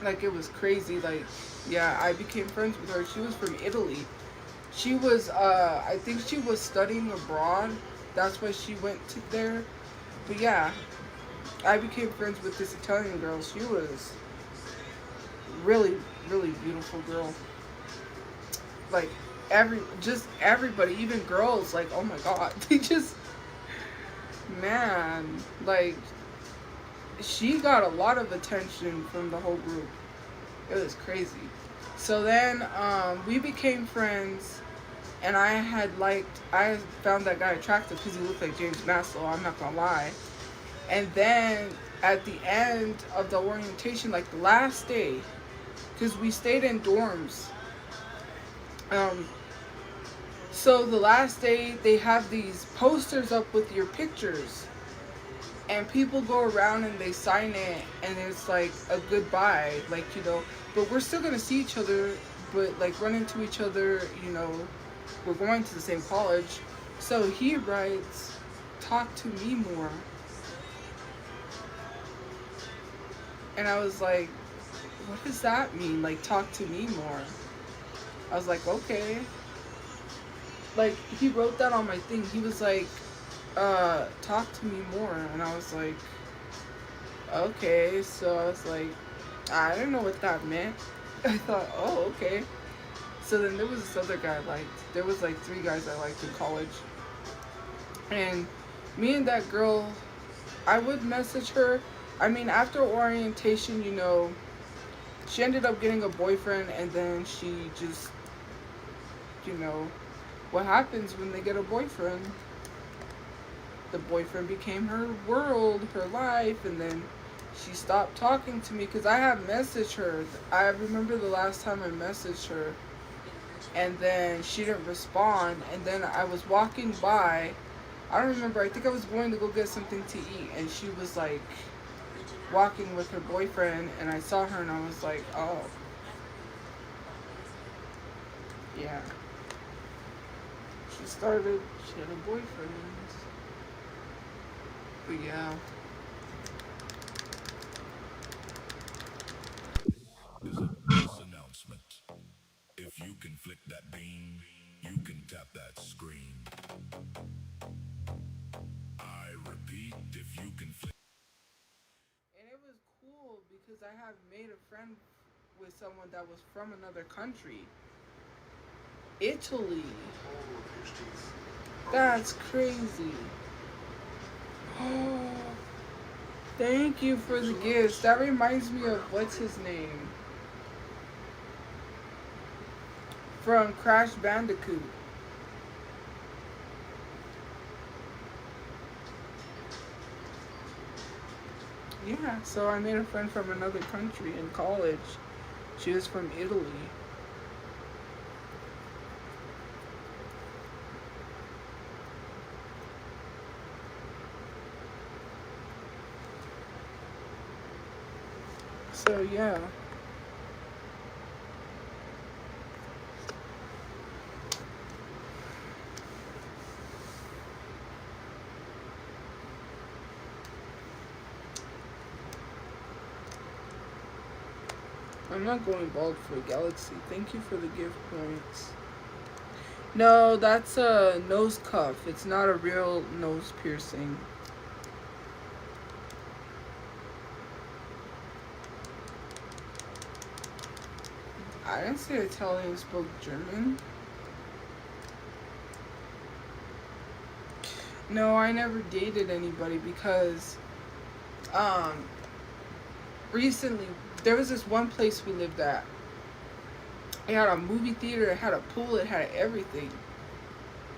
like, it was crazy. Like, yeah, I became friends with her. She was from Italy. She was, I think she was studying abroad. That's why she went to there. But yeah, I became friends with this Italian girl. She was really, really beautiful girl. Like, everybody, even girls, like, oh my god, they just, man, like, she got a lot of attention from the whole group. It was crazy. So then, we became friends. And I found that guy attractive because he looked like James Maslow, I'm not gonna lie. And then at the end of the orientation, like the last day, because we stayed in dorms. So the last day, they have these posters up with your pictures. And people go around and they sign it, and it's like a goodbye, like, you know. But we're still gonna see each other, but like run into each other, you know. We're going to the same college. So he writes, talk to me more. And I was like, what does that mean? Like, talk to me more. I was like, okay. Like, he wrote that on my thing. He was like, talk to me more. And I was like, okay. So I was like, I didn't know what that meant. I thought, oh, okay. So then there was this other guy I liked. There was like 3 guys I liked in college. And me and that girl, I would message her. I mean, after orientation, you know, she ended up getting a boyfriend, and then she just, you know, what happens when they get a boyfriend? The boyfriend became her world, her life, and then she stopped talking to me because I had messaged her. I remember the last time I messaged her. And then she didn't respond. And then I was walking by. I don't remember. I think I was going to go get something to eat. And she was like walking with her boyfriend. And I saw her and I was like, oh. Yeah. She had a boyfriend. But yeah. Is a bus announcement. If you can flick that beam, you can tap that screen. I repeat, if you can flick. And it was cool because I have made a friend with someone that was from another country. Italy. That's crazy. Oh, thank you for the gifts. That reminds me of, what's his name? From Crash Bandicoot. Yeah, so I made a friend from another country in college. She was from Italy. So yeah. I'm not going bald for a galaxy. Thank you for the gift points. No, that's a nose cuff. It's not a real nose piercing. I didn't say Italian spoke German. No, I never dated anybody because recently there was this one place we lived at. It had a movie theater, it had a pool, it had everything.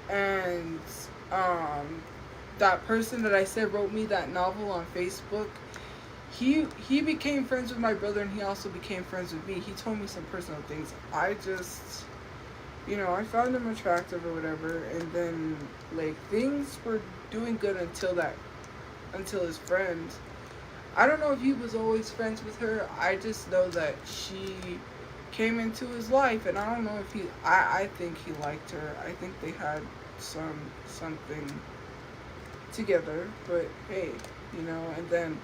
And that person that I said wrote me that novel on Facebook, he became friends with my brother, and he also became friends with me. He told me some personal things. I just, I found him attractive or whatever, and then like things were doing good until his friend. I don't know if he was always friends with her. I just know that she came into his life, and I don't know if I think he liked her. I think they had something together, but hey, and then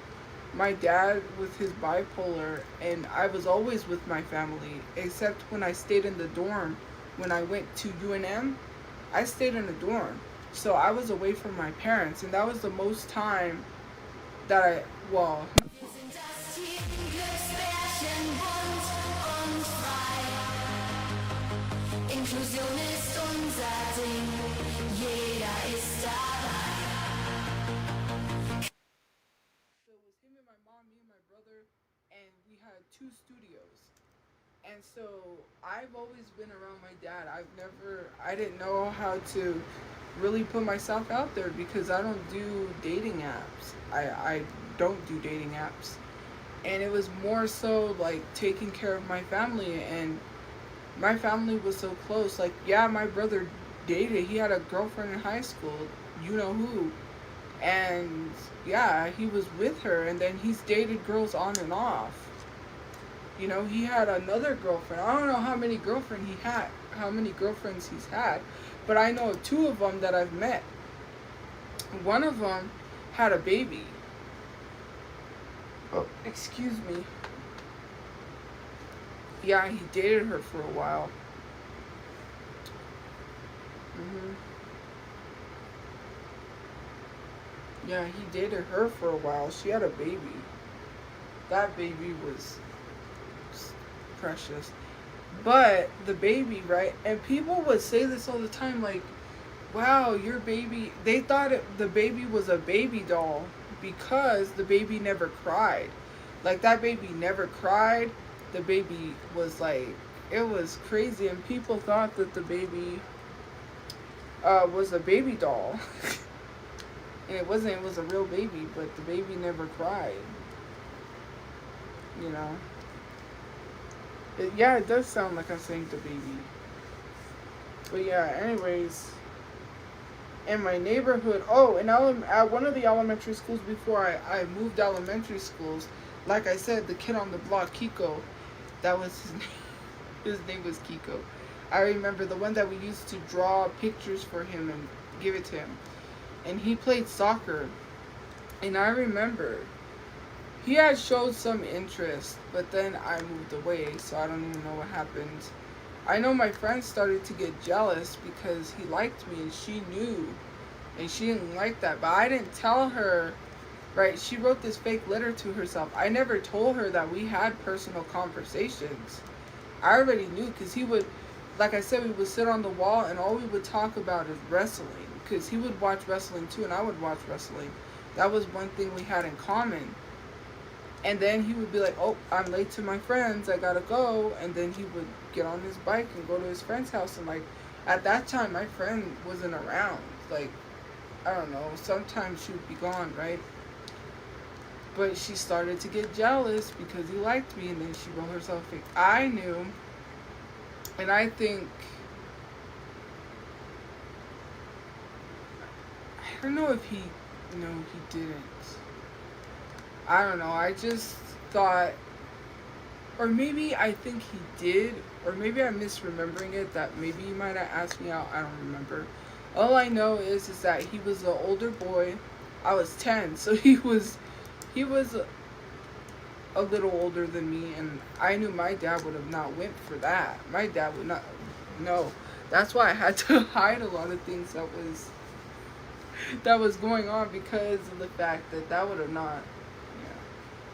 my dad with his bipolar, and I was always with my family, except when I stayed in the dorm. When I went to UNM, I stayed in a dorm, so I was away from my parents, and that was the most time that Inklusion ist unser Ding, jeder ist dabei. So it was him and my mom, me and my brother, and we had 2 studios. And so I've always been around my dad. I didn't know how to really put myself out there because I don't do dating apps. I don't do dating apps. And it was more so like taking care of my family, and my family was so close. Like, yeah, my brother dated. He had a girlfriend in high school, you know who. And yeah, he was with her, and then he's dated girls on and off. He had another girlfriend. I don't know how many girlfriends he's had, but I know 2 of them that I've met. One of them had a baby. Oh, excuse me. Yeah, he dated her for a while. Yeah, he dated her for a while. She had a baby. That baby was precious. But the baby, right? And people would say this all the time, like, wow, your baby. They thought the baby was a baby doll because the baby never cried. Like, that baby never cried. The baby was like, it was crazy. And people thought that the baby was a baby doll. And it wasn't. It was a real baby, but the baby never cried. Yeah, it does sound like I'm saying the baby. But yeah, anyways, in my neighborhood, at one of the elementary schools before I moved elementary schools, like I said, the kid on the block, Kiko, that was his name. His name was Kiko. I remember the one that we used to draw pictures for him and give it to him. And he played soccer. And I remember he had showed some interest, but then I moved away, so I don't even know what happened. I know my friends started to get jealous because he liked me, and she knew, and she didn't like that. But I didn't tell her, right? She wrote this fake letter to herself. I never told her that we had personal conversations. I already knew because he would, like I said, we would sit on the wall, and all we would talk about is wrestling, because he would watch wrestling too, and I would watch wrestling. That was one thing we had in common. And then he would be like, oh, I'm late to my friends, I gotta go. And then he would get on his bike and go to his friend's house. And like, at that time, my friend wasn't around. Like, I don't know, sometimes she would be gone, right? But she started to get jealous because he liked me, and then she wrote herself fake. I knew, and I think, I don't know if he didn't. I don't know, I just thought, or maybe I think he did, or maybe I'm misremembering it, that maybe he might have asked me out, I don't remember. All I know is that he was an older boy. I was 10, so he was a little older than me, and I knew my dad would have not went for that. My dad would not, no. That's why I had to hide a lot of things that was going on, because of the fact that would have not,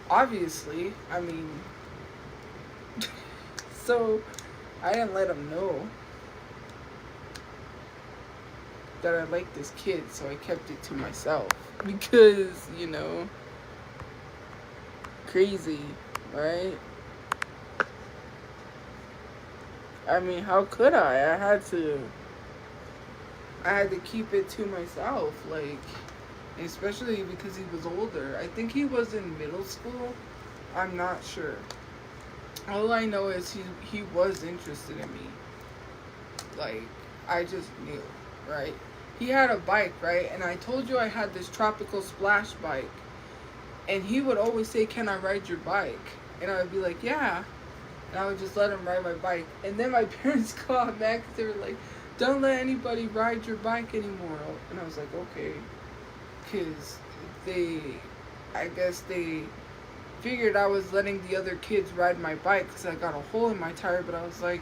obviously, I mean, so I didn't let him know that I liked this kid, so I kept it to myself. Because, you know, crazy, right? I mean, how could I? I had to keep it to myself, like, especially because he was older. I think he was in middle school. I'm not sure. All I know is he was interested in me. Like, I just knew, right? He had a bike, right? And I told you I had this tropical splash bike. And he would always say, "Can I ride your bike?" And I would be like, "Yeah." And I would just let him ride my bike. And then my parents called back because they were like, "Don't let anybody ride your bike anymore." And I was like, okay. Because I guess they figured I was letting the other kids ride my bike because I got a hole in my tire. But I was like,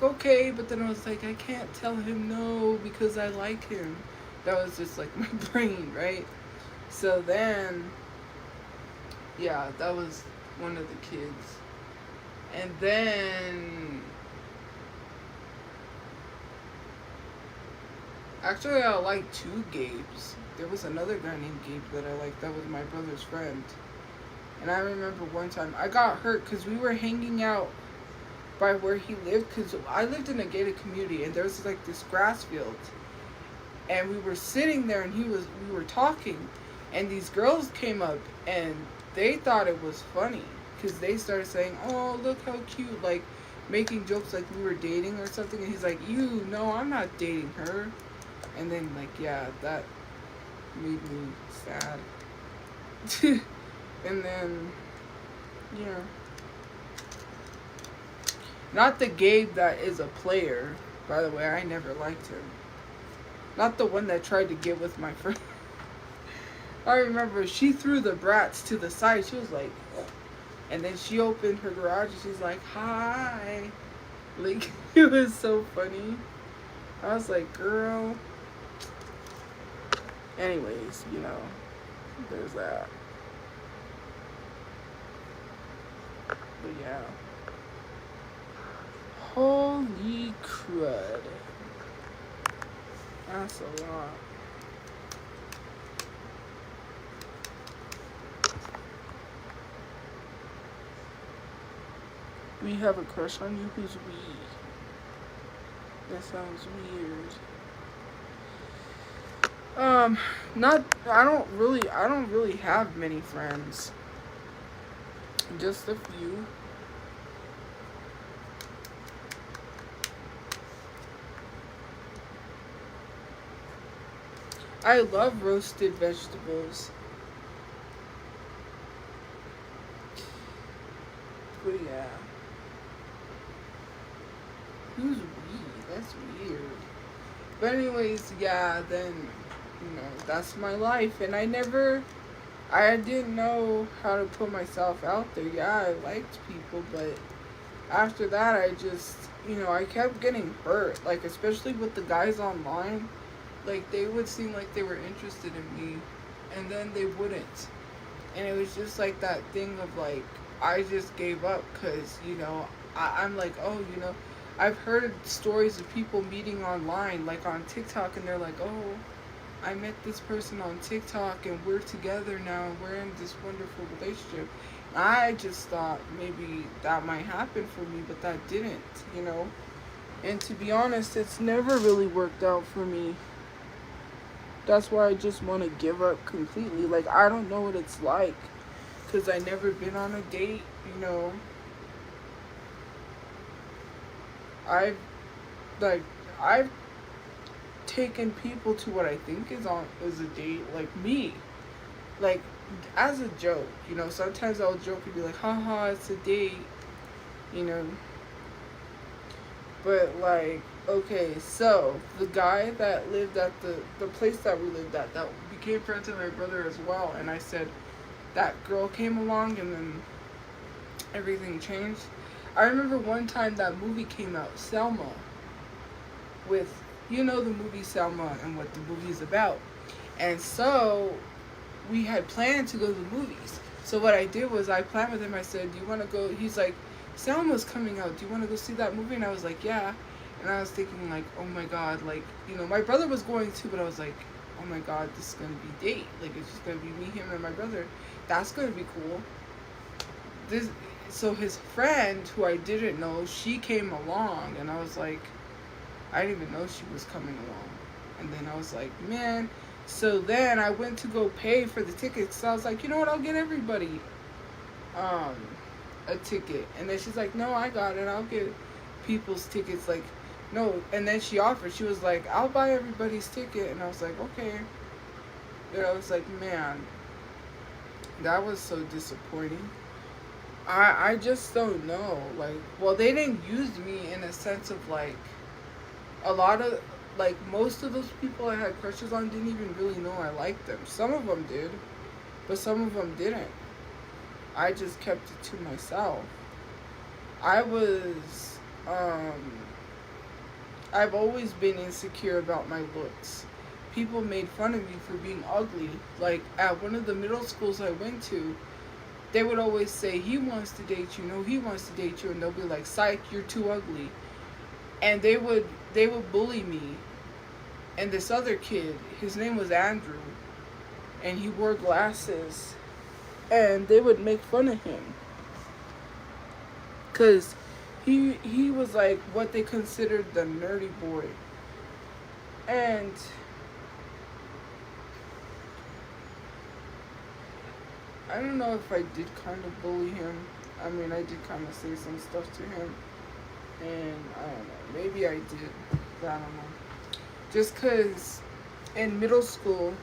okay. But then I was like, I can't tell him no because I like him. That was just like my brain, right? So then, yeah, that was one of the kids. And then, actually, I like two Gabes. There was another guy named Gabe that I liked. That was my brother's friend. And I remember one time I got hurt because we were hanging out by where he lived. Because I lived in a gated community, and there was like this grass field. And we were sitting there, and we were talking. And these girls came up, and they thought it was funny. Because they started saying, "Oh, look how cute," like making jokes like we were dating or something. And he's like, "You, no, I'm not dating her." And then, like, yeah, that made me sad. And then, yeah. Not the Gabe that is a player, by the way. I never liked him. Not the one that tried to get with my friend. I remember she threw the brats to the side. She was like, and then she opened her garage and she's like, "Hi." Like, it was so funny. I was like, girl. Anyways, you know, there's that. But yeah. Holy crud. That's a lot. We have a crush on you? Who's we? That sounds weird. I don't really have many friends. Just a few. I love roasted vegetables. But yeah. Who's we? That's weird. But anyways, yeah, then, you know, that's my life. And I didn't know how to put myself out there. Yeah, I liked people, but after that, I just, you know, I kept getting hurt. Like, especially with the guys online. Like, they would seem like they were interested in me, and then they wouldn't. And it was just like that thing of, like, I just gave up because, you know, I'm like, oh, you know, I've heard stories of people meeting online, like on TikTok, and they're like, oh, I met this person on TikTok, and we're together now, and we're in this wonderful relationship. I just thought maybe that might happen for me, but that didn't, you know. And to be honest, it's never really worked out for me. That's why I just want to give up completely. Like, I don't know what it's like, because I never been on a date, you know. I've taken people to what I think is a date, like me, like as a joke, you know. Sometimes I'll joke and be like, haha, it's a date, you know. But like, okay, so the guy that lived at the place that we lived at, that became friends with my brother as well, and I said that girl came along and then everything changed. I remember one time that movie came out, Selma, with, you know, the movie Selma and what the movie's about. And so we had planned to go to the movies. So what I did was I planned with him. I said, "Do you want to go?" He's like, Selma's coming out. Do you want to go see that movie? And I was like, yeah. And I was thinking, like, oh my God, like, you know, my brother was going too, but I was like, oh my God, this is going to be date. Like, it's just going to be me, him, and my brother. That's going to be cool. So his friend, who I didn't know, she came along, and I was like, I didn't even know she was coming along. And then I was like, man. So then I went to go pay for the tickets. So I was like, you know what, I'll get everybody a ticket. And then she's like, no, I got it. I'll get people's tickets. Like, no. And then she offered. She was like, I'll buy everybody's ticket. And I was like, okay. And I was like, man, that was so disappointing. I just don't know. Like, well, they didn't use me in a sense of, like, a lot of, like, most of those people I had crushes on didn't even really know I liked them. Some of them did, but some of them didn't. I just kept it to myself. I've always been insecure about my looks. People made fun of me for being ugly. Like, at one of the middle schools I went to, they would always say, he wants to date you, no, he wants to date you, and they'll be like, psych, you're too ugly. And they would bully me. And this other kid, his name was Andrew, and he wore glasses, and they would make fun of him. Because he was like what they considered the nerdy boy. And I don't know if I did kind of bully him. I mean, I did kind of say some stuff to him. And I don't know, maybe I did, but I don't know. Just because in middle school,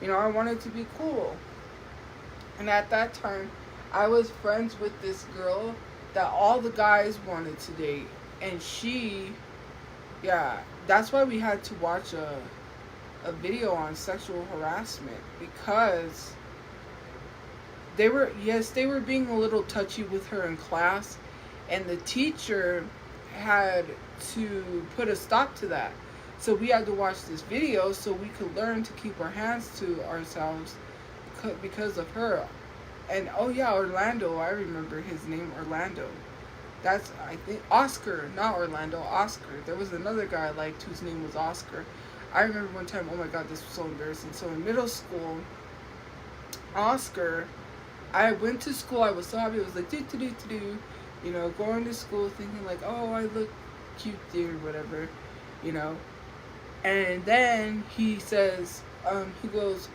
you know, I wanted to be cool. And at that time, I was friends with this girl that all the guys wanted to date. And she, yeah, that's why we had to watch a video on sexual harassment. Because they were being a little touchy with her in class. And the teacher had to put a stop to that. So we had to watch this video so we could learn to keep our hands to ourselves because of her. And oh yeah, Orlando, I remember his name, Orlando. That's, I think, Oscar, not Orlando, Oscar. There was another guy I liked whose name was Oscar. I remember one time, oh my God, this was so embarrassing. So in middle school, Oscar, I went to school, I was so happy, it was like, do, you know, going to school thinking like, oh, I look cute there, whatever, you know. And then he says, he goes,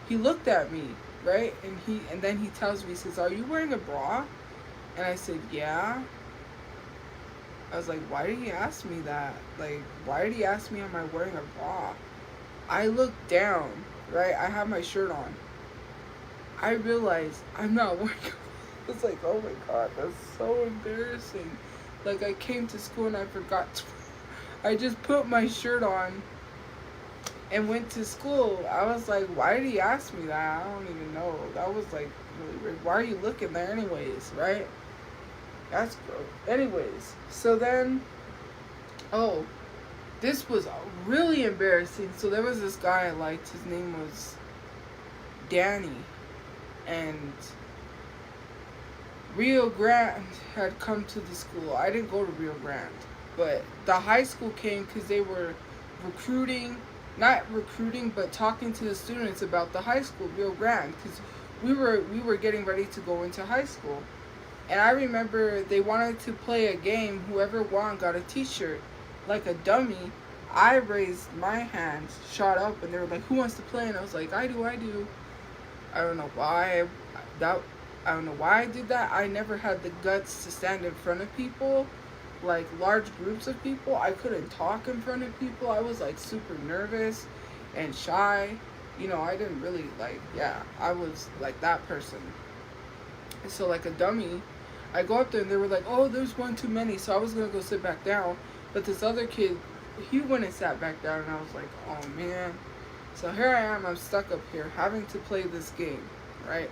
he looked at me, right? And then he tells me, he says, are you wearing a bra? And I said, yeah. I was like, why did he ask me that? Like, why did he ask me, am I wearing a bra? I looked down, right? I have my shirt on. I realized I'm not wearing a bra. It's like, oh my God, that's so embarrassing. Like, I came to school and I forgot to, I just put my shirt on and went to school. I was like, why did he ask me that? I don't even know. That was like really weird. Why are you looking there anyways, right? That's gross. Anyways, so then, oh, this was really embarrassing. So there was this guy I liked. His name was Danny. And Rio Grande had come to the school. I didn't go to Rio Grande. But the high school came because they were not recruiting, but talking to the students about the high school, Rio Grande. Because we were getting ready to go into high school. And I remember they wanted to play a game. Whoever won got a t-shirt. Like a dummy, I raised my hand, shot up, and they were like, who wants to play? And I was like, I do. I don't know why I don't know why I did that. I never had the guts to stand in front of people, like large groups of people. I couldn't talk in front of people. I was like super nervous and shy. You know, I didn't really I was like that person. So like a dummy, I go up there and they were like, oh, there's one too many. So I was going to go sit back down. But this other kid, he went and sat back down, and I was like, oh man. So here I am, I'm stuck up here having to play this game, right?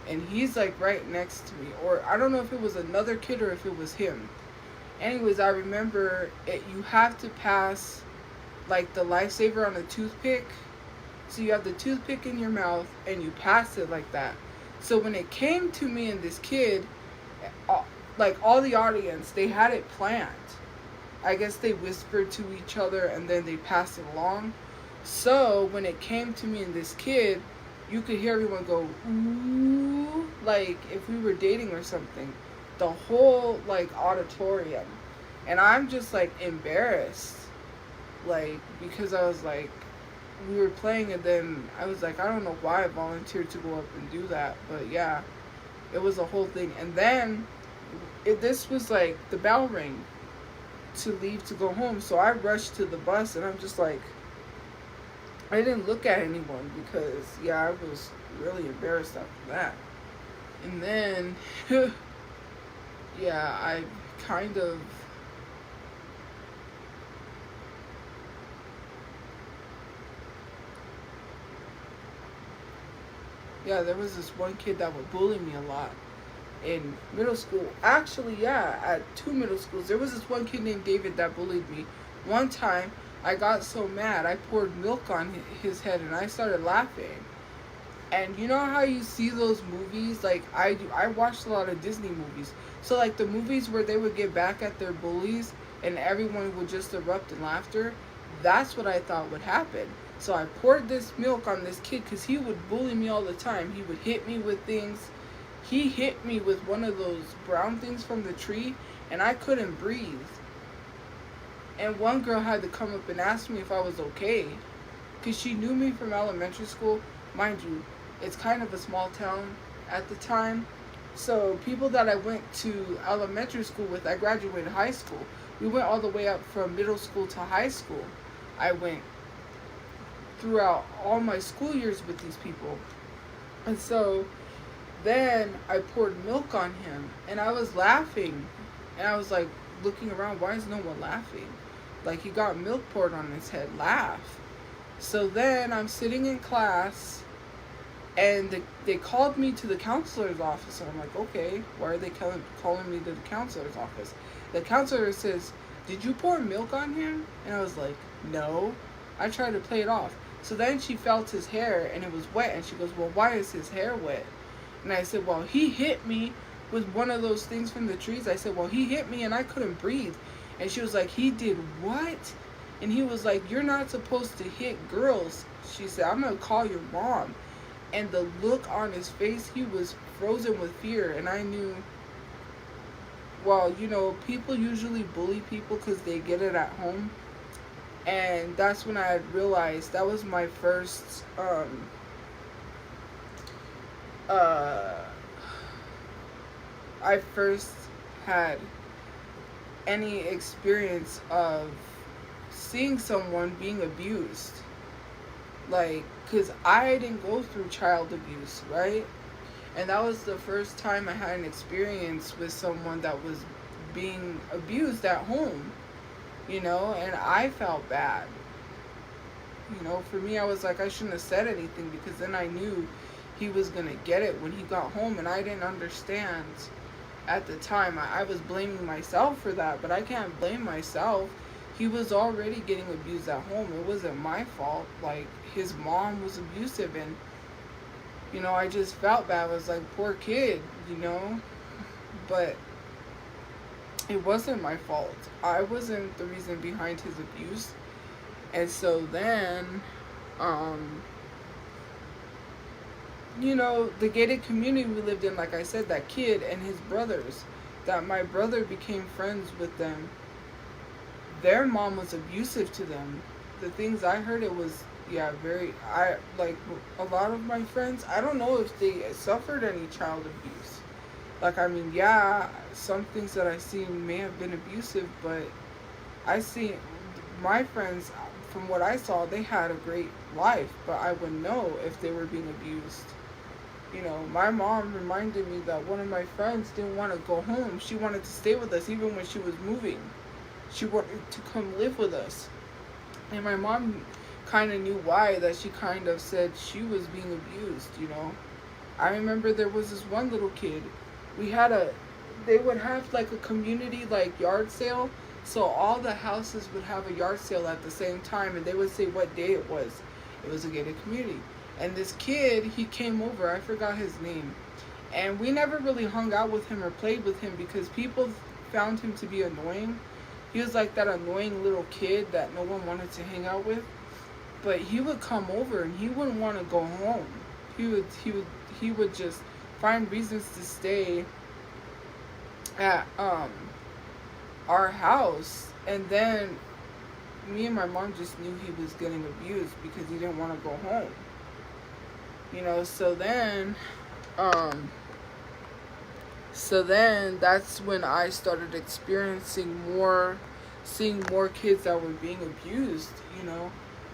And he's like right next to me. Or I don't know if it was another kid or if it was him. Anyways, I remember you have to pass like the lifesaver on a toothpick. So you have the toothpick in your mouth and you pass it like that. So when it came to me and this kid, like all the audience, they had it planned. I guess they whispered to each other and then they passed it along. So when it came to me and this kid, you could hear everyone go, ooh, like if we were dating or something. The whole like auditorium. And I'm just like embarrassed. Like, because I was like, we were playing and then I was like, I don't know why I volunteered to go up and do that. But yeah, it was a whole thing. And then this was like the bell rang to leave to go home. So I rushed to the bus and I'm just like, I didn't look at anyone because, yeah, I was really embarrassed after that. And then, yeah, I kind of, yeah, there was this one kid that would bully me a lot in middle school. Actually, yeah, at 2 middle schools. There was this one kid named David that bullied me. One time, I got so mad, I poured milk on his head and I started laughing. And you know how you see those movies? Like, I do. I watched a lot of Disney movies. So, like, the movies where they would get back at their bullies and everyone would just erupt in laughter, that's what I thought would happen. So I poured this milk on this kid because he would bully me all the time. He would hit me with things. He hit me with one of those brown things from the tree and I couldn't breathe. And one girl had to come up and ask me if I was okay. Because she knew me from elementary school. Mind you, it's kind of a small town at the time. So people that I went to elementary school with, I graduated high school. We went all the way up from middle school to high school. I went throughout all my school years with these people. And so then I poured milk on him and I was laughing. And I was like looking around, why is no one laughing? Like, he got milk poured on his head, laugh. So then I'm sitting in class and they called me to the counselor's office. And I'm like, okay, why are they calling me to the counselor's office? The counselor says, did you pour milk on him? And I was like, no. I tried to play it off. So then she felt his hair and it was wet. And she goes, well, why is his hair wet? And I said, well, he hit me with one of those things from the trees. I said, well, he hit me and I couldn't breathe. And she was like, he did what? And he was like, you're not supposed to hit girls. She said, I'm going to call your mom. And the look on his face, he was frozen with fear. And I knew, well, you know, people usually bully people because they get it at home. And that's when I realized that was my first, I first had any experience of seeing someone being abused. Like, because I didn't go through child abuse, right? And that was the first time I had an experience with someone that was being abused at home, you know, and I felt bad. You know, for me, I was like, I shouldn't have said anything because then I knew he was going to get it when he got home, and I didn't understand at the time. I was blaming myself for that, but I can't blame myself. He was already getting abused at home. It wasn't my fault. Like, his mom was abusive, and, you know, I just felt bad. I was like, poor kid, you know, but it wasn't my fault. I wasn't the reason behind his abuse. And so then, you know, the gated community we lived in, like I said, that kid and his brothers, that my brother became friends with them, their mom was abusive to them. The things I heard, it was, yeah, like, a lot of my friends, I don't know if they suffered any child abuse. Like, I mean, yeah, some things that I seen may have been abusive, but I see my friends, from what I saw, they had a great life, but I wouldn't know if they were being abused. You know, my mom reminded me that one of my friends didn't want to go home. She wanted to stay with us even when she was moving. She wanted to come live with us. And my mom kind of knew why, that she kind of said she was being abused, you know. I remember there was this one little kid. They would have like a community like yard sale. So all the houses would have a yard sale at the same time, and they would say what day it was. It was a gated community. And this kid, he came over, I forgot his name. And we never really hung out with him or played with him because people found him to be annoying. He was like that annoying little kid that no one wanted to hang out with. But he would come over and he wouldn't want to go home. He would just find reasons to stay at our house. And then me and my mom just knew he was getting abused because he didn't want to go home. You know, so then that's when I started seeing more kids that were being abused, you know.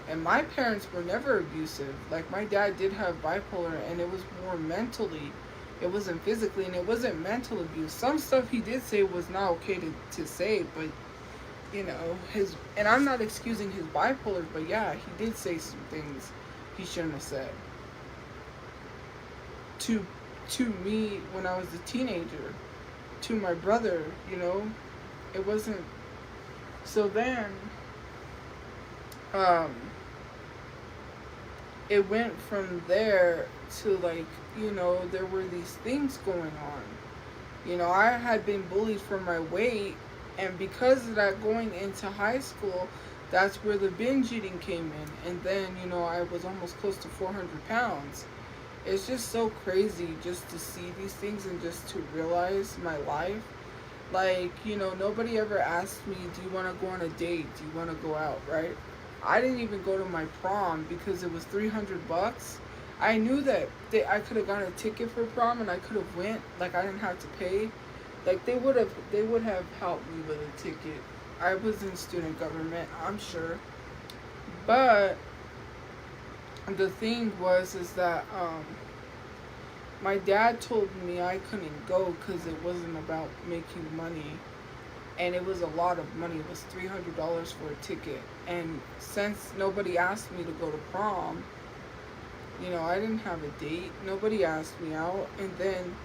And my parents were never abusive. Like, my dad did have bipolar, and it was more mentally. It wasn't physically, and it wasn't mental abuse. Some stuff he did say was not okay to say, but, you know, and I'm not excusing his bipolar, but yeah, he did say some things he shouldn't have said. To me when I was a teenager, to my brother, you know, it wasn't. So then, it went from there to, like, you know, there were these things going on. You know, I had been bullied for my weight, and because of that, going into high school, that's where the binge eating came in. And then, you know, I was almost close to 400 pounds. It's just so crazy just to see these things and just to realize my life. Like, you know, nobody ever asked me, do you want to go on a date? Do you want to go out, right? I didn't even go to my prom because it was $300. I knew that I could have gotten a ticket for prom and I could have went. Like, I didn't have to pay. Like, they would have helped me with a ticket. I was in student government, I'm sure. But the thing is that my dad told me I couldn't go because it wasn't about making money, and it was a lot of money. It was $300 for a ticket, and since nobody asked me to go to prom, you know, I didn't have a date. Nobody asked me out. And then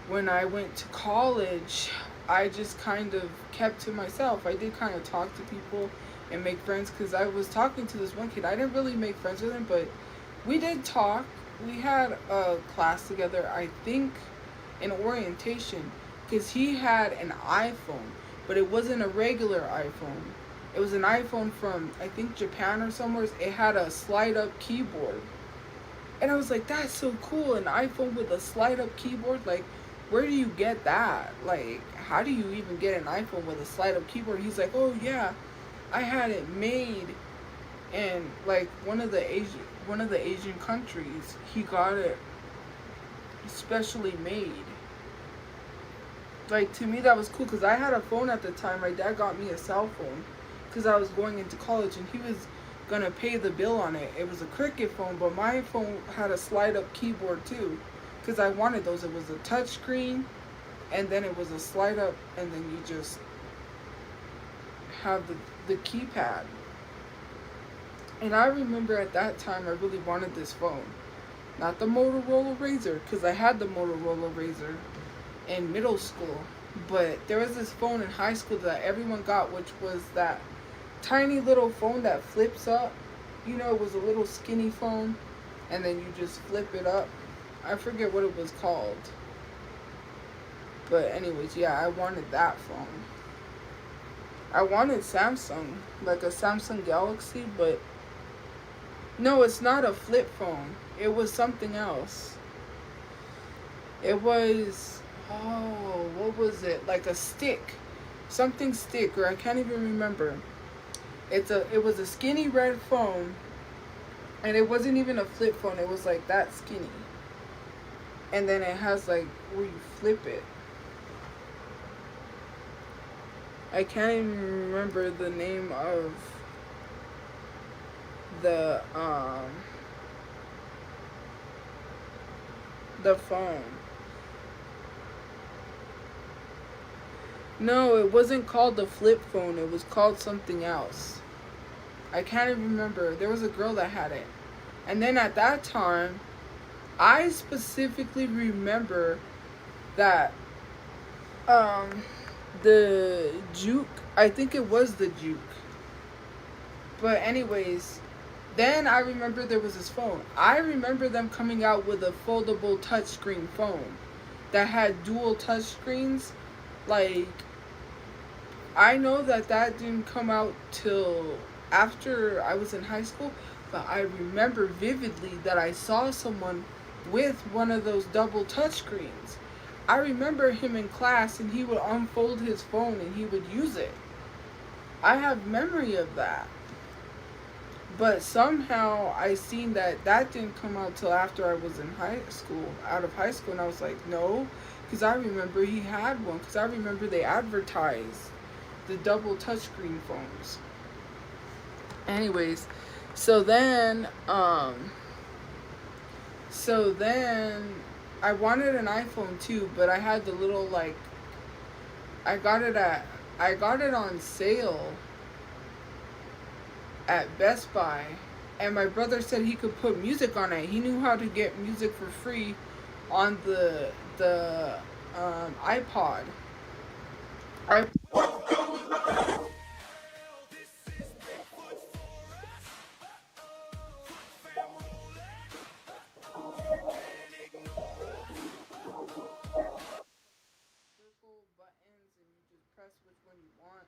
when I went to college, I just kind of kept to myself. I did kind of talk to people and make friends, because I was talking to this one kid. I didn't really make friends with him, but we did talk. We had a class together, I think, in orientation, because he had an iPhone, but it wasn't a regular iPhone. It was an iPhone from, I think, Japan or somewhere. It had a slide-up keyboard. And I was like, that's so cool, an iPhone with a slide-up keyboard? Like, where do you get that? Like, how do you even get an iPhone with a slide-up keyboard? He's like, oh yeah, I had it made in, like, one of the Asian countries. He got it specially made. Like, to me, that was cool, because I had a phone at the time. My dad got me a cell phone because I was going into college, and he was gonna pay the bill on it. It was a Cricket phone, but my phone had a slide-up keyboard too, because I wanted those. It was a touch screen, and then it was a slide-up, and then you just have the keypad. And I remember at that time I really wanted this phone. Not the Motorola Razr, because I had the Motorola Razr in middle school. But there was this phone in high school that everyone got, which was that tiny little phone that flips up. You know, it was a little skinny phone, and then you just flip it up. I forget what it was called. But anyways, yeah, I wanted that phone. I wanted Samsung, like a Samsung Galaxy, but no, it's not a flip phone. It was something else. It was, oh, what was it? Like a stick. Something stick, or I can't even remember. It was a skinny red phone, and it wasn't even a flip phone. It was like that skinny. And then it has like where you flip it. I can't even remember the name of the phone. No, it wasn't called the flip phone. It was called something else. I can't even remember. There was a girl that had it. And then at that time, I specifically remember that the Juke, I think it was the Juke. But anyways, Then I remember there was this phone. I remember them coming out with a foldable touchscreen phone that had dual touchscreens. Like, I know that that didn't come out till after I was in high school, but I remember vividly that I saw someone with one of those double touchscreens. I remember him in class and he would unfold his phone and he would use it. I have memory of that. But somehow I seen that that didn't come out till after I was in high school, out of high school, and I was like, no, because I remember he had one, because I remember they advertised the double touchscreen phones. Anyways, so then I wanted an iPhone too, but I had the little like, I got it on sale at Best Buy, and my brother said he could put music on it. He knew how to get music for free on the iPod. Circle buttons and you just press which one you want.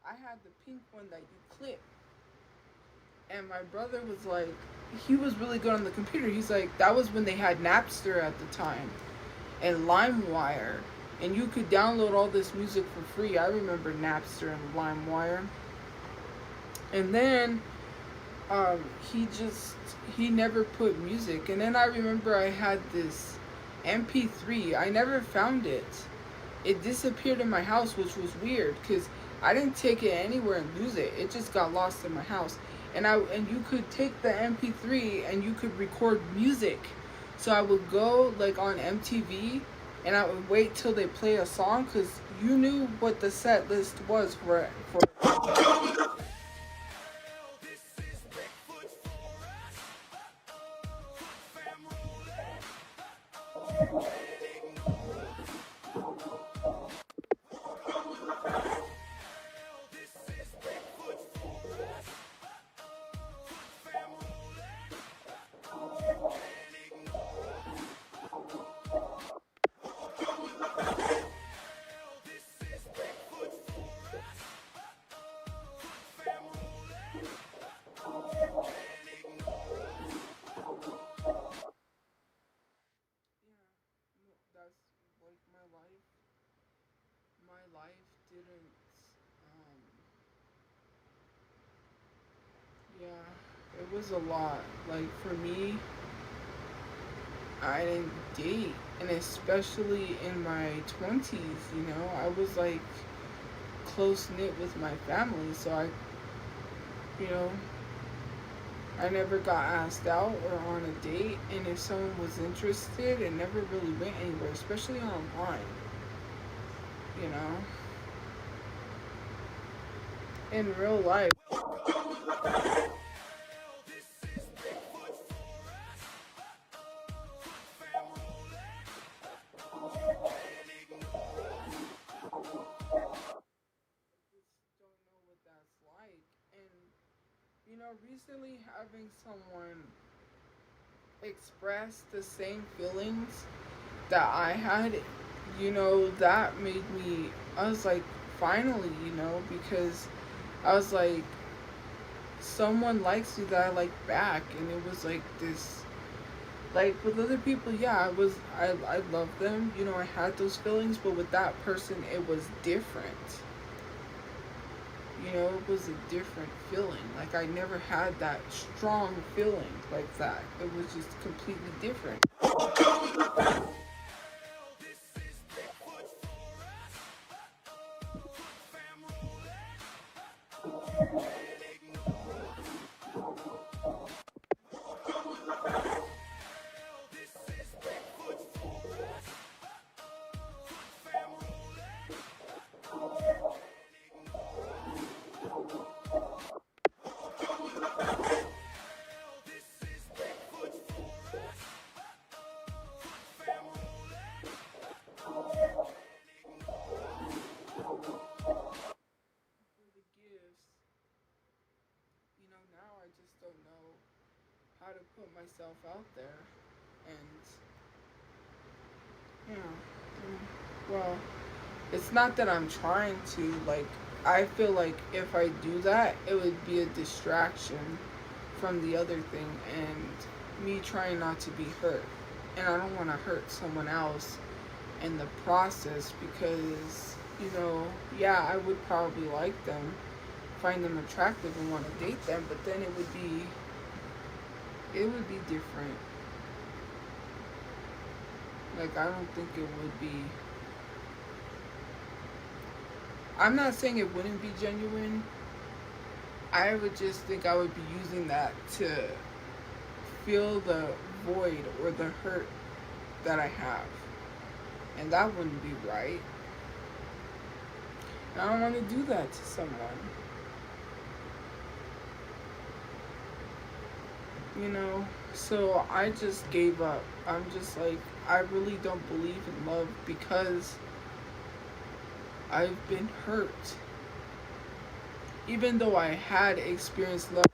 I had the pink one that you clip. And my brother was like, he was really good on the computer. He's like, that was when they had Napster at the time and LimeWire. And you could download all this music for free. I remember Napster and LimeWire. And then he never put music. And then I remember I had this MP3. I never found it. It disappeared in my house, which was weird because I didn't take it anywhere and lose it. It just got lost in my house. And you could take the MP3 and you could record music. So I would go like on MTV and I would wait till they play a song because you knew what the set list was for that's like my life didn't yeah, it was a lot. Like for me, I didn't date, and especially in my 20s, you know, I was like close knit with my family, so you know, I never got asked out or on a date, and if someone was interested, it never really went anywhere, especially online, you know. In real life. You know, recently having someone express the same feelings that I had, you know, that made me, I was like, finally, you know, because I was like, someone likes you that I like back, and it was like this, like with other people, yeah, I love them, you know, I had those feelings, but with that person, it was different. You know, it was a different feeling. Like, I never had that strong feeling like that. It was just completely different. put myself out there, and well, it's not that I'm trying to, like, I feel like if I do that, it would be a distraction from the other thing and me trying not to be hurt. And I don't want to hurt someone else in the process because, yeah, I would probably like them, find them attractive and want to date them, but then it would be different. Like, I don't think it would be. I'm not saying it wouldn't be genuine. I would just think I would be using that to fill the void or the hurt that I have. And that wouldn't be right. I don't want to do that to someone. So I just gave up. I'm just like, I really don't believe in love because I've been hurt. Even though I had experienced love.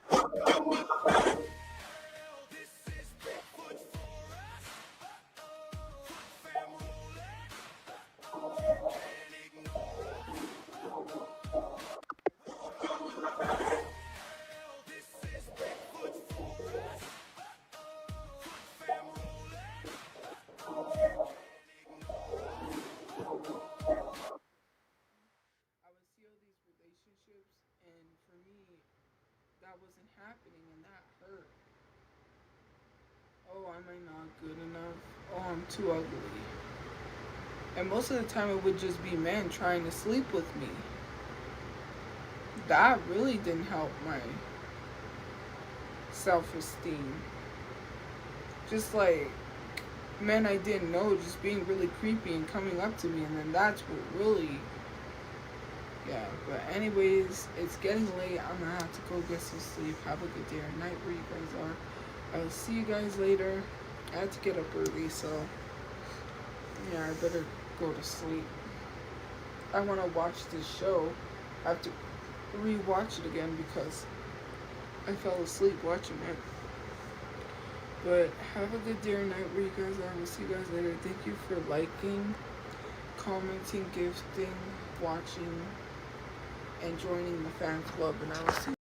And for me, that wasn't happening, and that hurt. Oh, am I not good enough? Oh, I'm too ugly. And most of the time, it would just be men trying to sleep with me. That really didn't help my self-esteem. Just like men I didn't know just being really creepy and coming up to me, and then that's what really. Yeah, but anyways, it's getting late. I'm gonna have to go get some sleep. Have a good day or night where you guys are. I will see you guys later. I had to get up early, so yeah, I better go to sleep. I want to watch this show. I have to re-watch it again because I fell asleep watching it. But have a good day or night where you guys are. I will see you guys later. Thank you for liking, commenting, gifting, watching, and joining the fan club, and I will see